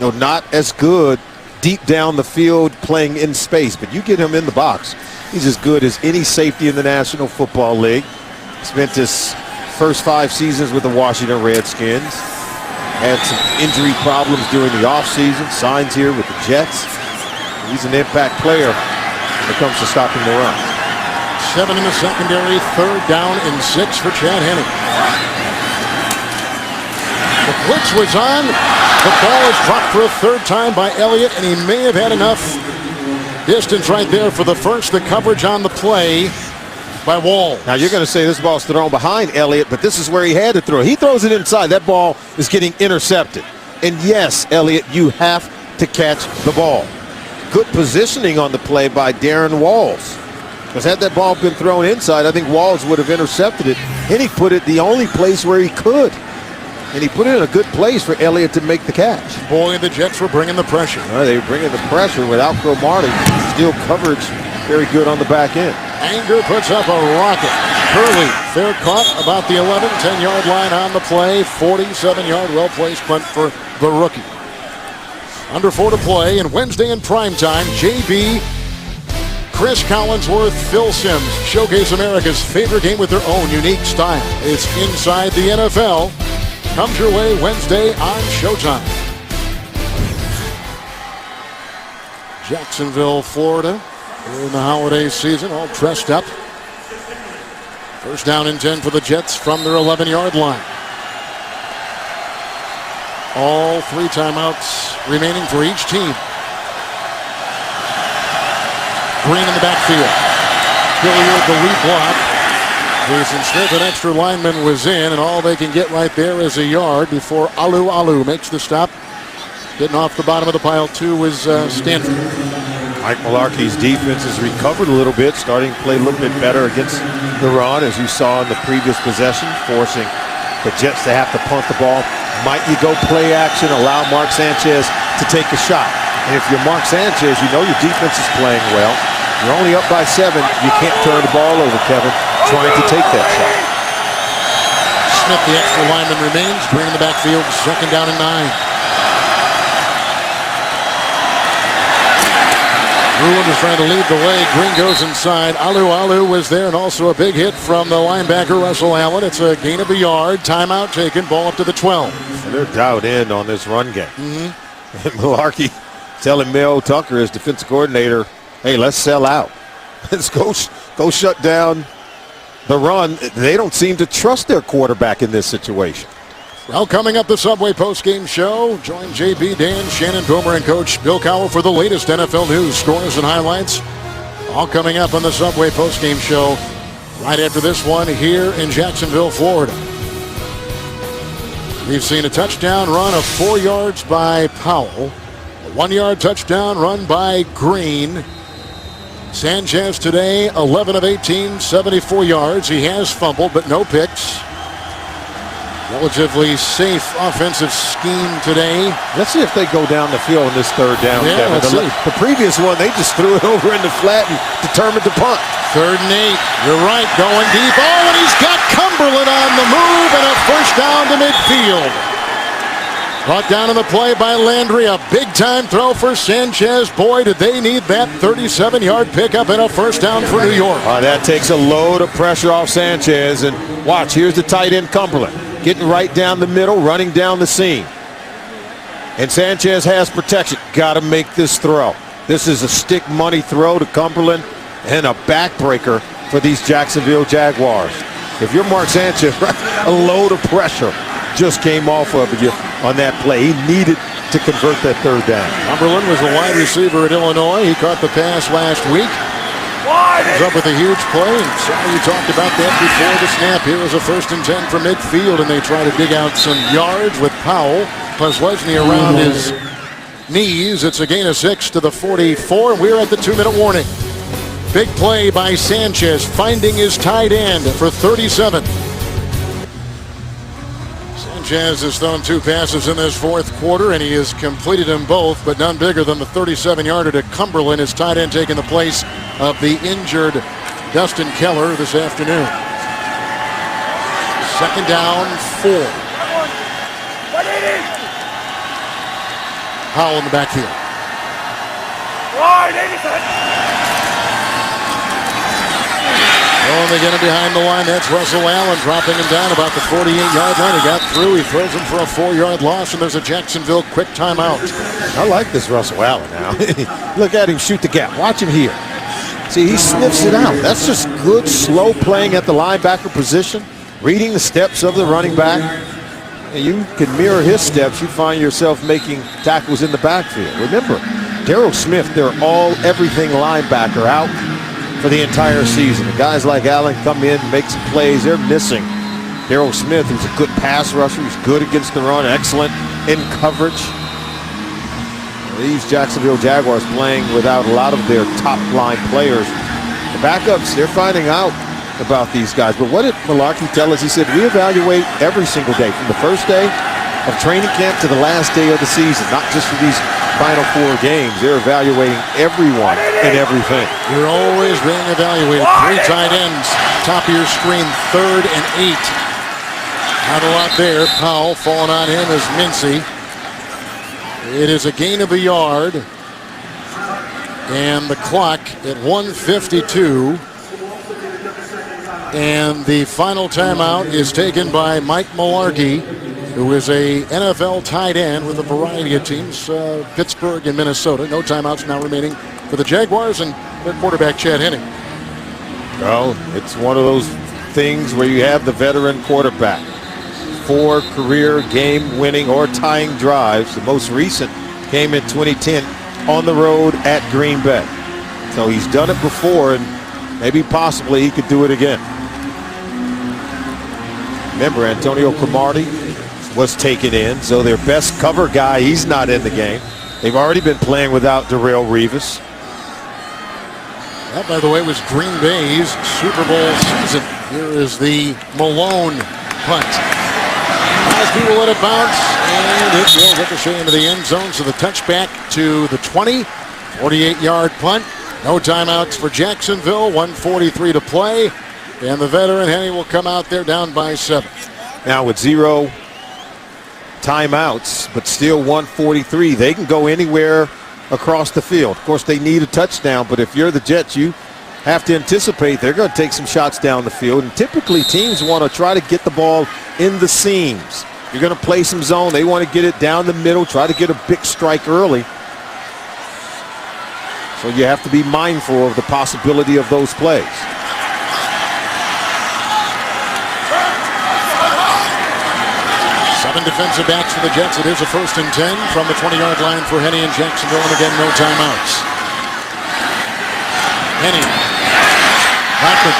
No, not as good deep down the field playing in space, but you get him in the box. He's as good as any safety in the National Football League. Spent his first 5 seasons with the Washington Redskins. Had some injury problems during the offseason. Signs here with the Jets. He's an impact player when it comes to stopping the run. 7 in the secondary, 3rd down and 6 for Chad Henne. The blitz was on. The ball is dropped for a 3rd time by Elliott, and he may have had enough distance right there for the first. The coverage on the play by Wall. Now you're going to say this ball's thrown behind Elliott, but this is where he had to throw. He throws it inside. That ball is getting intercepted. And yes, Elliott, you have to catch the ball. Good positioning on the play by Darren Walls. Because had that ball been thrown inside, I think Walls would have intercepted it. And he put it the only place where he could. And he put it in a good place for Elliott to make the catch. Boy, the Jets were bringing the pressure. They were bringing the pressure without Cromartie. Still coverage very good on the back end. Anger puts up a rocket. Curley, fair caught about the 11, 10-yard line on the play. 47-yard well-placed punt for the rookie. Under 4 to play, and Wednesday in primetime, JB, Chris Collinsworth, Phil Simms showcase America's favorite game with their own unique style. It's Inside the NFL. comes your way Wednesday on Showtime. Jacksonville, Florida, in the holiday season, all dressed up. First down and 10 for the Jets from their 11-yard line. All 3 timeouts remaining for each team. Green in the backfield. Hilliard, the lead block. Jason Smith, an extra lineman, was in, and all they can get right there is a yard before Alu makes the stop. Getting off the bottom of the pile, too, was Stanford. Mike Mularkey's defense has recovered a little bit, starting to play a little bit better against the run, as you saw in the previous possession, forcing the Jets to have to punt the ball. Might you go play action, allow Mark Sanchez to take a shot? And if you're Mark Sanchez, you know your defense is playing well. You're only up by 7. You can't turn the ball over, Kevin, trying to take that shot. Smith, the extra lineman, remains. Green in the backfield, second down and 9. Ruin is trying to lead the way. Green goes inside. Alu was there, and also a big hit from the linebacker, Russell Allen. It's a gain of a yard. Timeout taken. Ball up to the 12. And they're dialed in on this run game. Mularkey telling Mel Tucker, his defensive coordinator, hey, let's sell out. Let's go shut down the run. They don't seem to trust their quarterback in this situation. Well, coming up, the Subway postgame show. Join JB, Dan, Shannon Boomer, and Coach Bill Cowell for the latest NFL news, scores, and highlights. All coming up on the Subway postgame show right after this one here in Jacksonville, Florida. We've seen a touchdown run of 4 yards by Powell. A 1-yard touchdown run by Green. Sanchez today, 11 of 18, 74 yards. He has fumbled, but no picks. Relatively safe offensive scheme today. Let's see if they go down the field on this third down. Yeah, let's see. The previous one, they just threw it over in the flat and determined to punt. 3rd and 8. You're right, going deep. Oh, and he's got Cumberland on the move, and a first down to midfield. Brought down on the play by Landry. A big-time throw for Sanchez. Boy, did they need that 37-yard pickup and a first down for New York. That takes a load of pressure off Sanchez. And watch, here's the tight end, Cumberland. Getting right down the middle, running down the seam. And Sanchez has protection. Got to make this throw. This is a stick money throw to Cumberland and a backbreaker for these Jacksonville Jaguars. If you're Mark Sanchez, a load of pressure just came off of you on that play. He needed to convert that third down. Cumberland was a wide receiver at Illinois. He caught the pass last week. He's up with a huge play, and you talked about that before the snap. Here is a 1st and 10 from midfield, and they try to dig out some yards with Powell. Poslesny around his knees. It's a gain of 6 to the 44, and we're at the 2-minute warning. Big play by Sanchez, finding his tight end for 37. Sanchez has thrown 2 passes in this 4th quarter, and he has completed them both, but none bigger than the 37-yarder to Cumberland. His tight end taking the place of the injured Dustin Keller this afternoon. 2nd down, 4. Powell in the backfield. Oh, and they get him behind the line. That's Russell Allen dropping him down about the 48-yard line. He got through. He throws him for a 4-yard loss, and there's a Jacksonville quick timeout. I like this Russell Allen now. Look at him shoot the gap. Watch him here. See, he sniffs it out. That's just good, slow playing at the linebacker position, reading the steps of the running back. And you can mirror his steps. You find yourself making tackles in the backfield. Remember, Darryl Smith, their all-everything linebacker out for the entire season. And guys like Allen come in, make some plays. They're missing Darryl Smith, who's a good pass rusher. He's good against the run, excellent in coverage. These Jacksonville Jaguars playing without a lot of their top-line players. The backups, they're finding out about these guys. But what did Mularkey tell us? He said, we evaluate every single day, from the first day of training camp to the last day of the season, not just for these final 4 games. They're evaluating everyone and everything. You're always being evaluated. 3 tight ends, top of your screen, 3rd and 8. Not a lot there. Powell falling on him as Mincy. It is a gain of a yard. And the clock at 1:52. And the final timeout is taken by Mike Mularkey. who is a NFL tight end with a variety of teams, Pittsburgh and Minnesota. No timeouts now remaining for the Jaguars and their quarterback, Chad Henne. Well, it's one of those things where you have the veteran quarterback. 4 career game-winning or tying drives. The most recent came in 2010 on the road at Green Bay. So he's done it before, and maybe possibly he could do it again. Remember, Antonio Cromartie was taken in, so their best cover guy, he's not in the game. They've already been playing without Darrelle Revis. That, by the way, was Green Bay's Super Bowl season. Here is the Malone punt. Crosby will let it bounce, and it will ricochet into the end zone. So the touchback to the 20, 48-yard punt. No timeouts for Jacksonville, 1:43 to play. And the veteran Henne will come out there down by 7. Now with 0 timeouts, but still 1:43, they can go anywhere across the field. Of course, they need a touchdown, but if you're the Jets, you have to anticipate they're going to take some shots down the field. And typically teams want to try to get the ball in the seams. You're going to play some zone. They want to get it down the middle, try to get a big strike early. So you have to be mindful of the possibility of those plays. Defensive backs for the Jets. It is a 1st and 10 from the 20-yard line for Henne and Jacksonville, and again, no timeouts. Henne. Blackman.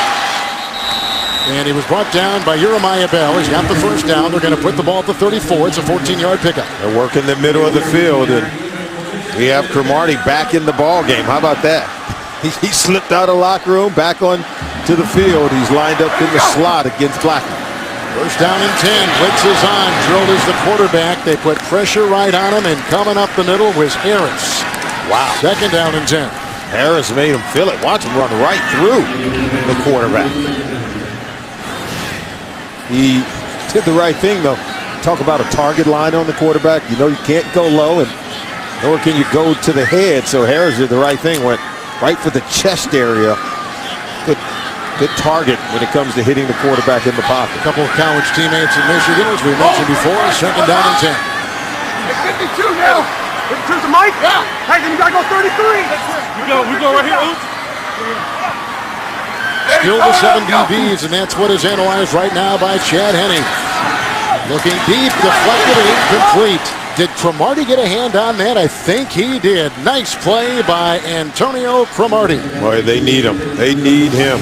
And he was brought down by Jeremiah Bell. He's got the 1st down. They're going to put the ball at the 34. It's a 14-yard pickup. They're working the middle of the field, and we have Cromartie back in the ball game. How about that? He slipped out of the locker room, back on to the field. He's lined up in the slot against Blackman. 1st down and 10. Blitz is on. Drilled is the quarterback. They put pressure right on him, and coming up the middle was Harris. Wow. 2nd down and 10. Harris made him feel it. Watch him run right through the quarterback. He did the right thing, though. Talk about a target line on the quarterback. You know you can't go low, and nor can you go to the head. So Harris did the right thing. Went right for the chest area. Good target when it comes to hitting the quarterback in the pocket. A couple of college teammates in Michigan, as we mentioned before. 2nd down and 10. It's 52 now. 52's the mic? Yeah. Hey, then you got to go 33. We go right here, Oops. Still the 7 DBs, and that's what is analyzed right now by Chad Henne. Looking deep, deflected and incomplete. Did Cromartie get a hand on that? I think he did. Nice play by Antonio Cromartie. Boy, they need him. They need him.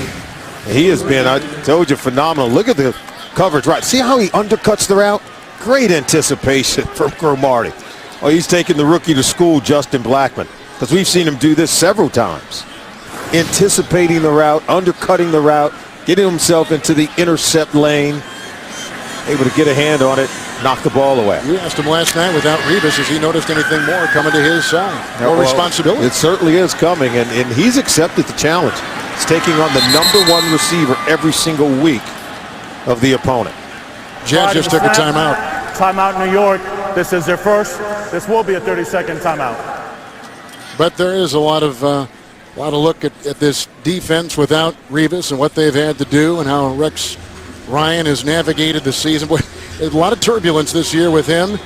He has been, I told you, phenomenal. Look at the coverage right. See how he undercuts the route? Great anticipation from Cromartie. Oh, he's taking the rookie to school, Justin Blackman, because we've seen him do this several times. Anticipating the route, undercutting the route, getting himself into the intercept lane, able to get a hand on it, knock the ball away. You asked him last night without Revis, has he noticed anything more coming to his side? More responsibility? It certainly is coming, and he's accepted the challenge. He's taking on the #1 receiver every single week of the opponent. Jets just took a timeout. Timeout New York. This is their first. This will be a 30-second timeout. But there is a lot of look at this defense without Revis and what they've had to do and how Rex Ryan has navigated the season. Boy, there's a lot of turbulence this year with him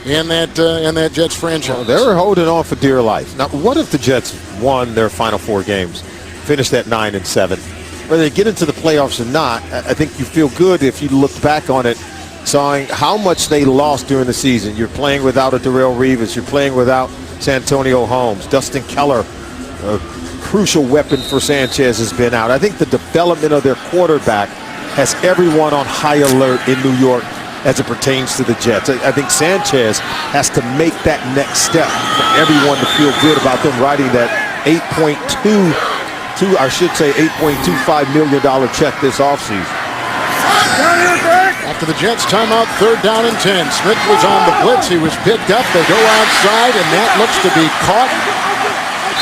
and that Jets franchise. Well, they're holding on for dear life. Now, what if the Jets won their final 4 games, finished at 9-7? Whether they get into the playoffs or not, I think you feel good if you look back on it, seeing how much they lost during the season. You're playing without a Darrelle Revis. You're playing without Santonio Holmes. Dustin Keller, a crucial weapon for Sanchez, has been out. I think the development of their quarterback has everyone on high alert in New York as it pertains to the Jets. I think Sanchez has to make that next step for everyone to feel good about them writing that $8.25 million check this offseason. After the Jets timeout, 3rd down and 10. Smith was on the blitz. He was picked up. They go outside, and that looks to be caught.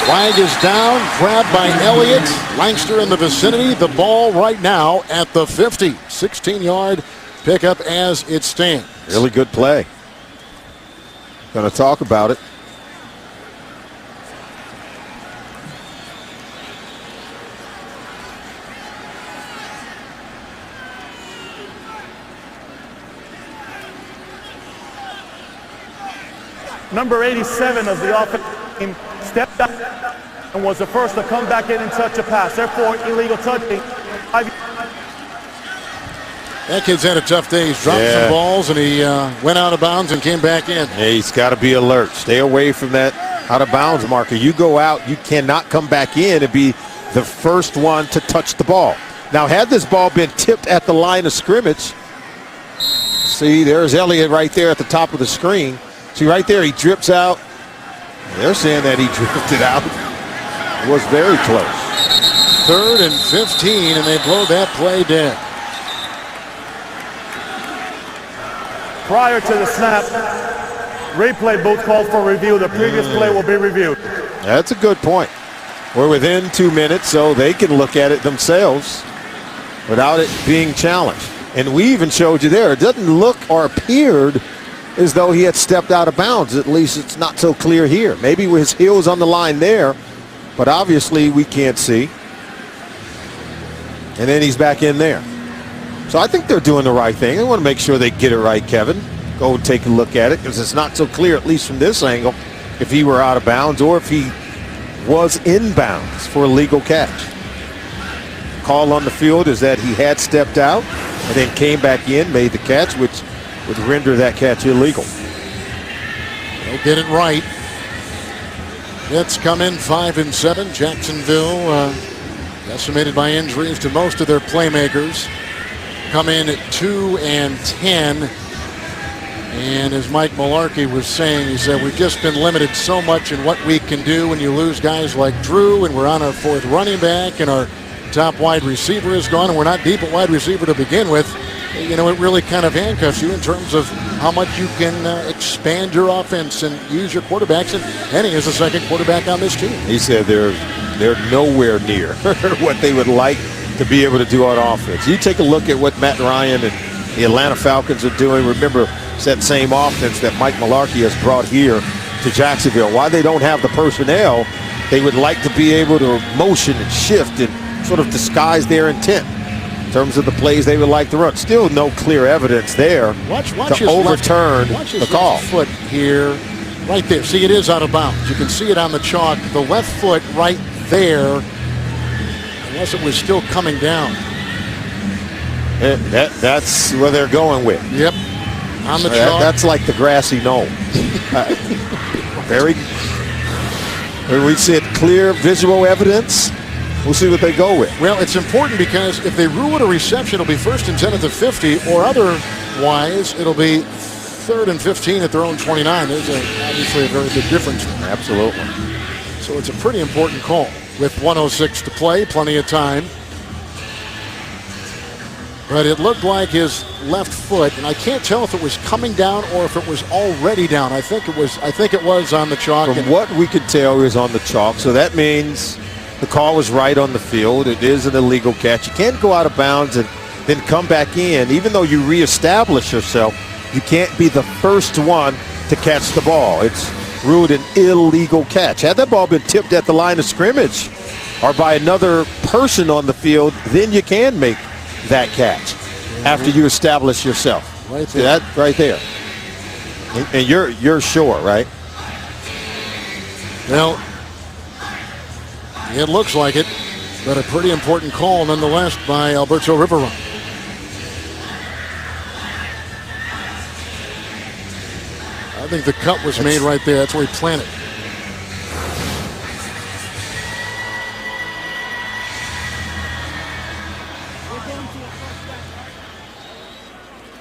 Flag is down, grabbed by Elliott. Langster in the vicinity. The ball right now at the 50. 16-yard pickup as it stands. Really good play. Going to talk about it. Number 87 of the offensive team stepped up and was the first to come back in and touch a pass. Therefore, illegal touching. That kid's had a tough day. He's dropped some balls, and he went out of bounds and came back in. Yeah, he's got to be alert. Stay away from that out-of-bounds marker. You go out, you cannot come back in and be the first one to touch the ball. Now, had this ball been tipped at the line of scrimmage, see, there's Elliott right there at the top of the screen. See, right there, he drips out. They're saying that he drifted out. It was very close. 3rd and 15, and they blow that play dead. Prior to the snap, replay booth called for review. The previous play will be reviewed. That's a good point. We're within 2 minutes, so they can look at it themselves without it being challenged. And we even showed you there. It doesn't look or appeared as though he had stepped out of bounds. At least it's not so clear here. Maybe his heel was on the line there, but obviously we can't see. And then he's back in there. So I think they're doing the right thing. They want to make sure they get it right, Kevin. Go and take a look at it, because it's not so clear, at least from this angle, if he were out of bounds or if he was in bounds for a legal catch. Call on the field is that he had stepped out and then came back in, made the catch, which would render that catch illegal. They'll get it right. Jets come in 5 and 7. Jacksonville, decimated by injuries to most of their playmakers, come in at 2 and 10. And as Mike Mularkey was saying, he said, we've just been limited so much in what we can do when you lose guys like Drew, and we're on our 4th running back, and our top wide receiver is gone, and we're not deep at wide receiver to begin with. You know, it really kind of handcuffs you in terms of how much you can expand your offense and use your quarterbacks. And Henning is the second quarterback on this team. He said they're nowhere near what they would like to be able to do on offense. You take a look at what Matt Ryan and the Atlanta Falcons are doing. Remember, it's that same offense that Mike Mularkey has brought here to Jacksonville. Why they don't have the personnel, they would like to be able to motion and shift and sort of disguise their intent in terms of the plays they would like to run. Still no clear evidence there to overturn the call. Left foot here, right there. See, it is out of bounds. You can see it on the chalk. The left foot right there, unless it was still coming down. That's where they're going with. Yep. On the chalk. That's like the grassy knoll. We see it clear visual evidence. We'll see what they go with. Well, it's important because if they rule it a reception, it'll be 1st and 10 at the 50, or otherwise it'll be 3rd and 15 at their own 29. There's obviously a very big difference. Absolutely. So it's a pretty important call with 1:06 to play, plenty of time. But it looked like his left foot, and I can't tell if it was coming down or if it was already down. I think it was on the chalk. From what we could tell, it was on the chalk. So that means the call was right on the field. It is an illegal catch. You can't go out of bounds and then come back in. Even though you reestablish yourself, you can't be the first one to catch the ball. It's ruled an illegal catch. Had that ball been tipped at the line of scrimmage or by another person on the field, then you can make that catch after you establish yourself. Right there. See that right there. And you're sure, right? Well, it looks like it, but a pretty important call nonetheless by Alberto Riveron. I think the cut was made right there. That's where he planted.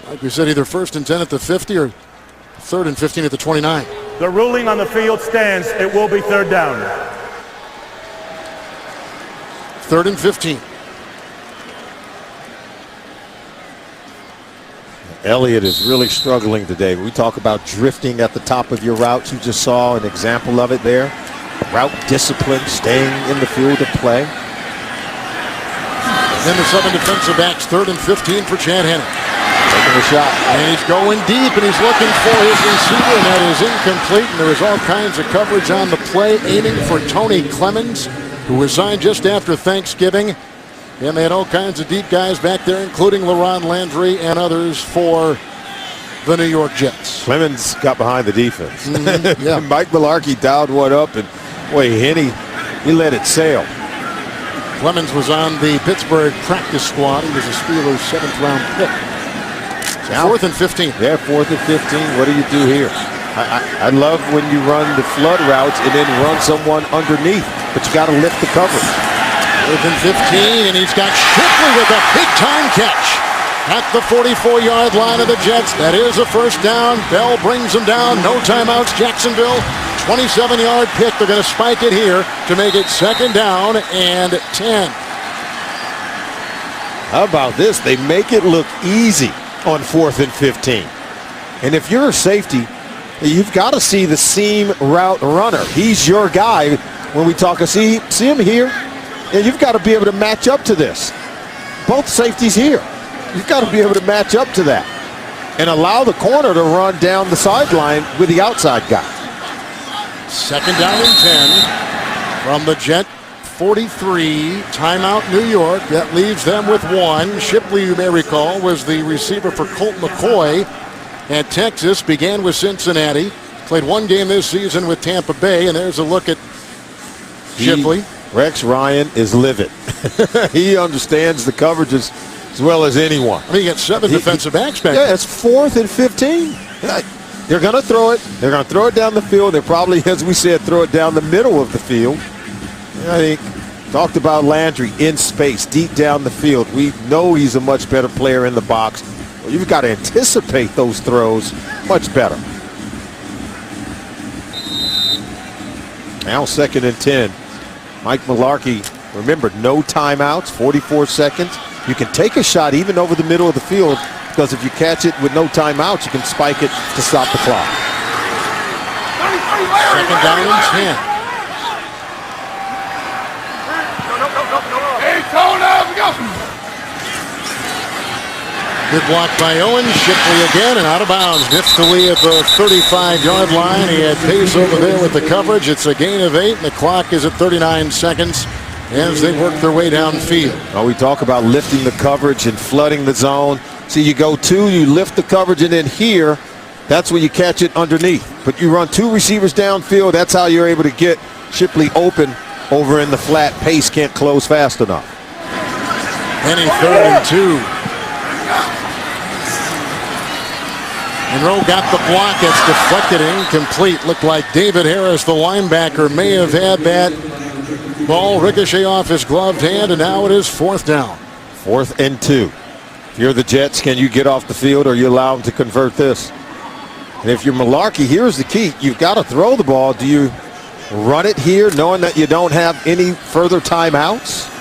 Like we said, either 1st and 10 at the 50 or 3rd and 15 at the 29. The ruling on the field stands. It will be 3rd down. 3rd and 15. Elliott is really struggling today. We talk about drifting at the top of your routes. You just saw an example of it there. Route discipline, staying in the field of play. Then the 7 defensive backs, 3rd and 15 for Chad Henning. Taking a shot. And he's going deep, and he's looking for his receiver, and that is incomplete. And there is all kinds of coverage on the play, aiming for Tony Clemens, who resigned just after Thanksgiving. And they had all kinds of deep guys back there, including LaRon Landry and others for the New York Jets. Clemens got behind the defense. Yeah. Mike Mularkey dialed one up, and boy, Henny, he let it sail. Clemens was on the Pittsburgh practice squad. He was a Steelers 7th-round pick. So 4th and 15. Yeah, 4th and 15. What do you do here? I love when you run the flood routes and then run someone underneath, but you got to lift the coverage. 4th and 15, and he's got Shipley with a big-time catch at the 44-yard line of the Jets. That is a first down. Bell brings them down. No timeouts, Jacksonville. 27-yard pick. They're going to spike it here to make it 2nd down and 10. How about this? They make it look easy on 4th and 15. And if you're a safety, you've got to see the seam route runner. He's your guy. When we talk, see him here? And you've got to be able to match up to this. Both safeties here. You've got to be able to match up to that and allow the corner to run down the sideline with the outside guy. 2nd down and 10 from the Jet 43. Timeout New York. That leaves them with 1. Shipley, you may recall, was the receiver for Colt McCoy at Texas. Began with Cincinnati. Played 1 game this season with Tampa Bay. And there's a look at Shipley. Rex Ryan is livid. He understands the coverages as well as anyone. I mean, you got 7 defensive backs back. Yeah, it's 4th and 15. They're going to throw it. They're going to throw it down the field. They're probably, as we said, throw it down the middle of the field. I think talked about Landry in space, deep down the field. We know he's a much better player in the box. Well, you've got to anticipate those throws much better. Now 2nd and 10. Mike Mularkey, remember, no timeouts, 44 seconds. You can take a shot even over the middle of the field, because if you catch it with no timeouts, you can spike it to stop the clock. 2nd down and 10. Hey, tone up, go. Good block by Owen. Shipley again and out of bounds. Niftali at the 35-yard line. He had pace over there with the coverage. It's a gain of 8, and the clock is at 39 seconds as they work their way downfield. Well, we talk about lifting the coverage and flooding the zone. See, you go 2, you lift the coverage, and then here, that's where you catch it underneath. But you run 2 receivers downfield. That's how you're able to get Shipley open over in the flat. Pace can't close fast enough. Penny 3rd and 2. Monroe got the block. It's deflected and incomplete. Looked like David Harris, the linebacker, may have had that ball ricochet off his gloved hand, and now it is 4th down. 4th and 2. If you're the Jets, can you get off the field, or you allow them to convert this? And if you're Mularkey, here's the key. You've got to throw the ball. Do you run it here knowing that you don't have any further timeouts?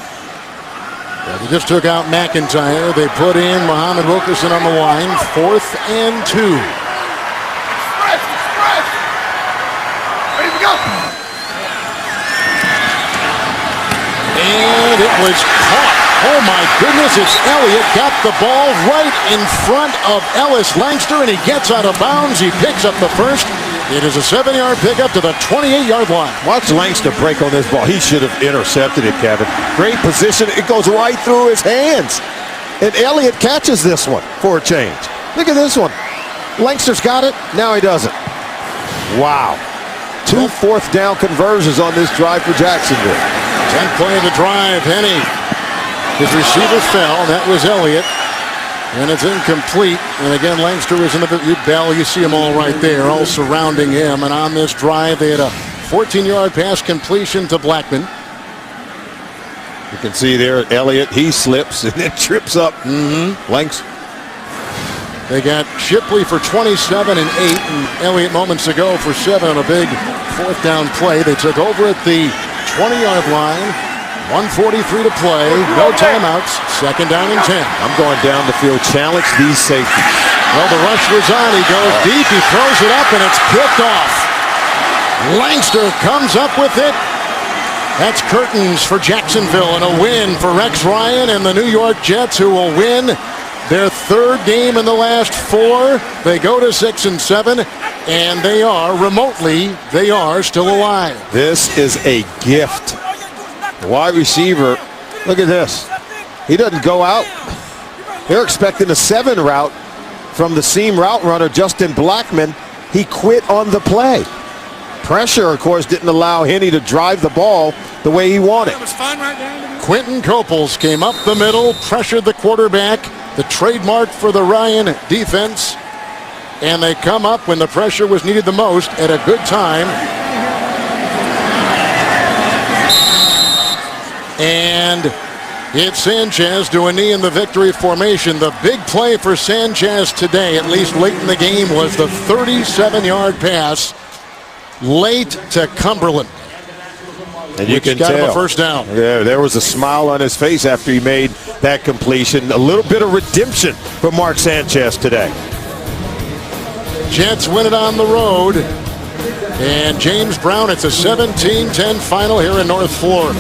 Yeah, they just took out McIntyre. They put in Muhammad Wilkerson on the line. 4th and 2. Ready to go. And it was caught. Oh my goodness, it's Elliott. Got the ball right in front of Ellis Langster, and he gets out of bounds. He picks up the first. It is a 7-yard pickup to the 28-yard line. Watch Langster break on this ball. He should have intercepted it, Kevin. Great position. It goes right through his hands. And Elliott catches this one for a change. Look at this one. Langster's got it. Now he doesn't. Wow. 2 4th down conversions on this drive for Jacksonville. 10th play of the drive. Henny. His receiver fell. That was Elliott. And it's incomplete. And again, Langster was in the Bell. You see them all right there, all surrounding him. And on this drive, they had a 14-yard pass completion to Blackman. You can see there, Elliott, he slips and then trips up. Langster. They got Shipley for 27 and 8, and Elliott moments ago for 7 on a big 4th down play. They took over at the 20-yard line. 1:43 to play. No timeouts. 2nd down and 10. I'm going down the field. Challenge these safeties. Well, the rush was on. He goes deep. He throws it up, and it's picked off. Langster comes up with it. That's curtains for Jacksonville, and a win for Rex Ryan and the New York Jets, who will win their 3rd game in the last 4. They go to 6 and 7, and they are still alive. This is a gift. The wide receiver, look at this. He doesn't go out. They're expecting a 7 route. from the seam route runner, Justin Blackman. He quit on the play. Pressure, of course, didn't allow Henne to drive the ball the way he wanted. Quentin Copels came up the middle, pressured the quarterback, the trademark for the Ryan defense, and they come up when the pressure was needed the most at a good time. And it's Sanchez doing knee in the victory formation. The big play for Sanchez today, at least late in the game, was the 37-yard pass late to Cumberland. And you can got tell him a first down. Yeah, there was a smile on his face after he made that completion. A little bit of redemption for Mark Sanchez today. Jets win it on the road. And James Brown, it's a 17-10 final here in North Florida.